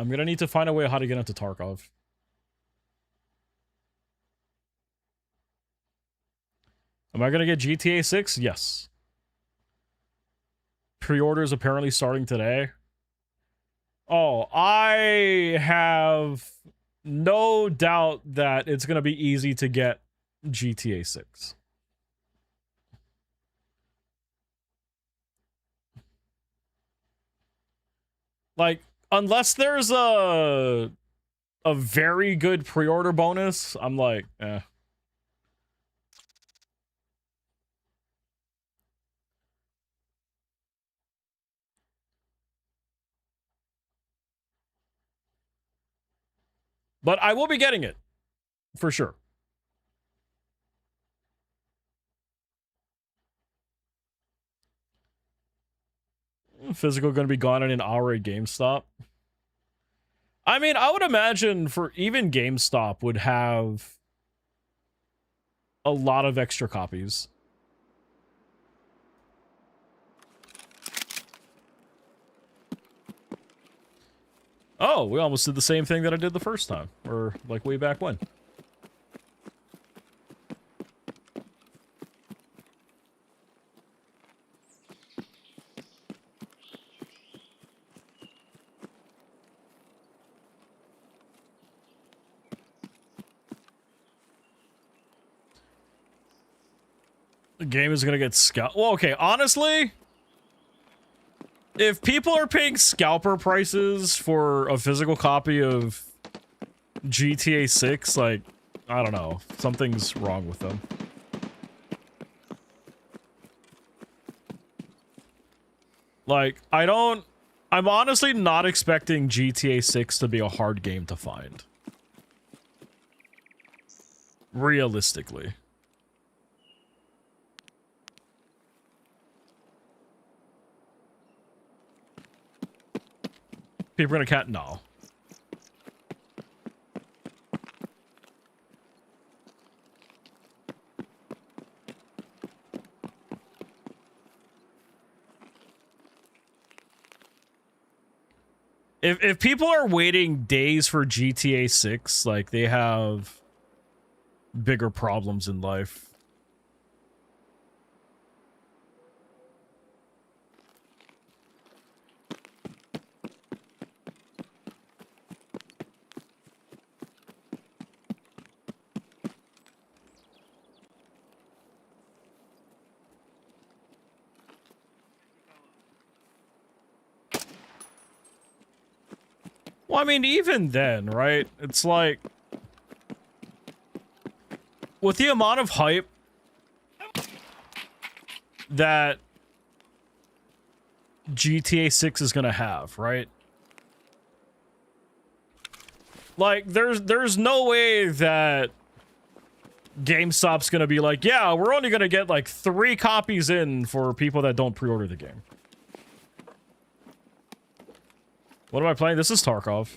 gonna need to find a way how to get into Tarkov. Am I gonna get GTA 6? Yes. Pre-orders apparently starting today. Oh, I have no doubt that it's going to be easy to get GTA 6. Like, unless there's a very good pre-order bonus, I'm like, eh. But I will be getting it, for sure. Physical going to be gone in an hour at GameStop. I mean, I would imagine for even GameStop would have a lot of extra copies. Oh, we almost did the same thing that I did the first time, or like way back when. The game is gonna get scalped. Well, okay, honestly, if people are paying scalper prices for a physical copy of GTA 6, like, I don't know, something's wrong with them. Like, I'm honestly not expecting GTA 6 to be a hard game to find. Realistically. People are gonna no. If people are waiting days for GTA 6, like, they have bigger problems in life. Well, I mean, even then, right? It's like, with the amount of hype that GTA 6 is gonna have, right? Like, there's no way that GameStop's gonna be like, yeah, we're only gonna get like 3 copies in for people that don't pre-order the game. What am I playing? This is Tarkov.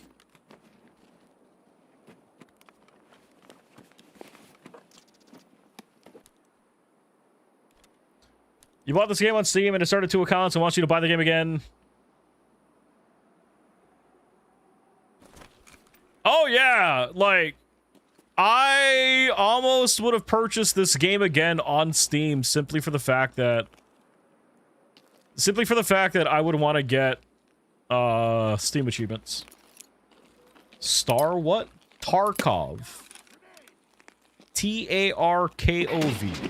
You bought this game on Steam and it started 2 accounts and wants you to buy the game again. Oh yeah, like, I almost would have purchased this game again on Steam simply for the fact that I would want to get Steam achievements. Star what? Tarkov. Tarkov.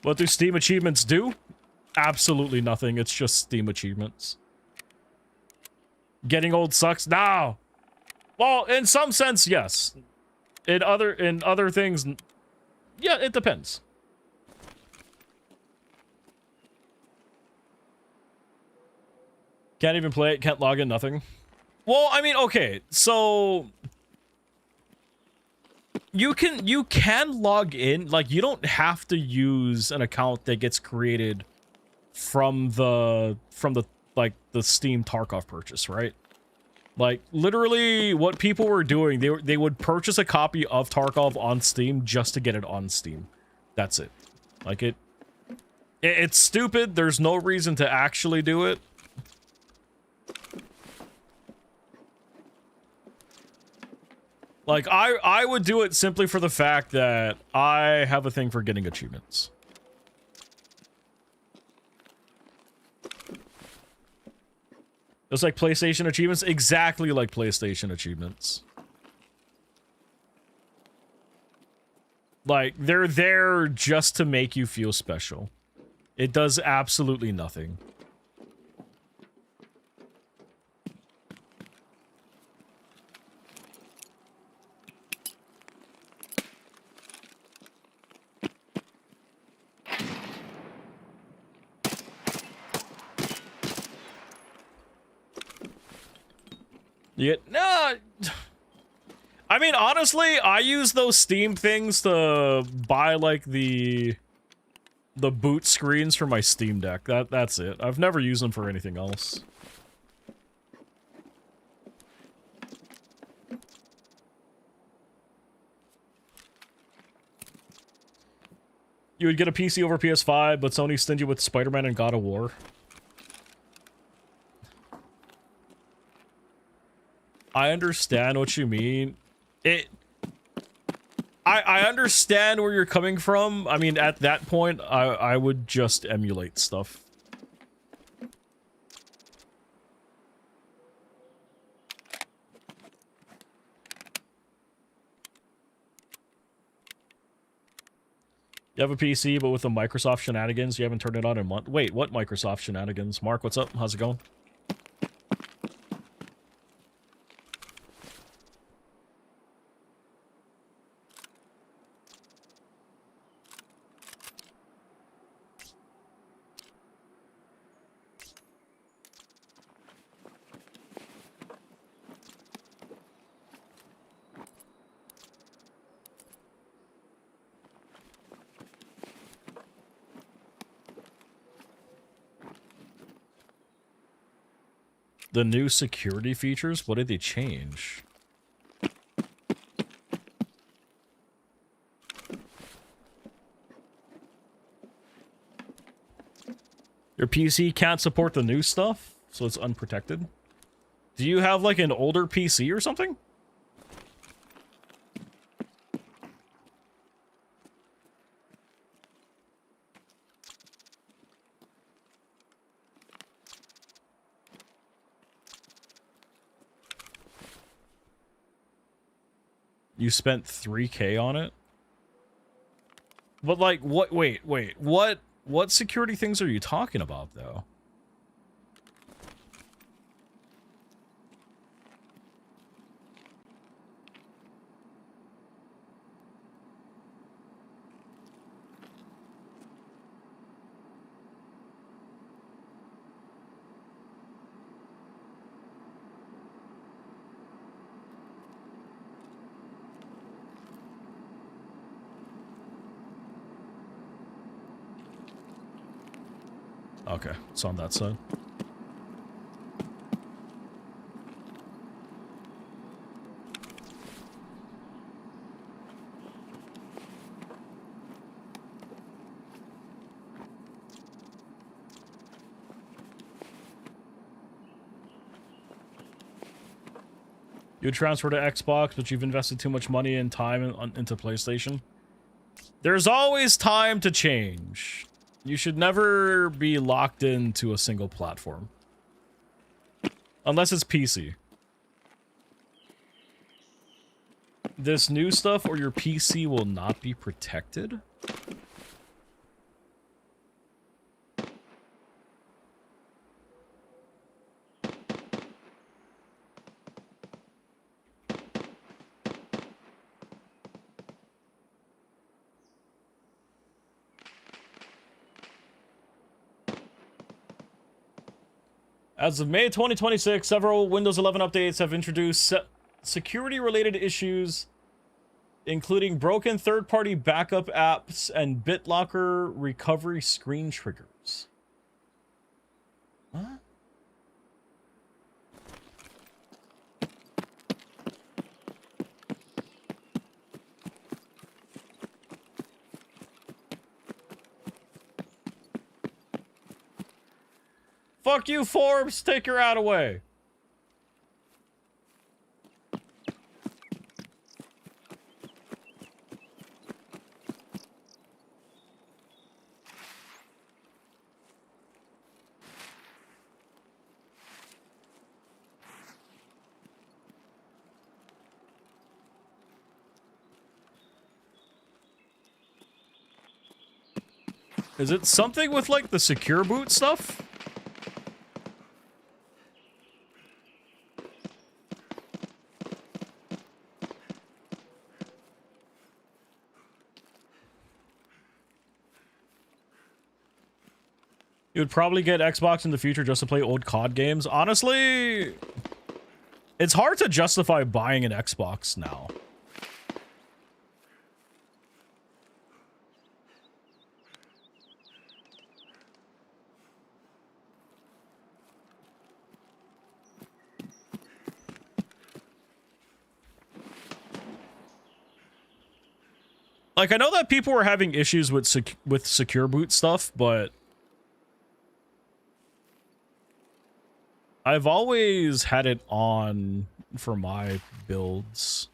What do Steam achievements do? Absolutely nothing. It's just Steam achievements. Getting old sucks? No. Well, in some sense, yes. In other things, yeah, it depends. Can't even play it, can't log in, nothing. Well, I mean, okay, so you can log in, like, you don't have to use an account that gets created from the like the Steam Tarkov purchase, right? Like, literally what people were doing, they would purchase a copy of Tarkov on Steam just to get it on Steam. That's it. Like, It's stupid. There's no reason to actually do it. Like, I would do it simply for the fact that I have a thing for getting achievements. It's like PlayStation achievements, exactly like PlayStation achievements. Like, they're there just to make you feel special. It does absolutely nothing. Yeah, no. I mean, honestly, I use those Steam things to buy like the boot screens for my Steam Deck. That's it. I've never used them for anything else. You would get a PC over PS5, but Sony's stingy with Spider-Man and God of War. I understand what you mean. I understand where you're coming from. I mean, at that point, I would just emulate stuff. You have a PC, but with the Microsoft shenanigans, you haven't turned it on in a month. Wait, what Microsoft shenanigans? Mark, what's up? How's it going? The new security features? What did they change? Your PC can't support the new stuff, so it's unprotected. Do you have like an older PC or something? You spent $3K on it? But like, what? Wait. What security things are you talking about, though? Okay, it's on that side. You would transfer to Xbox, but you've invested too much money and time into PlayStation. There's always time to change. You should never be locked into a single platform. Unless it's PC. This new stuff or your PC will not be protected? As of May 2026, several Windows 11 updates have introduced security-related issues, including broken third-party backup apps and BitLocker recovery screen triggers. What? Fuck you, Forbes. Take your ad away. Is it something with, like, the secure boot stuff? You would probably get Xbox in the future just to play old COD games. Honestly, it's hard to justify buying an Xbox now. Like, I know that people were having issues with secure boot stuff, but I've always had it on for my builds.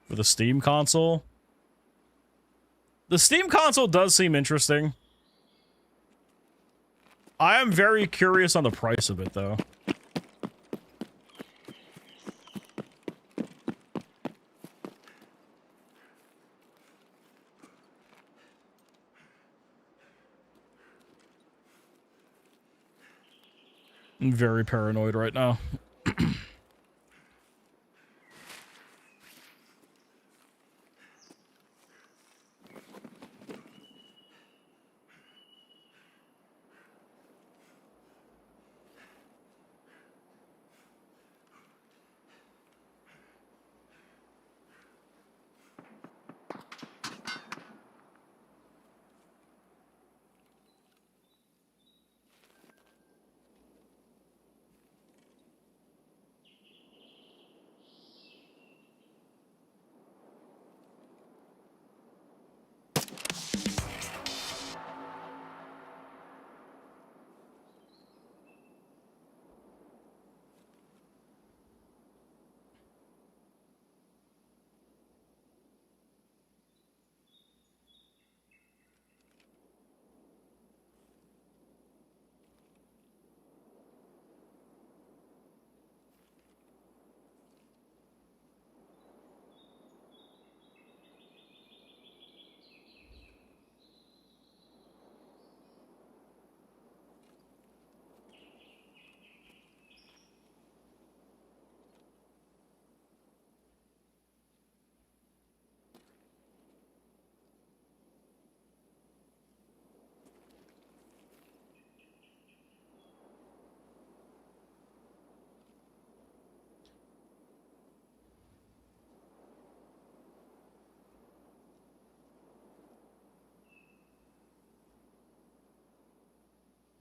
For the Steam console. The Steam console does seem interesting. I am very curious on the price of it, though. I'm very paranoid right now.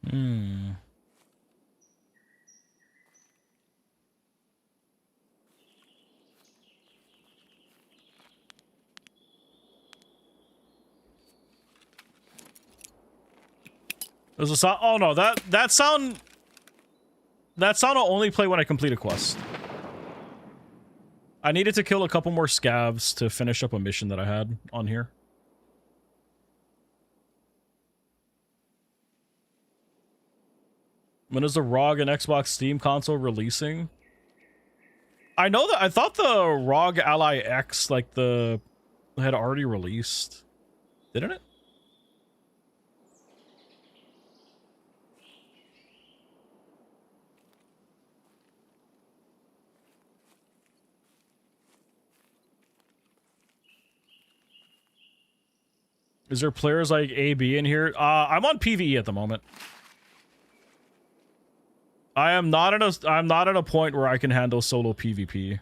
Hmm. There's a sound. Oh no, that sound will only play when I complete a quest. I needed to kill a couple more scavs to finish up a mission that I had on here. When is the ROG and Xbox Steam console releasing? I know that I thought the ROG Ally X, like had already released. Didn't it? Is there players like AB in here? I'm on PvE at the moment. I'm not at a point where I can handle solo PvP.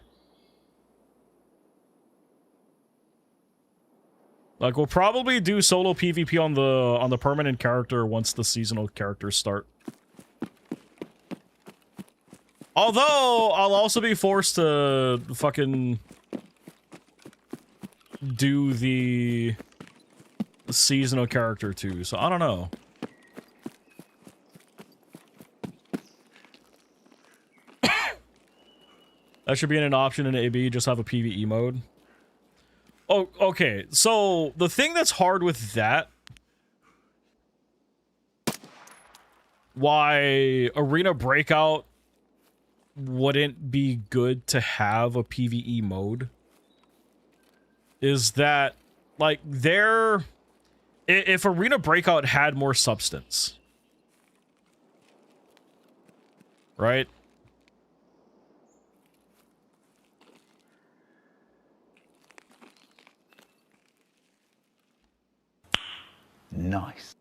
Like, we'll probably do solo PvP on the permanent character once the seasonal characters start. Although, I'll also be forced to fucking do the seasonal character too, so I don't know. That should be an option in AB, just have a PvE mode. Oh, okay, so the thing that's hard with that, why Arena Breakout wouldn't be good to have a PvE mode, is that, like, if Arena Breakout had more substance, right? Nice.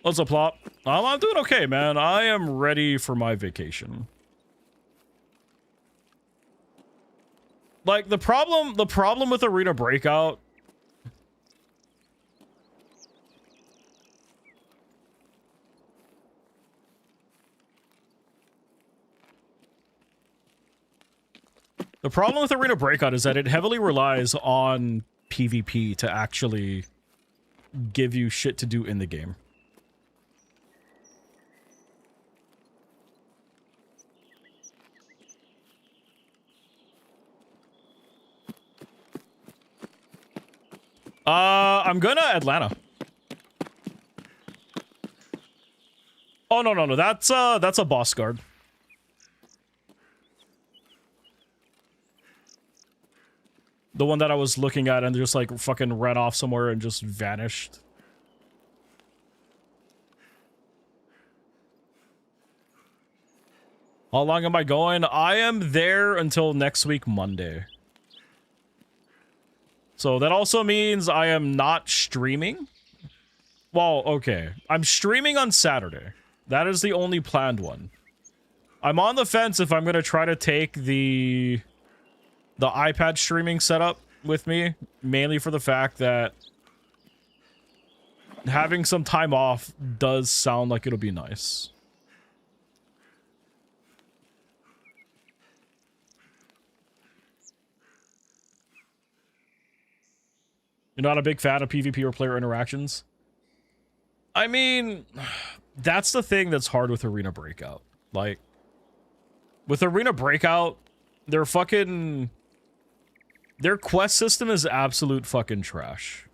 What's up, Plop? I'm doing okay, man. I am ready for my vacation. Like, the problem with Arena Breakout, is that it heavily relies on PvP to actually give you shit to do in the game. I'm gonna Atlanta. Oh, no. That's a boss guard. The one that I was looking at and just, like, fucking ran off somewhere and just vanished. How long am I going? I am there until next week, Monday. So that also means I am not streaming. Well, okay. I'm streaming on Saturday. That is the only planned one. I'm on the fence if I'm going to try to take the iPad streaming setup with me, mainly for the fact that having some time off does sound like it'll be nice. You're not a big fan of PvP or player interactions? I mean, that's the thing that's hard with Arena Breakout. Like, with Arena Breakout, their quest system is absolute fucking trash.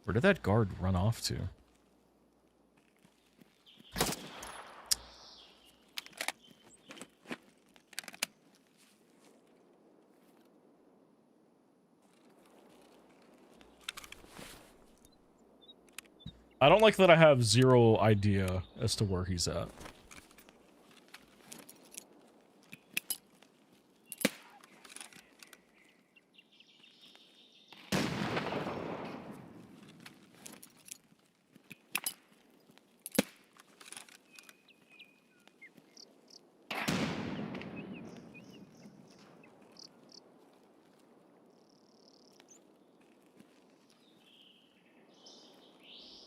Where did that guard run off to? I don't like that I have zero idea as to where he's at.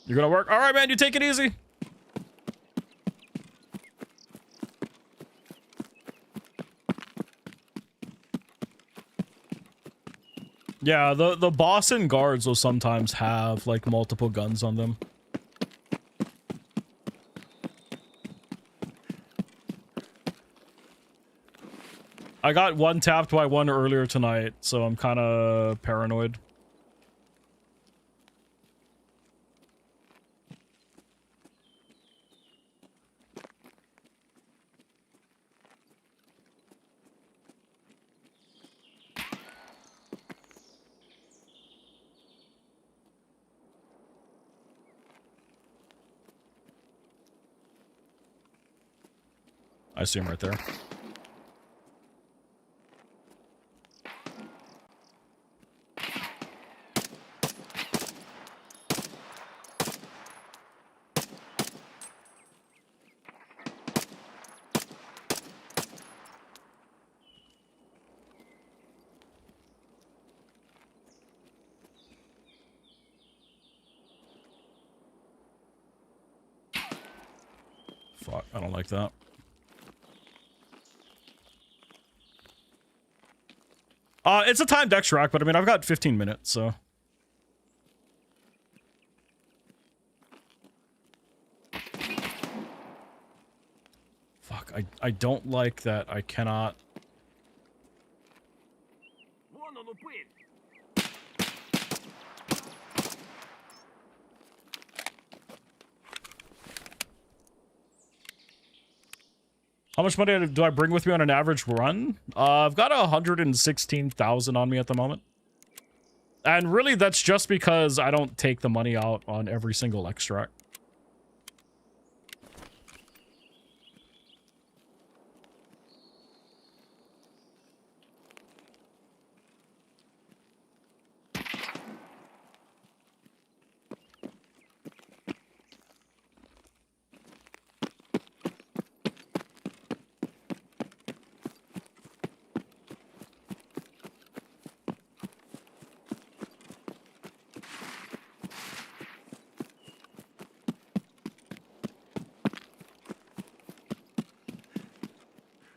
You're gonna work? All right, man, you take it easy. Yeah, the boss and guards will sometimes have, like, multiple guns on them. I got one tapped by one earlier tonight, so I'm kind of paranoid. I see him right there. Fuck, I don't like that. It's a timed extract, but I mean, I've got 15 minutes, so. Fuck, I don't like that I cannot. How much money do I bring with me on an average run? I've got 116,000 on me at the moment. And really, that's just because I don't take the money out on every single extract.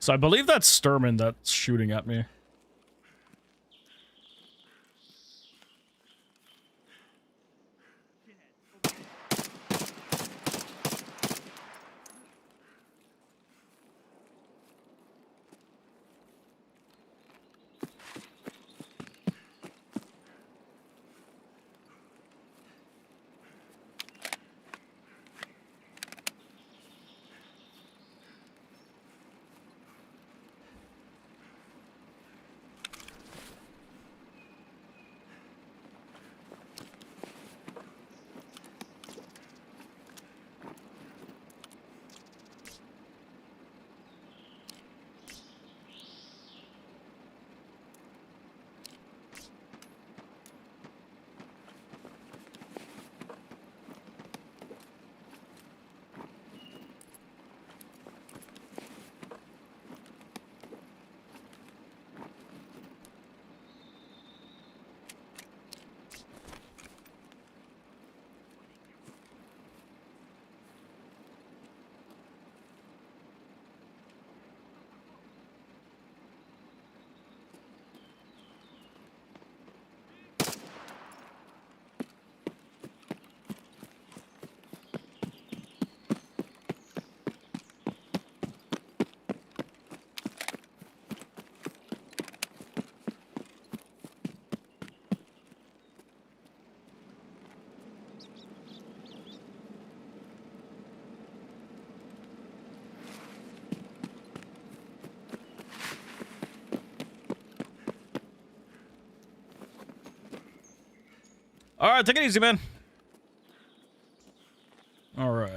So I believe that's Sturman that's shooting at me. All right, take it easy, man. All right.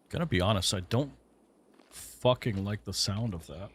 Gonna be honest, I don't fucking like the sound of that.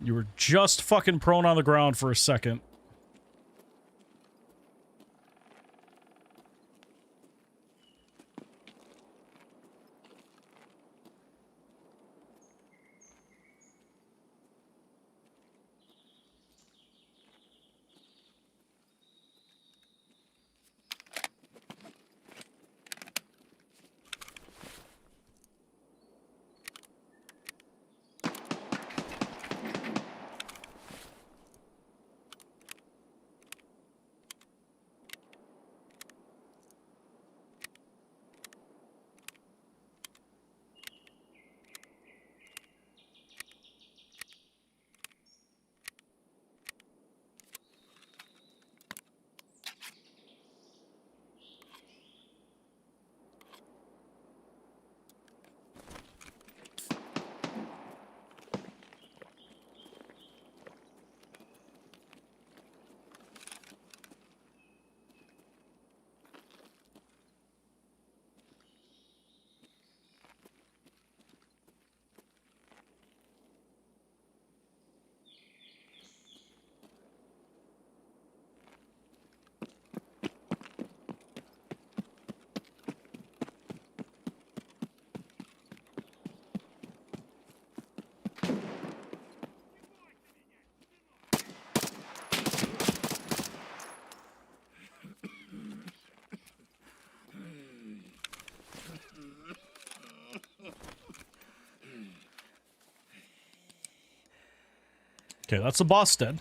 You were just fucking prone on the ground for a second. Okay, that's the boss dead.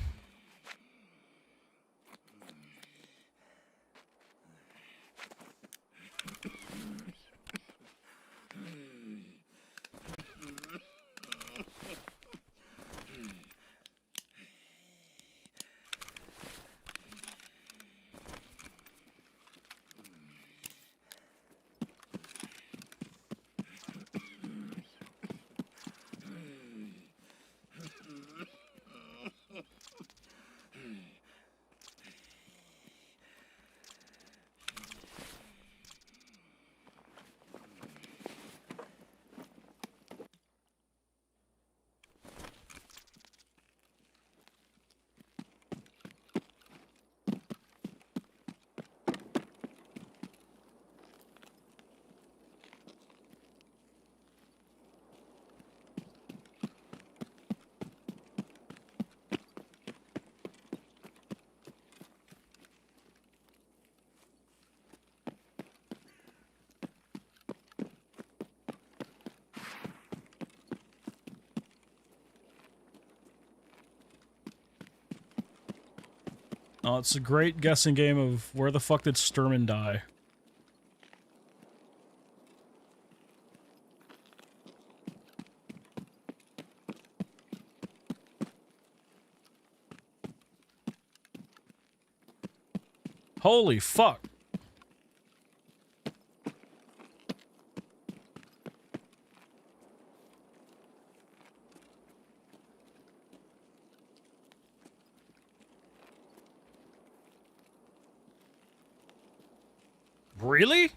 Oh, it's a great guessing game of where the fuck did Sturman die? Holy fuck. Really?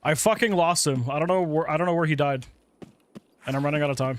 I fucking lost him. I don't know where he died. And I'm running out of time.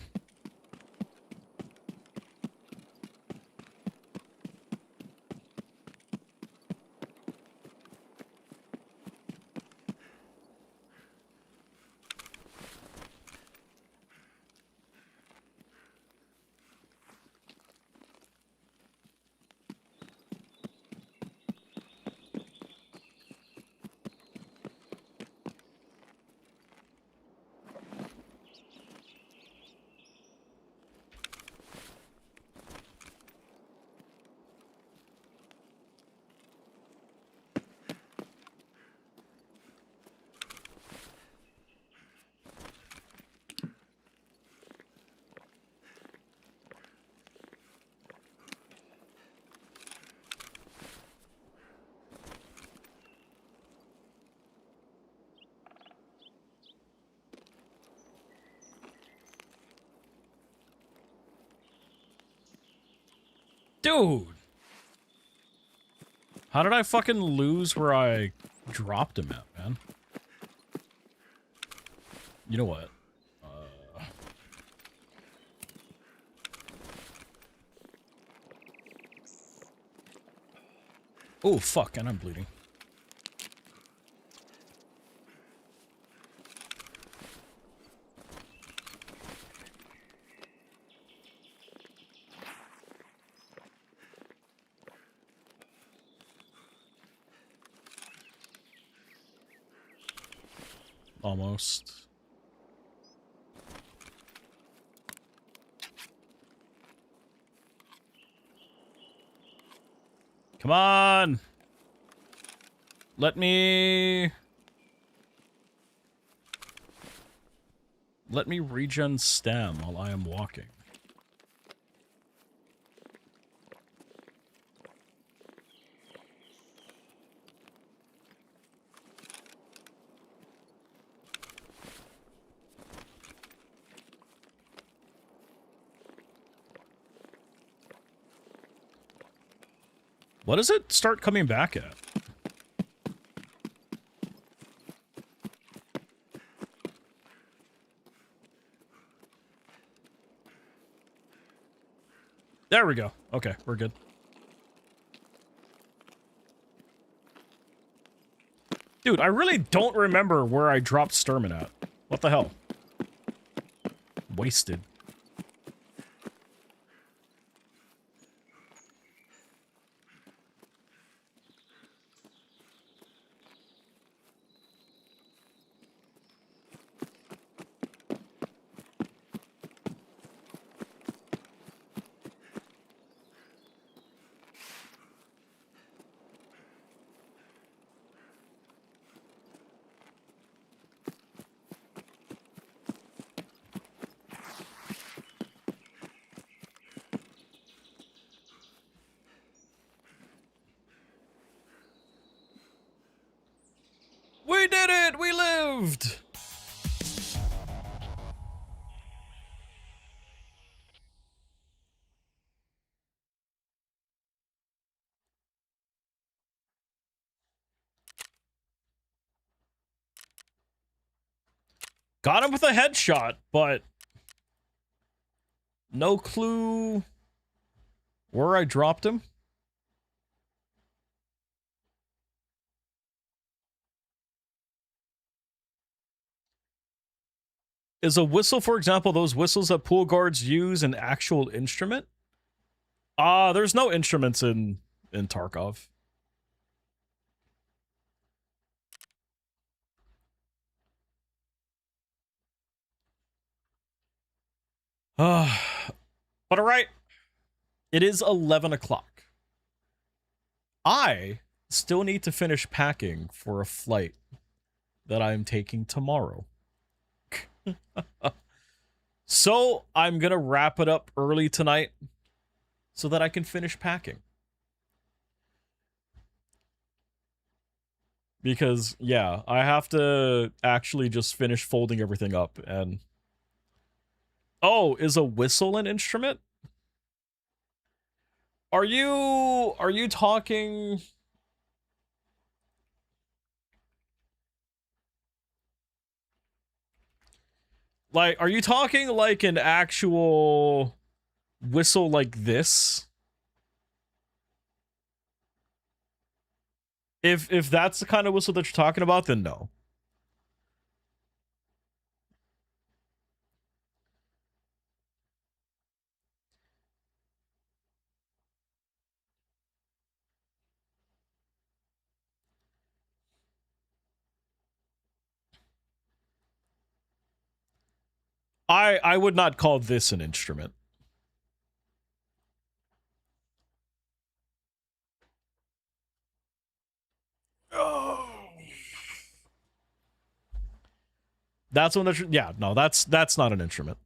Dude! How did I fucking lose where I dropped him at, man? You know what? Oh, fuck, and I'm bleeding. Almost. Come on! Let me regen stam while I am walking. What does it start coming back at? There we go. Okay, we're good. Dude, I really don't remember where I dropped Sturman at. What the hell? Wasted. We did it! We lived! Got him with a headshot, but no clue where I dropped him. Is a whistle, for example, those whistles that pool guards use, an actual instrument? There's no instruments in Tarkov. But alright. It is 11 o'clock. I still need to finish packing for a flight that I'm taking tomorrow. So I'm gonna wrap it up early tonight so that I can finish packing. Because, yeah, I have to actually just finish folding everything up and... Oh, is a whistle an instrument? Are you talking... Like, are you talking like an actual whistle like this? If that's the kind of whistle that you're talking about, then no. I would not call this an instrument. Oh. That's one that, yeah, no, that's not an instrument.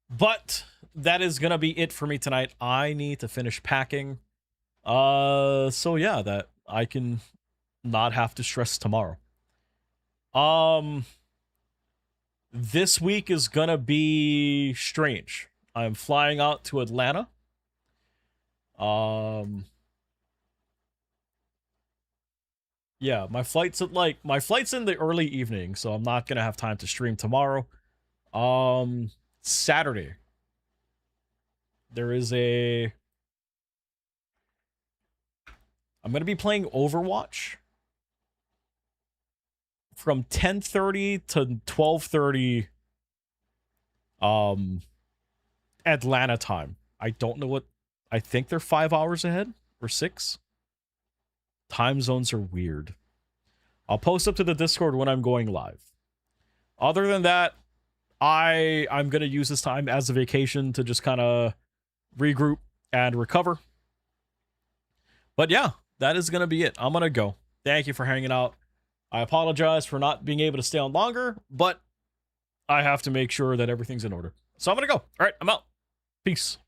But that is gonna be it for me tonight. I need to finish packing. So yeah, that I can not have to stress tomorrow. this week is gonna be strange. I'm flying out to Atlanta. Yeah, my flight's in the early evening, so I'm not gonna have time to stream tomorrow. Saturday. There is I'm gonna be playing Overwatch from 10:30 to 12:30 Atlanta time. I don't know what, I think they're 5 hours ahead or 6. Time zones are weird. I'll post up to the Discord when I'm going live. Other than that, I'm gonna use this time as a vacation to just kind of regroup and recover. But yeah, that is gonna be it. I'm gonna go. Thank you for hanging out. I apologize for not being able to stay on longer, but I have to make sure that everything's in order. So I'm gonna go. All right, I'm out. Peace.